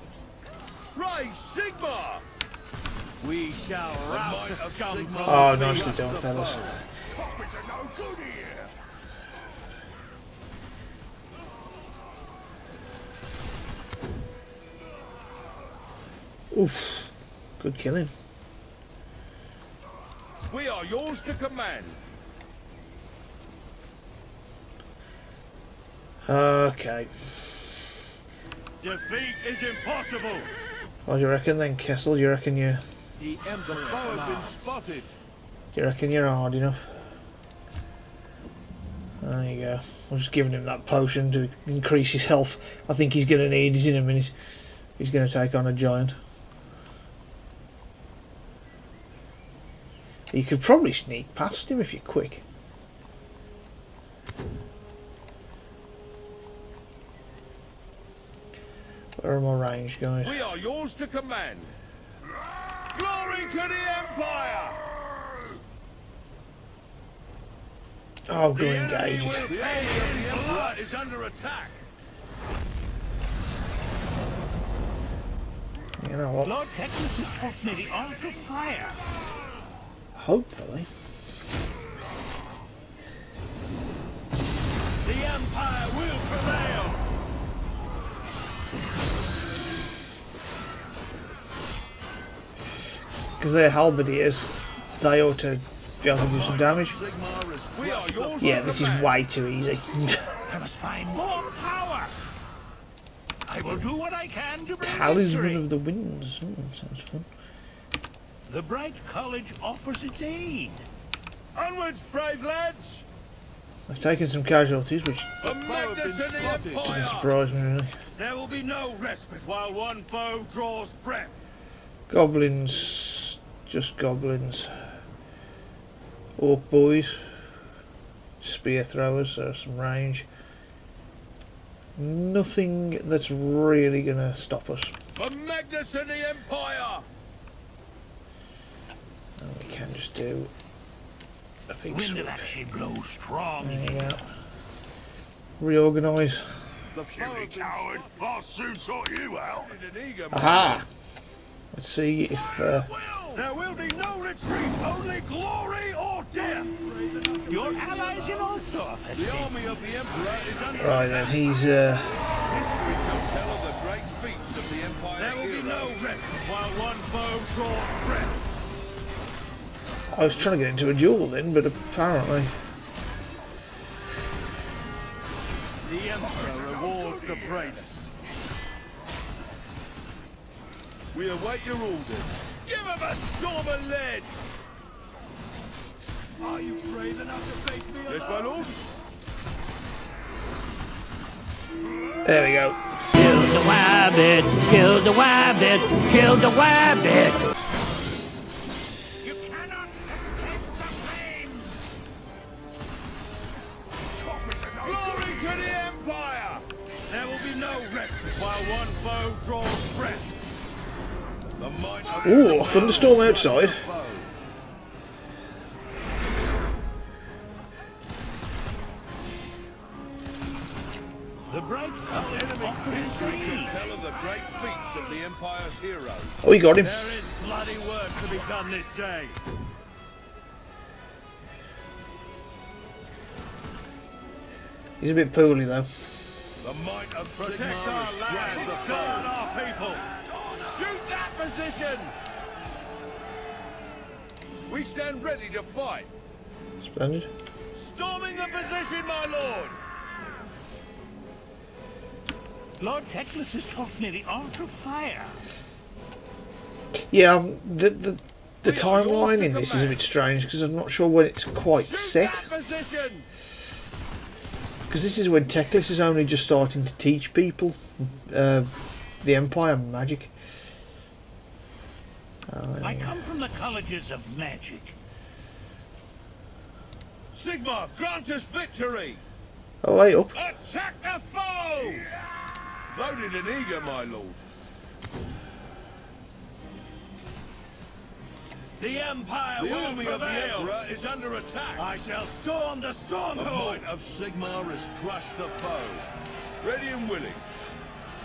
S3: Ray Sigma!
S7: We shall rout the scum from
S1: Oh, nicely done, fellas. Oof. Good killing.
S3: We are yours to command.
S1: Okay.
S7: defeat is impossible.
S1: What do you reckon then, Kessel? Do you reckon you...
S7: The Emperor
S3: Foe have been
S7: commands.
S3: spotted.
S1: Do you reckon you're hard enough? There you go. I'm just giving him that potion to increase his health. I think he's going to need it in a minute. He's going to take on a giant. You could probably sneak past him if you're quick. Where are my range guys?
S3: We are yours to command. Glory to the Empire!
S1: Oh, go
S3: The
S1: engage
S3: enemy
S1: it.
S3: of the Emperor is under attack.
S1: You know what?
S5: Lord Teclis has taught me the art of fire.
S1: Hopefully.
S7: The Empire will prevail.
S1: Because they're halberdiers, they ought to be able to do some damage.
S3: We are yours
S1: Yeah,
S3: to
S1: this is
S3: command.
S1: way too easy.
S5: I must find more power. I will do what I can to bring
S1: Talisman
S5: victory.
S1: of the Winds. Sounds fun.
S5: The Bright College offers its aid.
S3: Onwards, brave lads!
S1: They've taken some casualties, which
S3: For Magnus and the
S1: didn't
S3: Empire!
S1: surprise me really.
S7: There will be no respite while one foe draws breath.
S1: Goblins, just goblins. Orc boys, spear throwers, so some range. Nothing that's really gonna stop us.
S3: For Magnus and the Empire!
S1: And we can just do a
S5: The
S1: big
S5: wind
S1: sweep.
S5: of action blows strong.
S1: There you go. Reorganise.
S3: The foe have been
S6: Coward, I'll soon sort you out.
S3: spotted and eager.
S1: Aha! Let's see if
S7: There will be no retreat, only glory or death.
S5: Your allies in Altdorf have
S3: The
S5: said
S3: army of the Emperor is under
S1: right then he's
S3: History shall tell of the great feats of the Empire's
S7: There will be
S3: heroes.
S7: no respite while one foe draws breath.
S1: I was trying to get into a duel then, but apparently
S7: The Emperor rewards the bravest.
S3: We await your orders. Give him a storm of lead!
S7: Are you brave enough to face me
S3: Yes, my
S7: alone?
S3: lord.
S1: there we go.
S10: Kill the wabbit, kill the wabbit, kill the wabbit.
S5: you cannot escape the flames.
S3: Glory to the Empire!
S7: There will be no respite while one foe draws breath.
S3: The might of
S1: Ooh, a thunderstorm outside.
S3: foe.
S5: The Bright College offers its
S3: History shall
S5: aid.
S3: tell of the great feats of the Empire's heroes.
S1: Oh, he got him.
S7: There is bloody work to be done this day.
S1: He's a bit poorly though.
S3: The might of
S7: Protect
S3: Sigmar
S7: our
S3: has crushed
S7: lands,
S3: the
S7: guard
S3: foe.
S7: our people.
S3: Shoot that position! We stand ready to fight.
S1: Splendid.
S3: Storming the position, my lord.
S5: Lord Teclis has taught me the art of fire.
S1: Yeah, the timeline in this is a bit strange because I'm not sure when it's quite set. Because this is when Teclis is only just starting to teach people the Empire magic.
S5: I come from the colleges of magic.
S3: Sigmar, grant us victory.
S1: Oh, wait up.
S3: Attack the foe. Loaded and eager, my lord.
S7: The Empire
S3: The
S7: will
S3: army of the
S7: prevail.
S3: Emperor is under attack.
S7: I shall storm the
S3: The
S7: stronghold.
S3: might of Sigmar has crushed the foe. Ready and willing.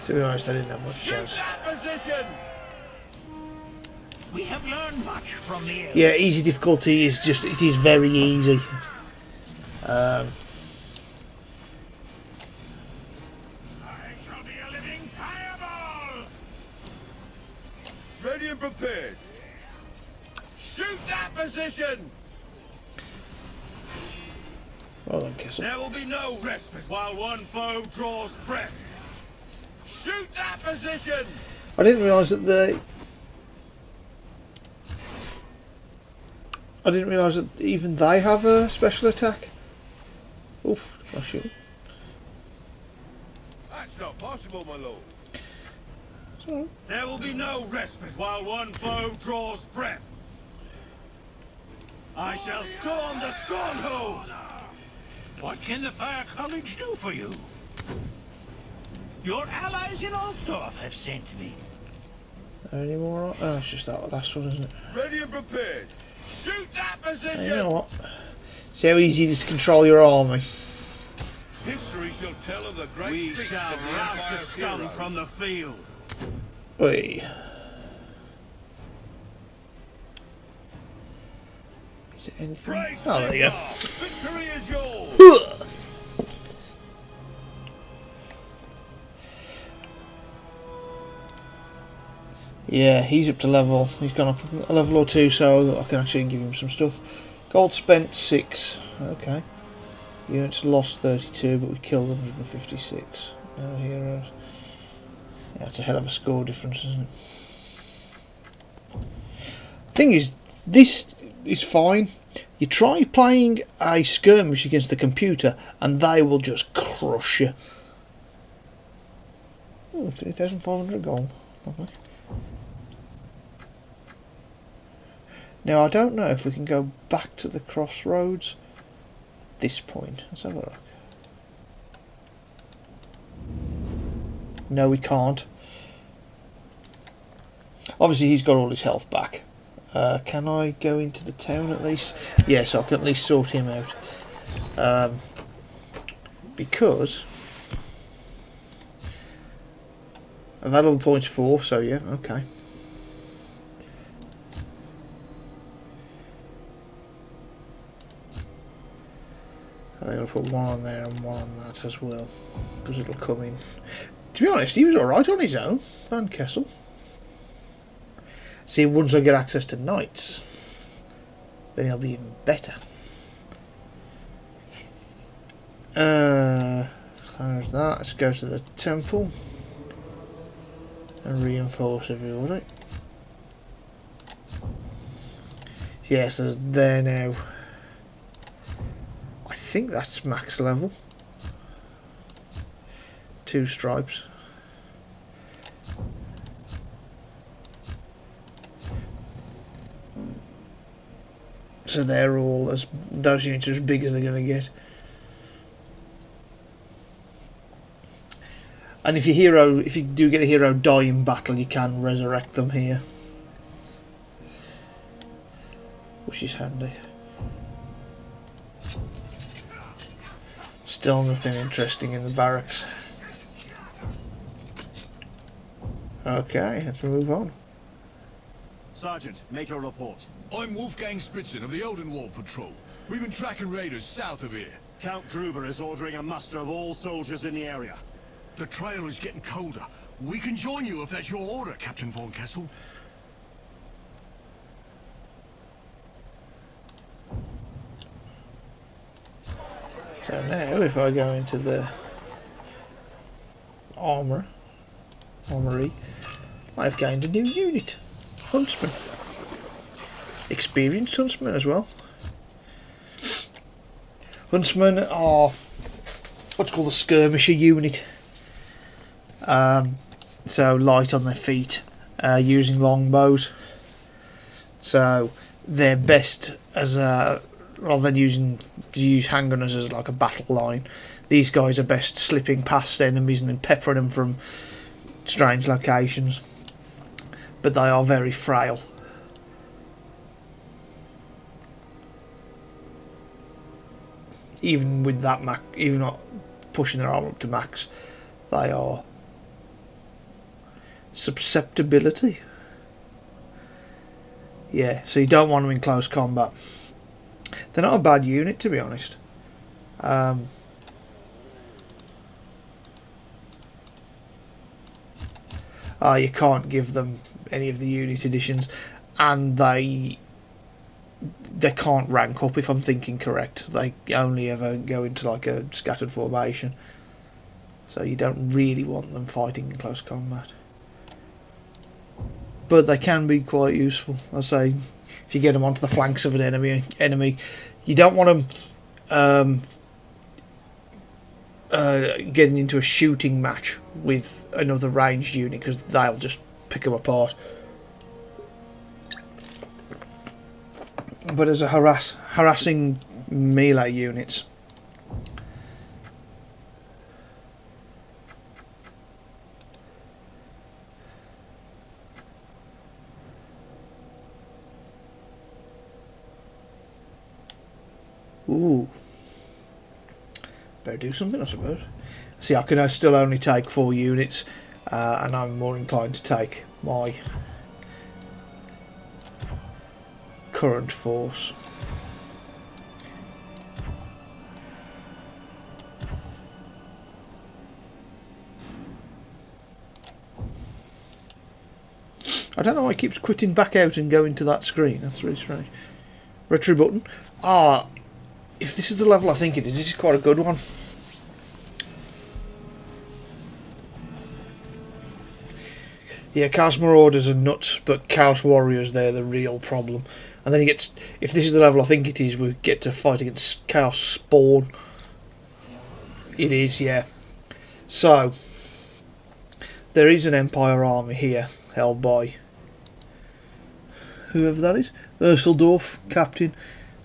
S1: To be honest, I didn't have much
S3: Shoot
S1: chance.
S3: that position.
S5: We have learned much from the elves.
S1: Yeah, easy difficulty is just, it is very easy.
S5: I shall be a living fireball.
S3: Ready and prepared. Shoot that position.
S1: Well done, Kessel.
S7: There will be no respite while one foe draws breath.
S3: Shoot that position.
S1: I didn't realise that I didn't realise that even they have a special attack. Oof, I shoot.
S3: That's not possible, my lord.
S7: There will be no respite while one foe draws breath. I shall storm the stronghold.
S5: What can the Fire College do for you? Your allies in Altdorf have sent me.
S1: Any more? Oh, it's just that last one, isn't it?
S3: Ready and prepared. Shoot that
S1: Hey,
S3: position.
S1: you know what? See how easy it is to control your army.
S3: History shall tell of the great
S7: We
S3: feats
S7: shall
S3: of the
S7: rout the
S3: Empire's
S7: scum
S3: heroes.
S7: from the field.
S1: Oi. Is it anything?
S3: Praise
S1: Oh, there you go.
S3: Sigmar. Victory is yours.
S1: Yeah, he's up to level. He's gone up a level or two, so I can actually give him some stuff. Gold spent 6. Okay. Units lost 32, but we killed 156. No heroes. Yeah, that's a hell of a score difference, isn't it? Thing is, this is fine. You try playing a skirmish against the computer, and they will just crush you. Oh, 3,500 gold. Lovely. Now, I don't know if we can go back to the crossroads at this point. Let's have a look. No, we can't. Obviously, he's got all his health back. Can I go into the town at least? Yes, I can at least sort him out. Because available points 4, so yeah, okay. I'm going to put one on there and one on that as well, because it'll come in. To be honest, he was alright on his own, Van Kessel. See, once I get access to knights, then he'll be even better. There's that. Let's go to the temple and reinforce everybody. Yes, there's there now. I think that's max level. 2 stripes. So they're all those units are as big as they're going to get. And if you do get a hero die in battle, you can resurrect them here, which is handy. Still nothing interesting in the barracks. Okay, let's move on.
S7: Sergeant, make your report.
S11: I'm Wolfgang Spritzen of the Oldenwald Patrol. We've been tracking raiders south of here.
S7: Count Gruber is ordering a muster of all soldiers in the area.
S11: The trail is getting colder. We can join you if that's your order, Captain von Kessel.
S1: So now if I go into the armory, I've gained a new unit. Huntsman. Experienced huntsman as well. Huntsmen are what's called a skirmisher unit. So light on their feet, using longbows. So they're best as a, rather than use handgunners as like a battle line. These guys are best slipping past enemies and then peppering them from strange locations. But they are very frail. Even with that even not pushing their armor up to max, they are susceptibility. Yeah, so you don't want them in close combat. They're not a bad unit, to be honest. You can't give them any of the unit editions, and they can't rank up, if I'm thinking correct. They only ever go into like a scattered formation, so you don't really want them fighting in close combat. But they can be quite useful. I say, if you get them onto the flanks of an enemy, you don't want them getting into a shooting match with another ranged unit, because they'll just pick them apart. But as a harassing melee units, ooh, better do something, I suppose. See, I can still only take 4 units, and I'm more inclined to take my current force. I don't know why it keeps quitting back out and going to that screen. That's really strange. Retro button. If this is the level I think it is, this is quite a good one. Yeah, Chaos Marauders are nuts, but Chaos Warriors, they're the real problem. And then if this is the level I think it is, we get to fight against Chaos Spawn. It is, yeah. So, there is an Empire army here, held by whoever that is. Urseldorf, captain.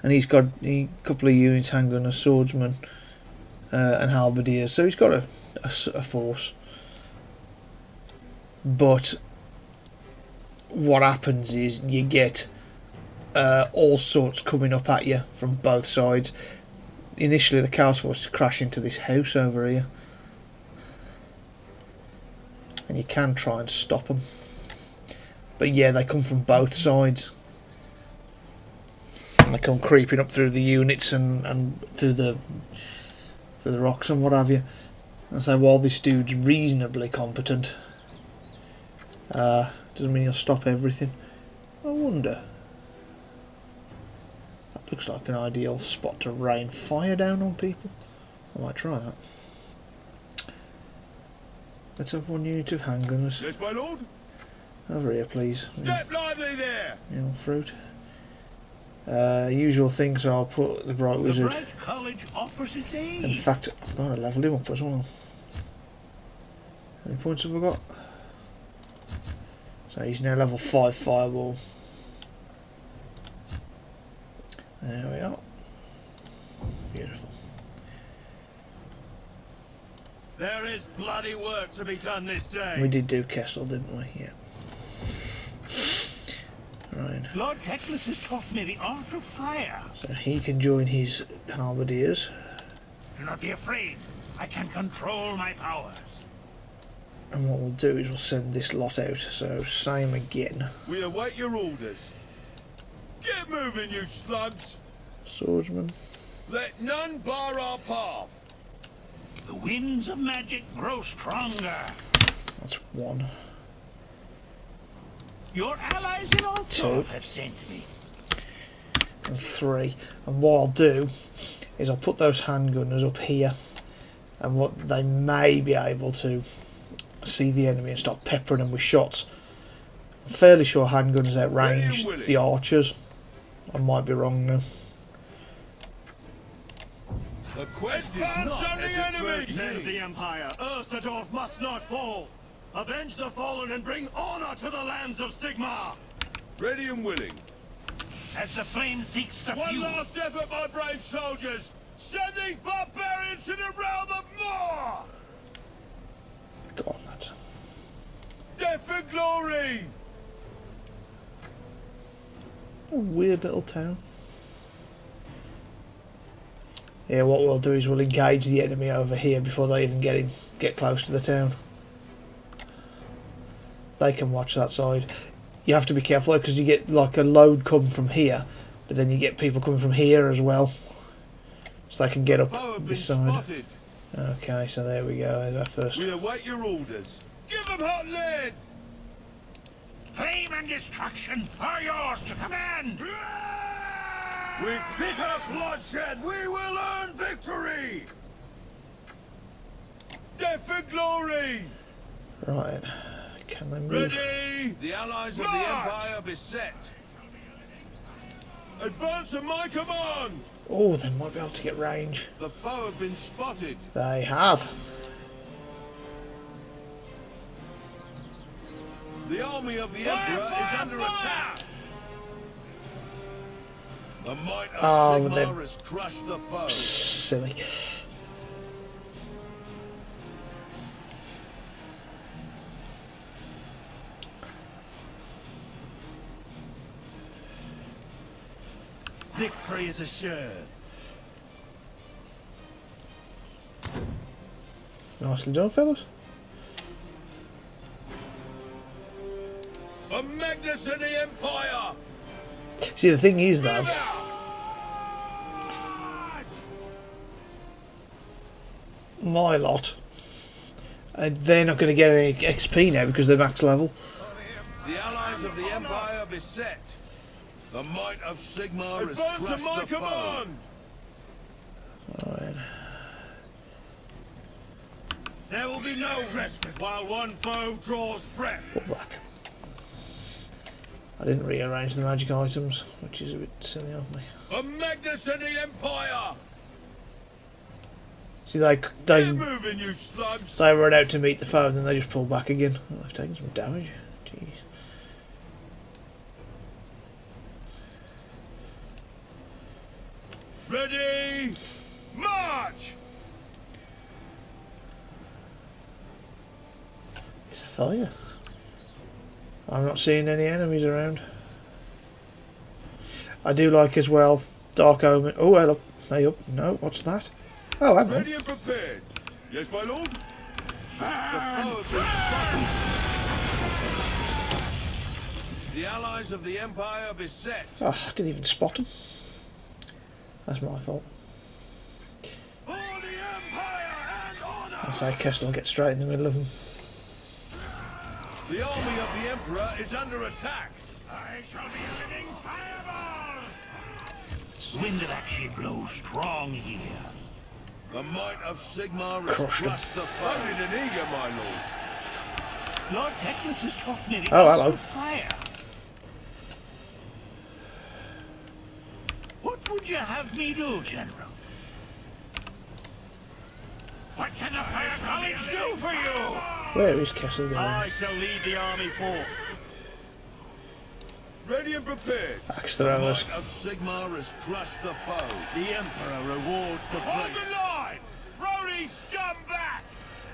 S1: And he's got a couple of units, handgunners, swordsmen, and halberdiers. So he's got a force. But what happens is you get all sorts coming up at you from both sides. Initially the Chaos Force crash into this house over here, and you can try and stop them. But yeah, they come from both sides. And they come creeping up through the units and through the rocks and what have you. And so while this dude's reasonably competent, doesn't mean he'll stop everything. I wonder. That looks like an ideal spot to rain fire down on people. I might try that. Let's have 1 unit of handgunners.
S3: Yes, my lord.
S1: Over here, please.
S3: Step lively there.
S1: Fruit. Usual thing, so I'll put the Bright Wizard.
S5: The Bright College offers its aid.
S1: In fact, I've got to level him up as well. How many points have I got? So he's now level 5 fireball. There we are. Beautiful.
S7: There is bloody work to be done this day.
S1: We did do Kessel, didn't we? Yeah. Right.
S5: Lord Teclis has taught me the art of fire.
S1: So he can join his halberdiers.
S5: Do not be afraid. I can control my powers.
S1: And what we'll do is we'll send this lot out. So same again.
S3: We await your orders. Get moving, you slugs.
S1: Swordsman.
S3: Let none bar our path.
S5: The winds of magic grow stronger.
S1: That's 1.
S5: Your allies in Altdorf have sent me.
S1: and 3. And what I'll do is I'll put those handgunners up here, and what they may be able to see the enemy and start peppering them with shots. I'm fairly sure handgunners outrange the archers. I might be wrong though.
S3: The quest is not as it first
S7: Men of
S3: seemed.
S7: the Empire, Erstadorf must not fall. Avenge the fallen and bring honor to the lands of Sigmar.
S3: Ready and willing.
S5: As the flame seeks the
S3: One
S5: fuel.
S3: last effort, my brave soldiers! Send these barbarians to the realm of more!
S1: Go on, lads.
S3: Death for glory!
S1: A weird little town. Yeah, what we'll do is we'll engage the enemy over here before they even get close to the town. They can watch that side. You have to be careful though, because you get like a load come from here, but then you get people coming from here as well, so they can get up this side.
S3: Spotted.
S1: Okay, so there we go. There's our first.
S3: We await your orders. Give them hot lead!
S5: Flame and destruction are yours to command.
S7: With bitter bloodshed, we will earn victory!
S3: Death for glory!
S1: Right. Can they move?
S3: Ready! The allies of the Empire beset. Advance at my command!
S1: Oh, they might be able to get range.
S3: The foe have been spotted.
S1: They have.
S3: The army of the Emperor is under attack. The might of Sigmar has crushed the foe.
S1: Silly.
S7: Victory is assured.
S1: Nicely done, fellas.
S3: For Magnus and the Empire!
S1: See, the thing is though, my lot, they're not going to get any XP now because they're max level.
S3: The allies of the Empire beset. The might of Sigmar has
S7: Advance
S3: crushed
S7: at my
S3: the foe.
S7: command!
S1: Alright.
S7: There will be no respite while one foe draws breath.
S1: Pull back. I didn't rearrange the magic items, which is a bit silly of me.
S3: For Magnus and the Empire!
S1: See, they
S3: Keep moving, you slugs!
S1: they run out to meet the foe and then they just pull back again. Oh, they've taken some damage. Jeez.
S3: Ready! March!
S1: It's a fire. I'm not seeing any enemies around. I do like as well Dark Omen. Oh, hello. Hey up. No, what's that? Oh, hang on.
S3: Ready and prepared. Yes, my lord. The foe have been spotted. The allies of the Empire beset.
S1: Oh, I didn't even spot him. That's my fault.
S7: For the Empire and honor!
S1: I say Kessel will get straight in the middle of them.
S3: The army of the Emperor is under attack.
S5: I shall be a living fireball. Wind of action blows strong here.
S3: The might of Sigmar has
S1: Crushed him.
S3: crushed the foe. Loaded and eager, my lord.
S5: Lord Teclis has taught me the
S1: Oh,
S5: art
S1: hello.
S5: of fire. What would you have me do, General? What can the Fire College do for you?
S1: Where is Kessel going?
S7: I shall lead the army forth.
S3: Ready and prepared.
S1: Axe
S3: The
S1: throwers.
S3: might of Sigmar has crushed the foe.
S7: The Emperor rewards the
S3: Hold
S7: brave.
S3: the line! Throw these scum back!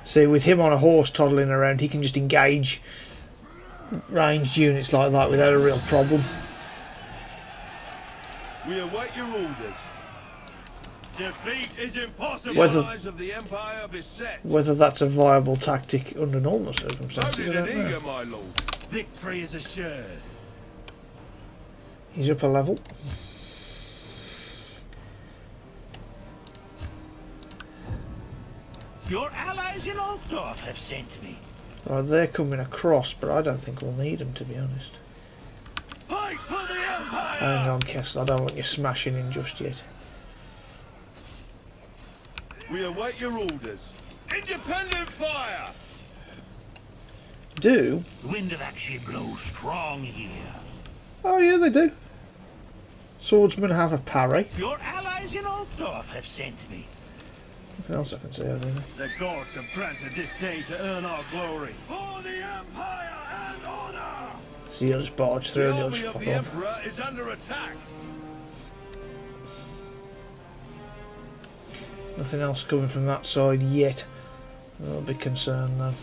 S1: See, with him on a horse toddling around, he can just engage ranged units like that without a real problem.
S3: We await your orders.
S7: Defeat is impossible.
S3: The
S1: Whether-
S3: allies of the Empire beset.
S1: Whether that's a viable tactic under normal circumstances, I
S3: Loaded and
S1: don't know.
S3: eager, my lord.
S7: Victory is assured.
S1: He's up a level.
S5: Your allies in Altdorf have sent me.
S1: Right, they're coming across, but I don't think we'll need them, to be honest.
S7: Fight for the
S1: Hang on, Kessler, I don't want you smashing in just yet.
S3: We await your orders. Independent fire!
S1: Do?
S5: The wind of action blows strong here.
S1: Oh yeah, they do. Swordsmen have a parry.
S5: Your allies in Altdorf have sent me.
S1: Nothing else I can see over there.
S7: The gods have granted this day to earn our glory. For the Empire and honor!
S1: So you'll just barge through and
S3: The
S1: you'll
S3: army
S1: just
S3: of
S1: fuck
S3: the
S1: off.
S3: Emperor is under attack.
S1: Nothing else coming from that side yet. A little bit concerned though.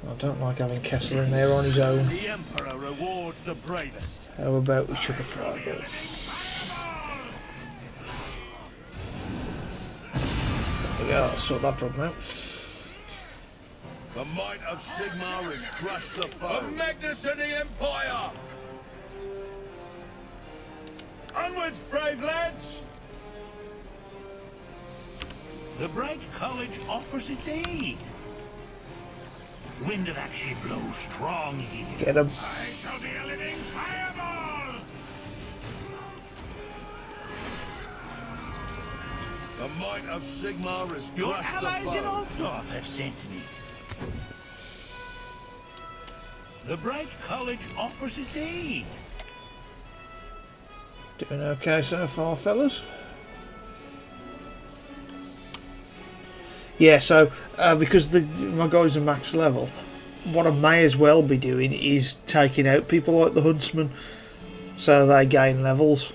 S1: I don't like having Kessler in there on his own.
S7: The Emperor rewards the bravest.
S1: How about we chuck a fireball? There we go, I'll sort that problem out.
S3: The might of Sigmar has crushed the foe. For Magnus and the Empire! Onwards, brave lads!
S5: The Bright College offers its aid. The wind of action blows strong here.
S1: Get him.
S5: I shall be a living fireball!
S3: The might of Sigmar has
S5: Your
S3: crushed the
S5: allies in
S3: foe.
S5: Altdorf have sent me. The Bright College offers its aid.
S1: Doing okay so far, fellas? Yeah, so because my guys are max level, what I may as well be doing is taking out people like the Huntsman so they gain levels.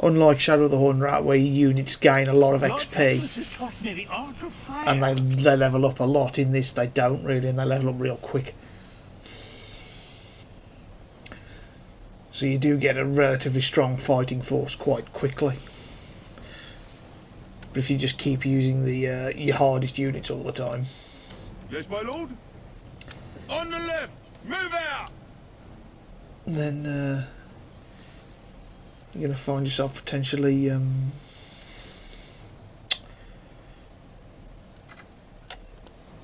S1: Unlike Shadow of the Horn Rat, where your units gain a lot of XP and they level up a lot, in this they don't really, and they level up real quick. So you do get a relatively strong fighting force quite quickly. But if you just keep using the your hardest units all the time.
S3: Yes, my lord. On the left, move out.
S1: Then you're going to find yourself potentially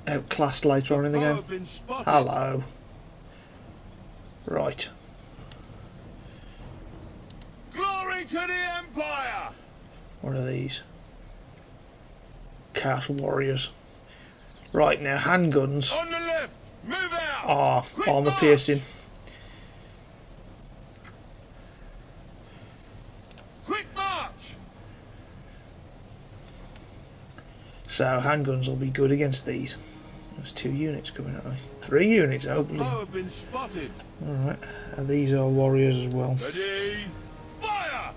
S1: outclassed later on in the game. Hello. Right.
S3: Glory to the Empire.
S1: What are these? Chaos Warriors. Right, now handguns
S3: On the left, move out.
S1: are
S3: Quick
S1: armour
S3: march.
S1: piercing.
S3: Quick march.
S1: So handguns will be good against these. There's 2 units coming at me. 3 units,
S3: The
S1: hopefully.
S3: foe have been spotted.
S1: Alright, and these are warriors as well.
S3: Ready, fire.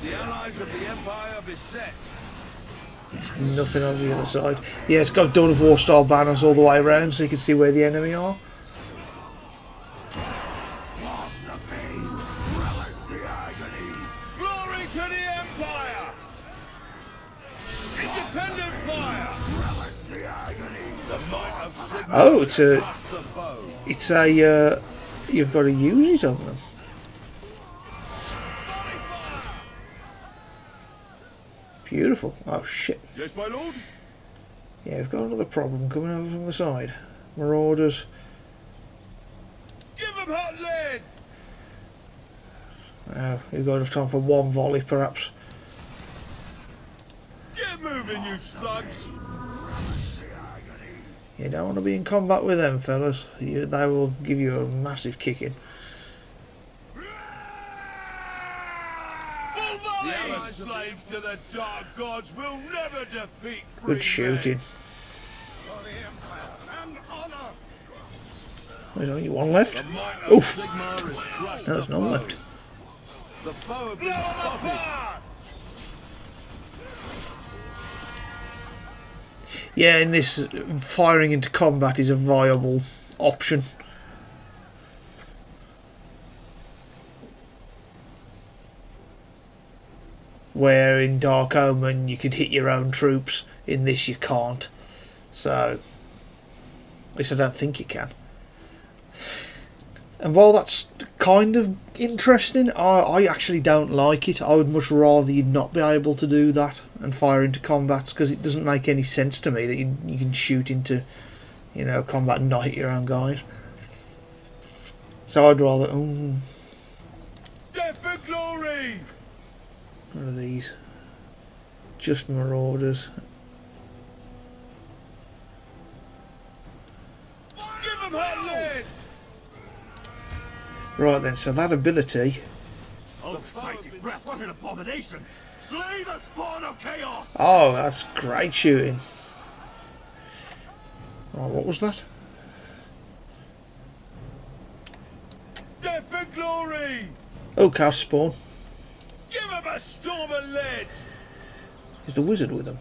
S3: The allies of the Empire beset.
S1: There's nothing on the other side. Yeah, it's got Dawn of War style banners all the way around so you can see where the enemy are.
S3: Glory to the Empire. Independent fire. The might of Sigmar
S1: Oh, it's a
S3: crushed the foe.
S1: you've got to use it on them. Beautiful. Oh shit.
S3: Yes, my lord.
S1: Yeah, we've got another problem coming over from the side. Marauders.
S3: Give them hot lead.
S1: We've got enough time for one volley, perhaps.
S3: Get moving, you slugs.
S1: You don't want to be in combat with them, fellas. They will give you a massive kicking.
S3: Full volley. The allies slaves to the dark gods will never defeat free
S1: Good shooting.
S3: For the Empire and honor.
S1: There's only one left.
S3: The might of
S1: Oof.
S3: Sigmar has crushed
S1: There's
S3: the
S1: none
S3: foe.
S1: left.
S3: The foe have been spotted.
S1: Yeah, in this, firing into combat is a viable option. Where in Dark Omen you could hit your own troops, in this you can't. So, at least I don't think you can. And while that's kind of interesting. I actually don't like it. I would much rather you not be able to do that and fire into combats, because it doesn't make any sense to me that you can shoot into, you know, combat and not hit your own guys. So I'd rather...
S3: Death for glory!
S1: What are these? Just marauders.
S3: Give them hot lead!
S1: Right then, so that ability...
S7: Oh, decisive breath, what an abomination! Slay the spawn of chaos!
S1: Oh, that's great shooting. Oh, what was that?
S3: Death for glory!
S1: Oh, Chaos Spawn.
S3: Give them a storm of lead!
S1: Is the wizard with them?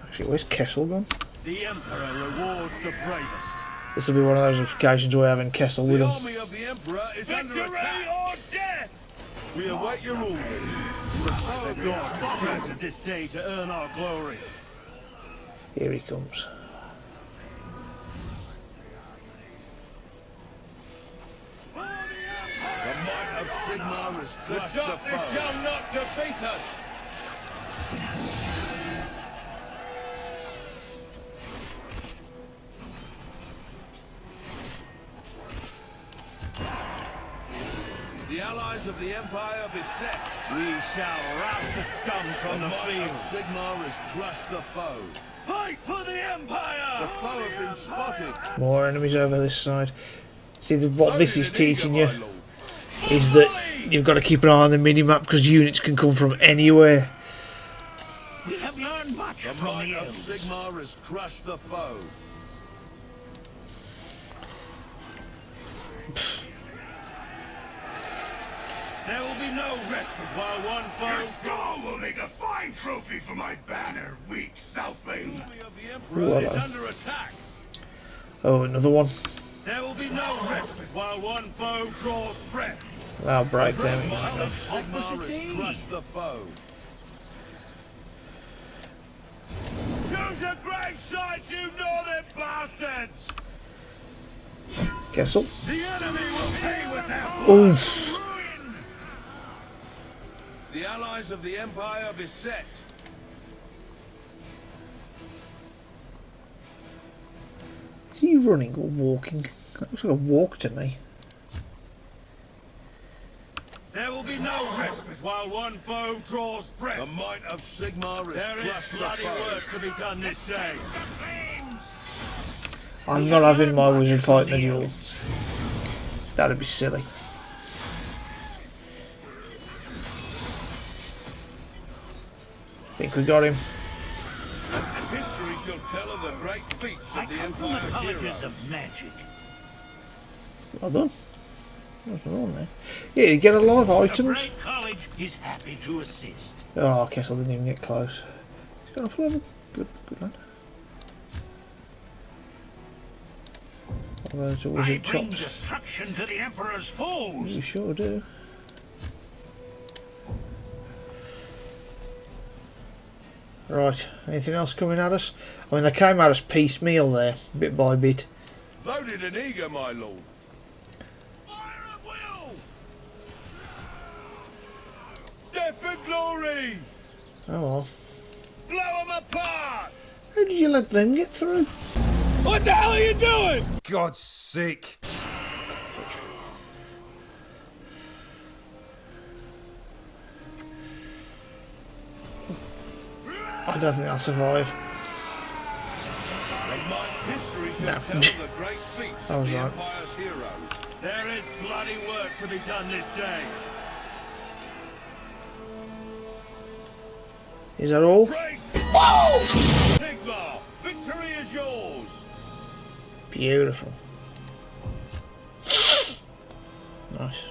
S1: Actually, where's Kessel gone?
S7: The Emperor rewards the bravest.
S1: This will be one of those occasions where we're having Kessel with
S3: The
S1: him.
S3: army of the Emperor is under attack! Or death! We await your orders.
S7: The gods have granted this day to earn our glory.
S1: Here he comes.
S3: The might of Sigmar has crushed the darkness shall not defeat us! The allies of the Empire beset.
S7: We shall rout the scum from the field.
S3: Sigmar has crushed the foe.
S7: Fight for the Empire!
S3: The foe have been spotted.
S1: More enemies over this side. See, what this is teaching you is that you've got to keep an eye on the minimap, because units can come from anywhere.
S5: We have learned much
S3: The
S5: from
S3: might
S5: the
S3: of
S5: elves.
S3: Sigmar has crushed the foe.
S7: There will be no respite while one foe...
S2: Skull will make a fine trophy for my banner, weak southling.
S3: The army of the Emperor
S1: Ooh,
S3: is
S1: hello.
S3: under attack.
S1: Oh, another one.
S7: There will be no respite while one foe draws breath.
S1: That'll break them.
S3: Sigmar has crushed the foe. Choose a grave site, you northern bastards!
S1: Kessel.
S7: The enemy will pay with their
S1: Oof.
S3: The allies of the Empire beset.
S1: Is he running or walking? That looks like a walk to me.
S7: There will be no respite while one foe draws breath.
S3: The might of Sigmar has
S7: There is
S3: crushed the
S7: bloody
S3: foe.
S7: work to be done this day.
S1: I'm not having my wizard fighting a duel. That'd be silly. Think we got him.
S3: History shall tell of the great feats
S5: I
S3: of the
S5: come from the
S3: Empire's
S5: colleges
S3: heroes.
S5: of magic.
S1: Well done. What's on there? Yeah, you get a lot of
S5: The
S1: items.
S5: Great College is happy to assist.
S1: Oh, Kessel didn't even get close. He's got a level. Good, good lad. Although it's a
S5: I
S1: wizard
S5: bring
S1: chops.
S5: destruction to the Emperor's foes.
S1: You sure do. Right, anything else coming at us? I mean, they came at us piecemeal there, bit by bit.
S3: Loaded and eager, my lord. Fire at will! Death for glory!
S1: Oh well.
S3: Blow them apart!
S1: How did you let them get through?
S3: What the hell are you doing?
S9: God's sake.
S1: I don't think I'll survive.
S3: History shall
S1: No.
S3: tell of the great feats
S1: I
S3: of
S1: was
S3: the
S1: right.
S3: Empire's heroes.
S7: There is bloody work to be done this day.
S1: Is that all?
S3: Brace! Whoa! Sigmar, victory is yours!
S1: Beautiful. Nice.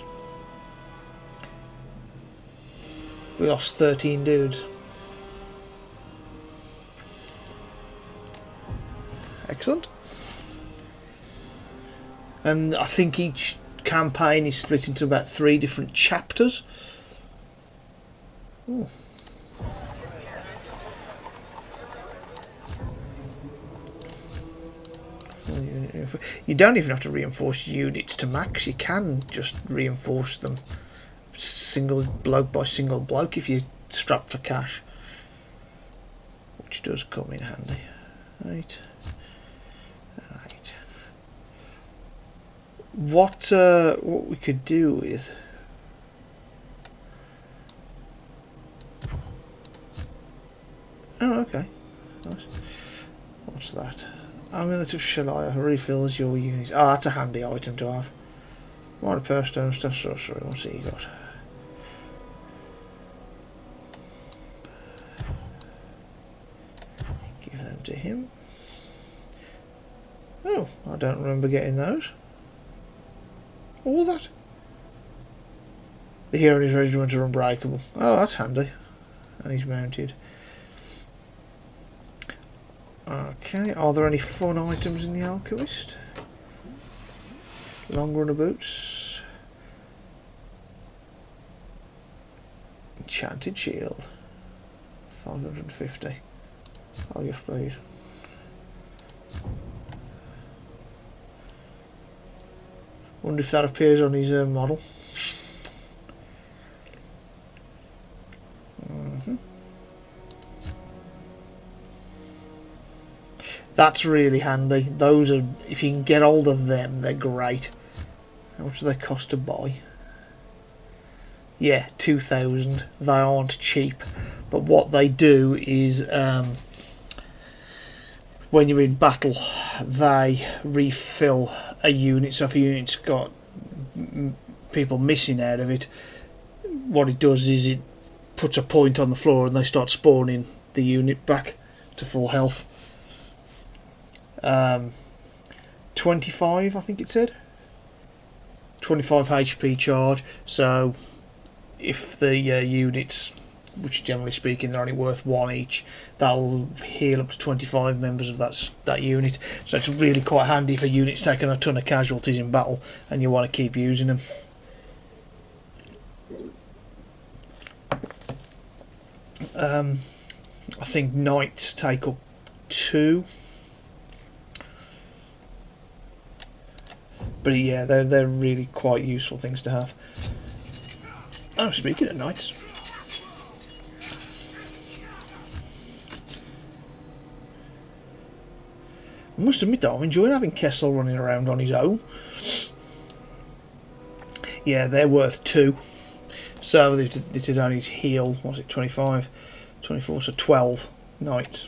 S1: We lost 13 dudes. Excellent. And I think each campaign is split into about 3 different chapters. Ooh. You don't even have to reinforce units to max. You can just reinforce them single bloke by single bloke if you're strapped for cash, which does come in handy. Right. What we could do with okay. Nice. What's that? Amulet of Shalia refills your units. Ah, that's a handy item to have. What a pair of stones, stuff sorcery. What's he got? Give them to him. Oh, I don't remember getting those. All that. The hero and his regiment are unbreakable. Oh, that's handy. And he's mounted. Okay, are there any fun items in the Alchemist? Long runner boots. Enchanted shield. 550. Oh yes please. Wonder if that appears on his model. That's really handy. Those are, if you can get hold of them, they're great. How much do they cost to buy? Yeah, 2,000. They aren't cheap, but what they do is when you're in battle, they refill a unit. So if a unit's got people missing out of it, what it does is it puts a point on the floor and they start spawning the unit back to full health. 25, I think it said. 25 HP charge. So if the units, which generally speaking they're only worth 1 each, that'll heal up to 25 members of that unit. So it's really quite handy if a unit's taking a ton of casualties in battle and you want to keep using them. I think knights take up 2. But yeah, they're really quite useful things to have. Oh, speaking of knights. I must admit though, I'm enjoying having Kessel running around on his own. Yeah, they're worth 2. So they did only heal, what was it, 25? 24, so 12 knights.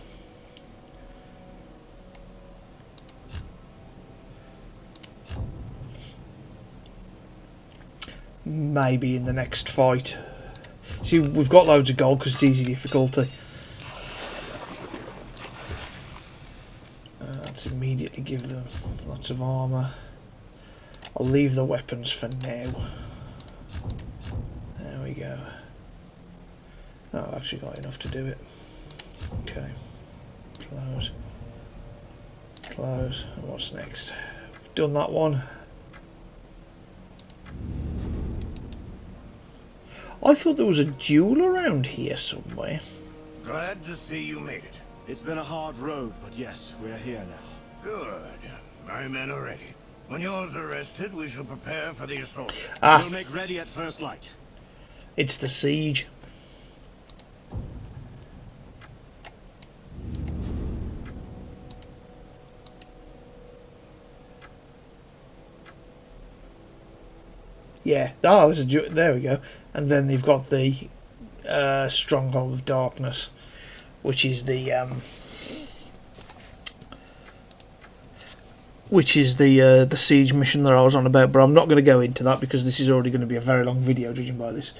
S1: Maybe in the next fight. See, we've got loads of gold because it's easy difficulty. Let's immediately give them lots of armour. I'll leave the weapons for now. There we go. Oh, I've actually got enough to do it. Okay. Close. Close. And what's next? We've done that one. I thought there was a duel around here somewhere.
S2: Glad to see you made it.
S7: It's been a hard road, but yes, we're here now.
S2: Good. My men are ready. When yours are rested, we shall prepare for the assault.
S7: We'll make ready at first light.
S1: It's the siege. Yeah. Oh, there's a there we go. And then they've got the Stronghold of Darkness, which is the siege mission that I was on about. But I'm not going to go into that because this is already going to be a very long video, judging by this.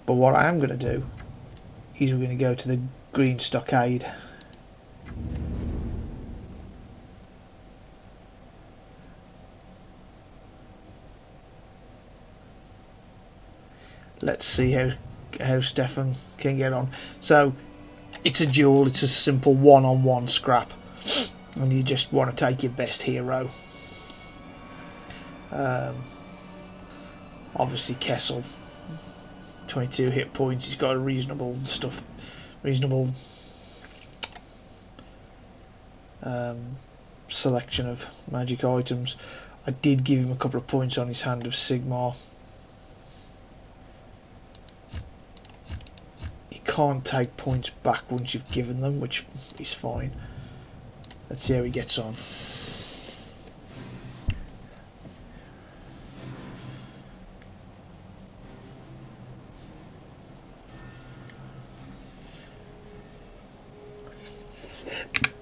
S1: But what I am going to do is we're going to go to the Green Stockade. Let's see how Stefan can get on. So it's a duel. It's a simple one-on-one scrap, and you just want to take your best hero. Obviously Kessel, 22 hit points. He's got a reasonable selection of magic items. I did give him a couple of points on his Hand of Sigmar. You can't take points back once you've given them, which is fine. Let's see how he gets on.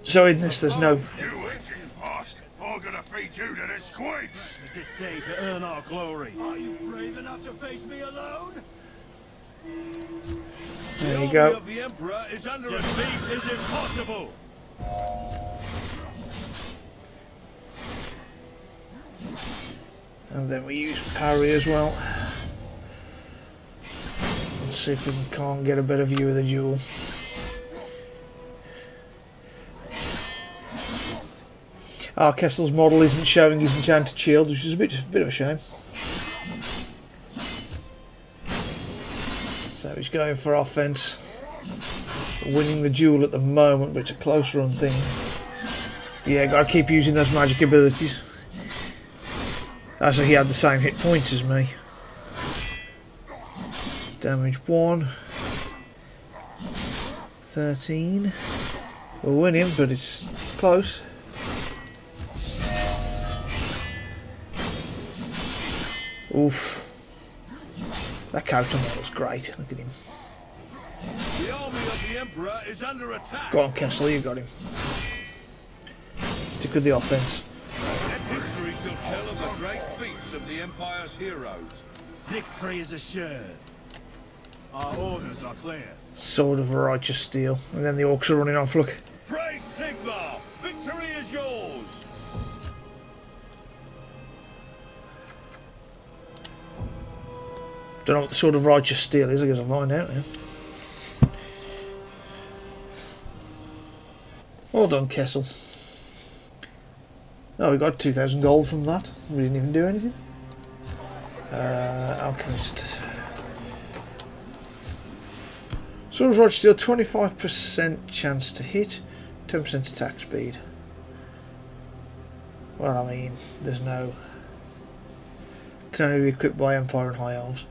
S1: So in this, there's no...
S6: You itching fast. I'm gonna feed you to the squids.
S7: This day to earn our glory. Are you brave enough to face me alone?
S1: There you go.
S3: The Emperor is under
S7: Defeat is impossible.
S1: And then we use parry as well. Let's see if we can't get a better view of the duel. Our Kessel's model isn't showing his enchanted shield, which is a bit of a shame. So he's going for offense, winning the duel at the moment, but it's a close run thing. Yeah, gotta keep using those magic abilities. As he had the same hit points as me. Damage 1. 13. We're winning, but it's close. Oof. That character model's great. Look at him.
S3: The army of the Emperor is under attack.
S1: Go on, Kessel, you got him. Stick with the offense.
S3: History shall tell of the great feats of the Empire's heroes.
S7: Victory is assured. Our orders are clear.
S1: Sword of Righteous Steel. And then the orcs are running off, look.
S3: Praise Sigmar! Victory is yours!
S1: Don't know what the Sword of Righteous Steel is, I guess I'll find out now. Well done, Kessel. Oh, we got 2,000 gold from that. We didn't even do anything. Alchemist. Sword of Righteous Steel, 25% chance to hit, 10% attack speed. Well, I mean, there's no... Can only be equipped by Empire and High Elves.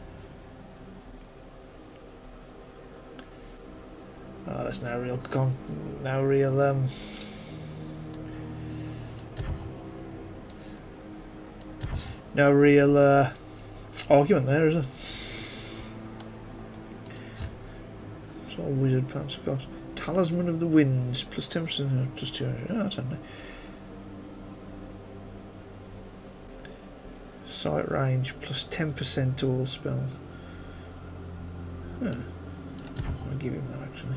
S1: Oh, there's no real argument there, is there? It's all wizard pants got. Talisman of the Winds, plus 10%, plus 200. Oh, that's handy. Sight range, plus 10% to all spells. Huh. I'll give him that actually.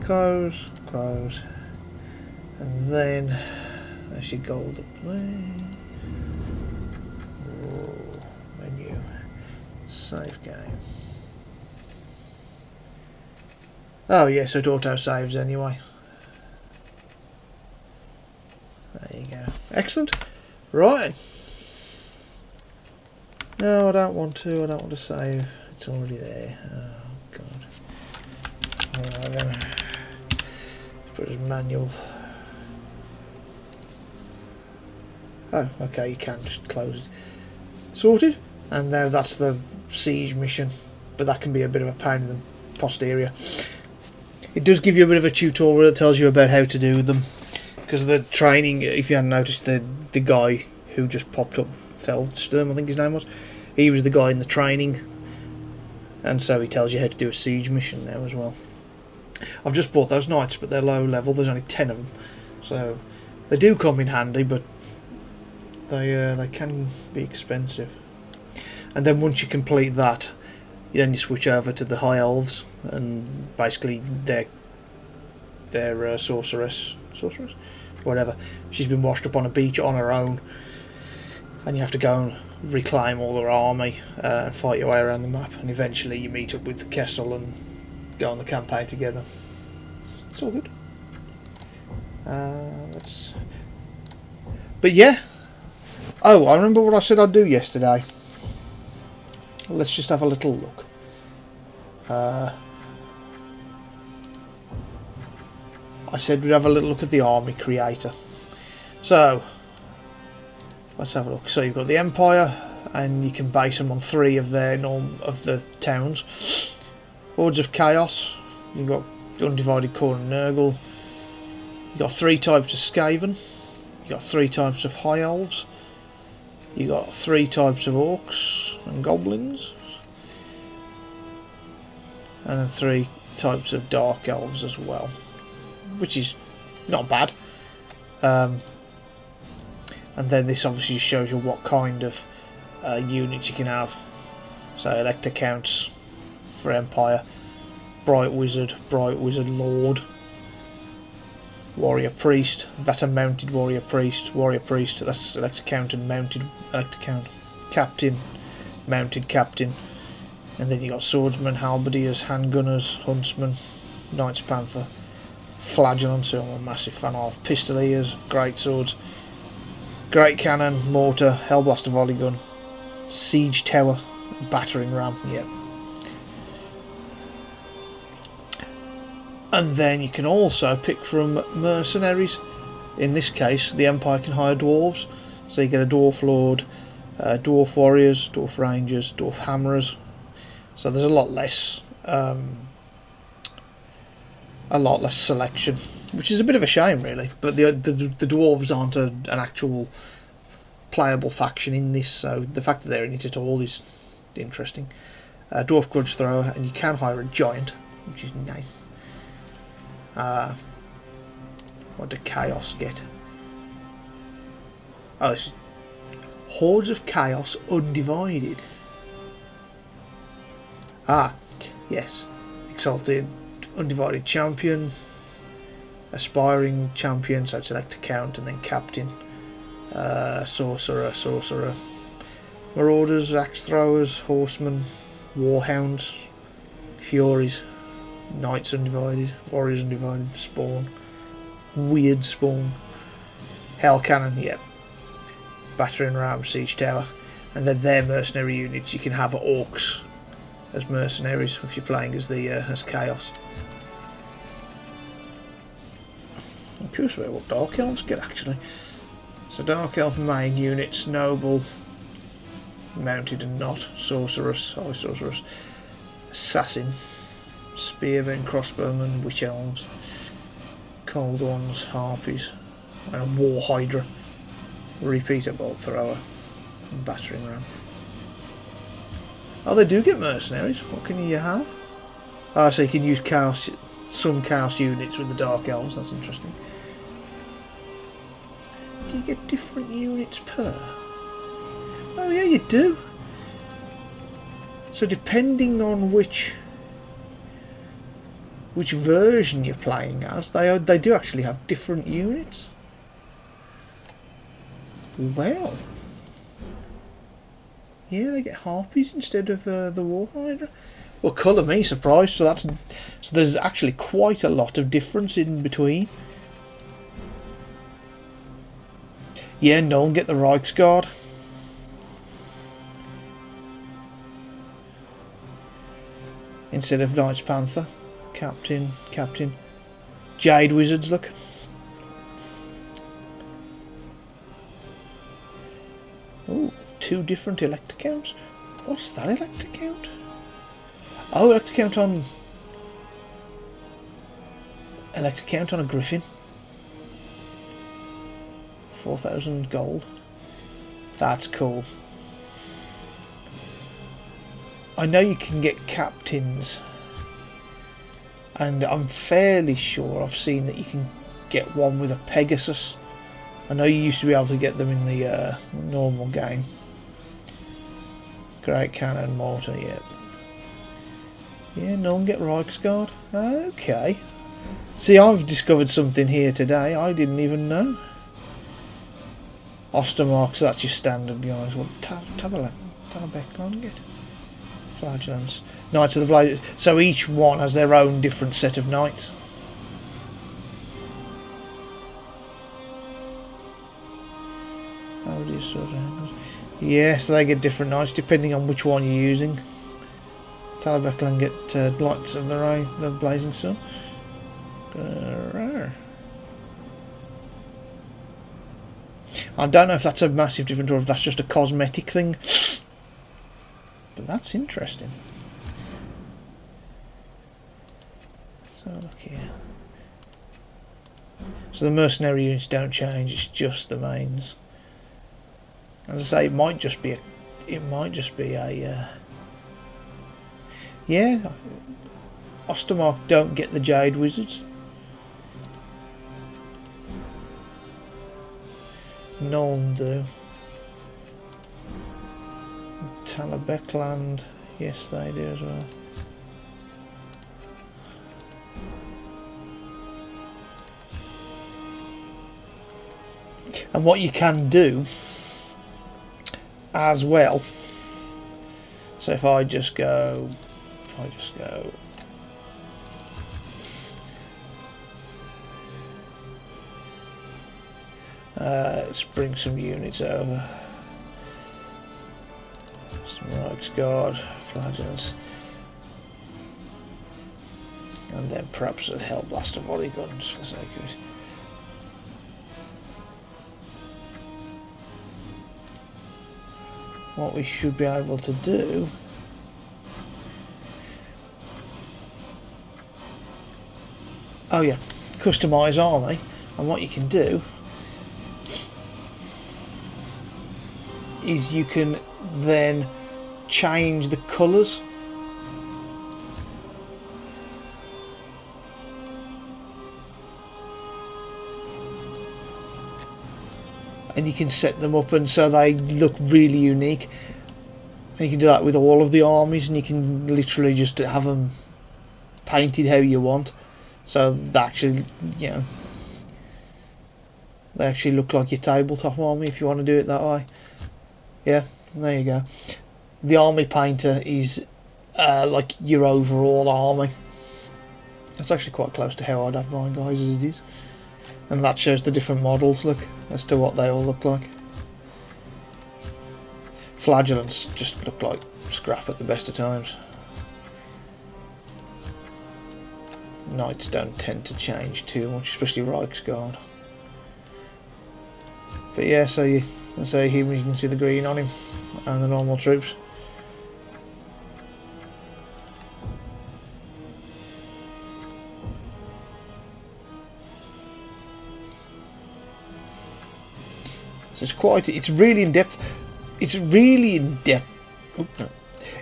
S1: Close, close. And then there's your gold up there. Oh, menu. Save game. Oh yes, so it auto saves anyway. There you go. Excellent. Right. No, I don't want to save. It's already there. Oh god. Alright then. Let's put it as manual. Oh, okay, you can just close it. Sorted. And now that's the siege mission. But that can be a bit of a pain in the posterior. It does give you a bit of a tutorial that tells you about how to do them. Because the training, if you hadn't noticed, the guy who just popped up, Feldsturm, I think his name was, he was the guy in the training. And so he tells you how to do a siege mission now as well. I've just bought those knights, but they're low level. There's only 10 of them. So they do come in handy, but they can be expensive. And then once you complete that, then you switch over to the High Elves, and basically they're sorceress, whatever. She's been washed up on a beach on her own, and you have to go and reclaim all her army and fight your way around the map, and eventually you meet up with Kessel and go on the campaign together. It's all good. But yeah. Oh, I remember what I said I'd do yesterday. Let's just have a little look. I I said we'd have a little look at the army creator. So let's have a look. So you've got the Empire, and you can base them on 3 of their the towns. Hordes of Chaos. You've got Undivided Core and Nurgle. You've got 3 types of Skaven. You've got 3 types of High Elves. You've got 3 types of Orcs and Goblins. And then 3 types of Dark Elves as well, which is not bad. And then this obviously shows you what kind of units you can have. So Elector Counts for Empire, Bright Wizard Lord, Warrior Priest, that's a mounted Warrior Priest, that's Elector Count and mounted Elector Count, Captain, mounted Captain, and then you got Swordsmen, Halberdiers, Handgunners, Huntsmen, Knights Panther, Flagellants, who I'm a massive fan of, Pistoliers, Great Swords, Great Cannon, Mortar, Hellblaster Volley Gun, Siege Tower, Battering Ram, yep. And then you can also pick from mercenaries. In this case, the Empire can hire dwarves, so you get a Dwarf Lord, Dwarf Warriors, Dwarf Rangers, Dwarf Hammerers. So there's a lot less selection, which is a bit of a shame, really. But the dwarves aren't an actual playable faction in this, so the fact that they're in it at all is interesting. Dwarf Grudge Thrower, and you can hire a giant, which is nice. What do Chaos get? Oh, it's Hordes of Chaos Undivided. Ah, yes. Exalted Undivided Champion, Aspiring Champion, so select a count, and then Captain, Sorcerer, Marauders, Axe Throwers, Horsemen, Warhounds, Furies, Knights Undivided, Warriors Undivided, Spawn, Weird Spawn, Hell Cannon, yep, Battering Ram, Siege Tower, and then their mercenary units you can have Orcs as mercenaries if you're playing as the as Chaos. I'm curious about what Dark Elves get actually. So Dark Elf main units, Noble, Mounted and not, Sorceress, High Sorceress, Assassin, Spearmen, Crossbowmen, Witch Elves, Cold Ones, Harpies, and a War Hydra, Repeater Bolt Thrower, and Battering Ram. Oh, they do get mercenaries. What can you have? Oh, so you can use chaos, some Chaos units with the Dark Elves. That's interesting. Do you get different units per? Oh yeah, you do. So depending on which version you're playing as, they do actually have different units. Well, yeah, they get Harpies instead of the War Hydra. Well, colour me surprised. So there's actually quite a lot of difference in between. Yeah, Null get the Reichsguard. Instead of Knights Panther. Captain. Jade Wizards, look. Oh, 2 different Elector Counts. What's that Elector Count? Oh, Elector Count on a Griffin. 4,000 gold. That's cool. I know you can get captains, and I'm fairly sure I've seen that you can get one with a Pegasus. I know you used to be able to get them in the normal game. Great Cannon, Mortar, yeah. Yeah, no one get Reichsguard. Okay. See, I've discovered something here today I didn't even know. Ostermark, so that's your standard guys. What Talabek get? Flagellants. Knights of the Blaze. So each one has their own different set of knights. How do you sort of... Yeah, so they get different knights depending on which one you're using. Talabek get Lights of the Blazing Sun. I don't know if that's a massive difference or if that's just a cosmetic thing. But that's interesting. So look here. So the mercenary units don't change, it's just the mains. As I say, it might just be a yeah, Ostermark don't get the Jade Wizards. None do. Talabekland, yes they do as well. And what you can do as well, so if I just go, let's bring some units over. Some Reichsguard, Flagellants, and then perhaps a Hellblaster volley guns for the sake of it. What we should be able to do customize army, and what you can do is you can then change the colours. And you can set them up and so they look really unique. And you can do that with all of the armies, and you can literally just have them painted how you want. So they actually, they actually look like your tabletop army if you want to do it that way. Yeah, there you go. The army painter is like your overall army. That's actually quite close to how I'd have mine, guys, as it is. And that shows the different models, look, as to what they all look like. Flagellants just look like scrap at the best of times. Knights don't tend to change too much, especially Reichsguard. But yeah, so here you can see the green on him and the normal troops. So it's really in depth. It's really in depth.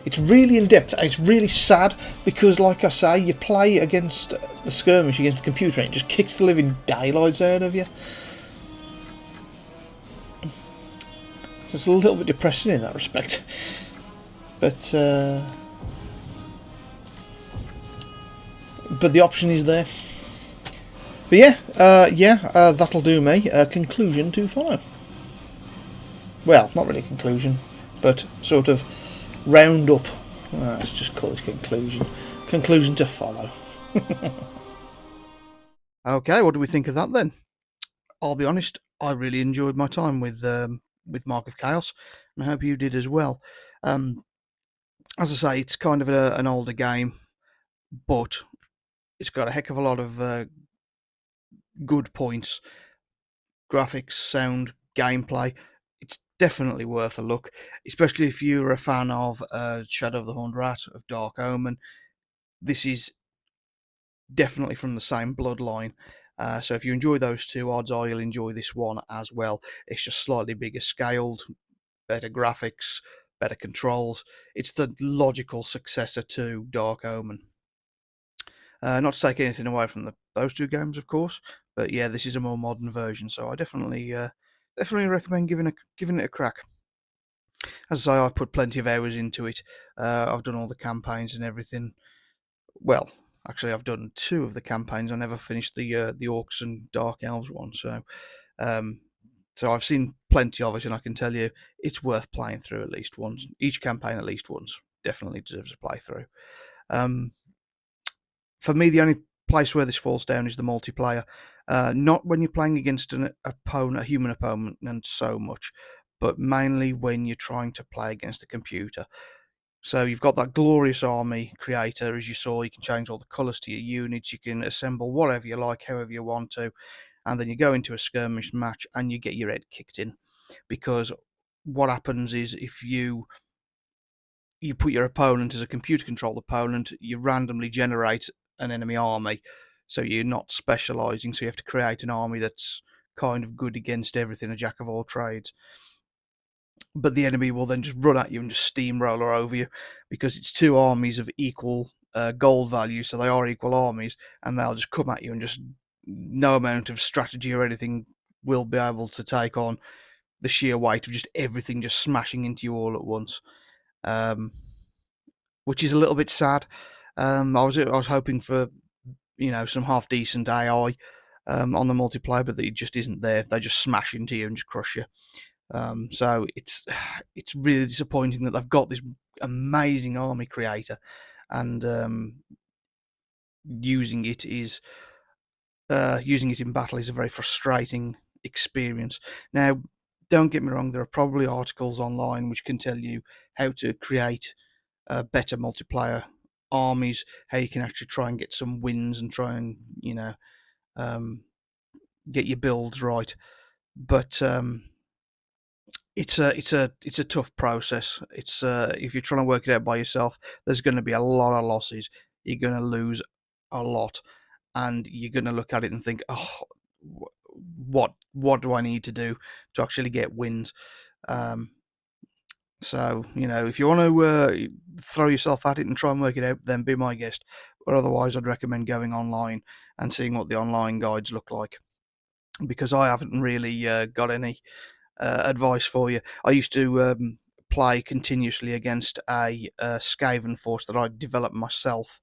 S1: It's really in depth, and it's really sad because, like I say, you play against the skirmish against the computer and it just kicks the living daylights out of you. So it's a little bit depressing in that respect. But the option is there. But yeah, that'll do me. Conclusion to follow. Well, not really conclusion, but sort of round up. Let's just call it conclusion. Conclusion to follow. Okay, what do we think of that then? I'll be honest, I really enjoyed my time with Mark of Chaos, and I hope you did as well. As I say, it's kind of an older game, but it's got a heck of a lot of good points. Graphics, sound, gameplay. It's definitely worth a look, especially if you're a fan of Shadow of the Horned Rat, of Dark Omen. This is definitely from the same bloodline. So if you enjoy those two, odds are you'll enjoy this one as well. It's just slightly bigger scaled, better graphics, better controls. It's the logical successor to Dark Omen. Not to take anything away from those two games, of course, but yeah, this is a more modern version, so I definitely recommend giving it a crack. As I say, I've put plenty of hours into it. I've done all the campaigns and everything. Well, actually, I've done 2 of the campaigns. I never finished the Orcs and Dark Elves one, so I've seen plenty of it, and I can tell you it's worth playing through at least once. Each campaign at least once. Definitely deserves a playthrough. For me, the only place where this falls down is the multiplayer. Not when you're playing against a human opponent, and so much, but mainly when you're trying to play against a computer. So you've got that glorious army creator, as you saw. You can change all the colours to your units. You can assemble whatever you like, however you want to, and then you go into a skirmish match and you get your head kicked in. because what happens is if you put your opponent as a computer-controlled opponent, you randomly generate an enemy army, so you're not specialising, so you have to create an army that's kind of good against everything, a jack of all trades. But the enemy will then just run at you and just steamroller over you, because it's two armies of equal gold value, so they are equal armies, and they'll just come at you and just no amount of strategy or anything will be able to take on the sheer weight of just everything just smashing into you all at once. Which is a little bit sad. I was hoping for some half decent AI on the multiplayer, but it just isn't there. They just smash into you and just crush you. So it's really disappointing that they've got this amazing army creator, and using it in battle is a very frustrating experience. Now, don't get me wrong, there are probably articles online which can tell you how to create better multiplayer armies, how you can actually try and get some wins and try and get your builds right. But it's a tough process. It's if you're trying to work it out by yourself, there's going to be a lot of losses. You're going to lose a lot, and you're going to look at it and think, oh, what do I need to do to actually get wins? So, if you want to throw yourself at it and try and work it out, then be my guest. But otherwise, I'd recommend going online and seeing what the online guides look like, because I haven't really got any advice for you. I used to play continuously against a Skaven force that I developed myself,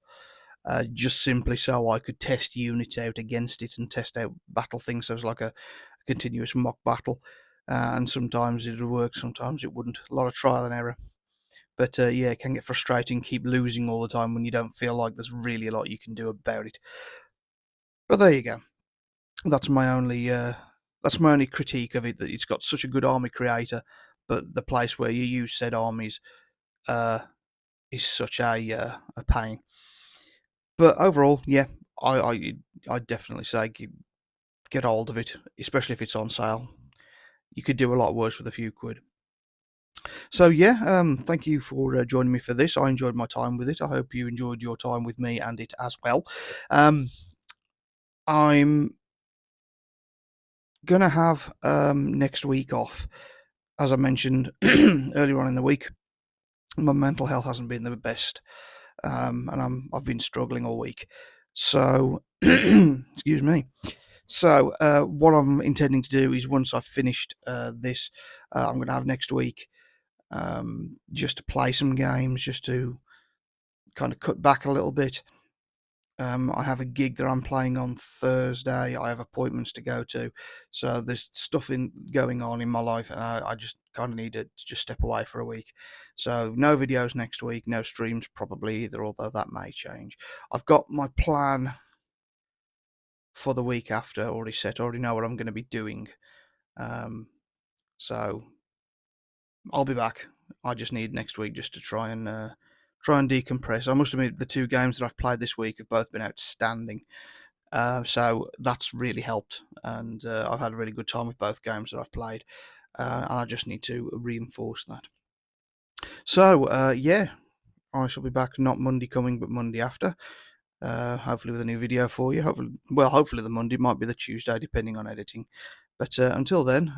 S1: just simply so I could test units out against it and test out battle things. So it was like a continuous mock battle. And sometimes it would work, sometimes it wouldn't. A lot of trial and error. But yeah, it can get frustrating, keep losing all the time when you don't feel like there's really a lot you can do about it. But there you go. That's my only critique of it, that it's got such a good army creator, but the place where you use said armies is such a pain. But overall, yeah, I'd definitely say get hold of it, especially if it's on sale. You could do a lot worse with a few quid. So yeah, thank you for joining me for this. I enjoyed my time with it. I hope you enjoyed your time with me and it as well. I'm gonna have next week off, as I mentioned earlier on in the week. My mental health hasn't been the best, and I've been struggling all week. So excuse me. So what I'm intending to do is, once I've finished this, I'm going to have next week just to play some games, just to kind of cut back a little bit. I have a gig that I'm playing on Thursday. I have appointments to go to, so there's stuff going on in my life, and I just kind of need to just step away for a week. So no videos next week, no streams probably either, although that may change. I've got my plan for the week after already set. I already know what I'm going to be doing. So I'll be back. I just need next week just to try and decompress. I must admit, the two games that I've played this week have both been outstanding. So that's really helped, and I've had a really good time with both games that I've played, and I just need to reinforce that. So yeah, I shall be back, not Monday coming, but Monday after. Hopefully with a new video for you. Hopefully the Monday, might be the Tuesday, depending on editing. But until then,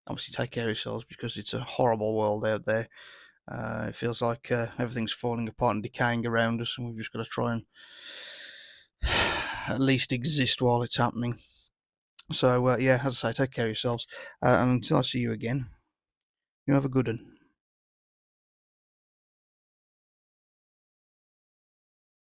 S1: obviously take care of yourselves, because it's a horrible world out there. It feels like everything's falling apart and decaying around us, and we've just got to try and at least exist while it's happening. So yeah, as I say, take care of yourselves, and until I see you again, you have a good one.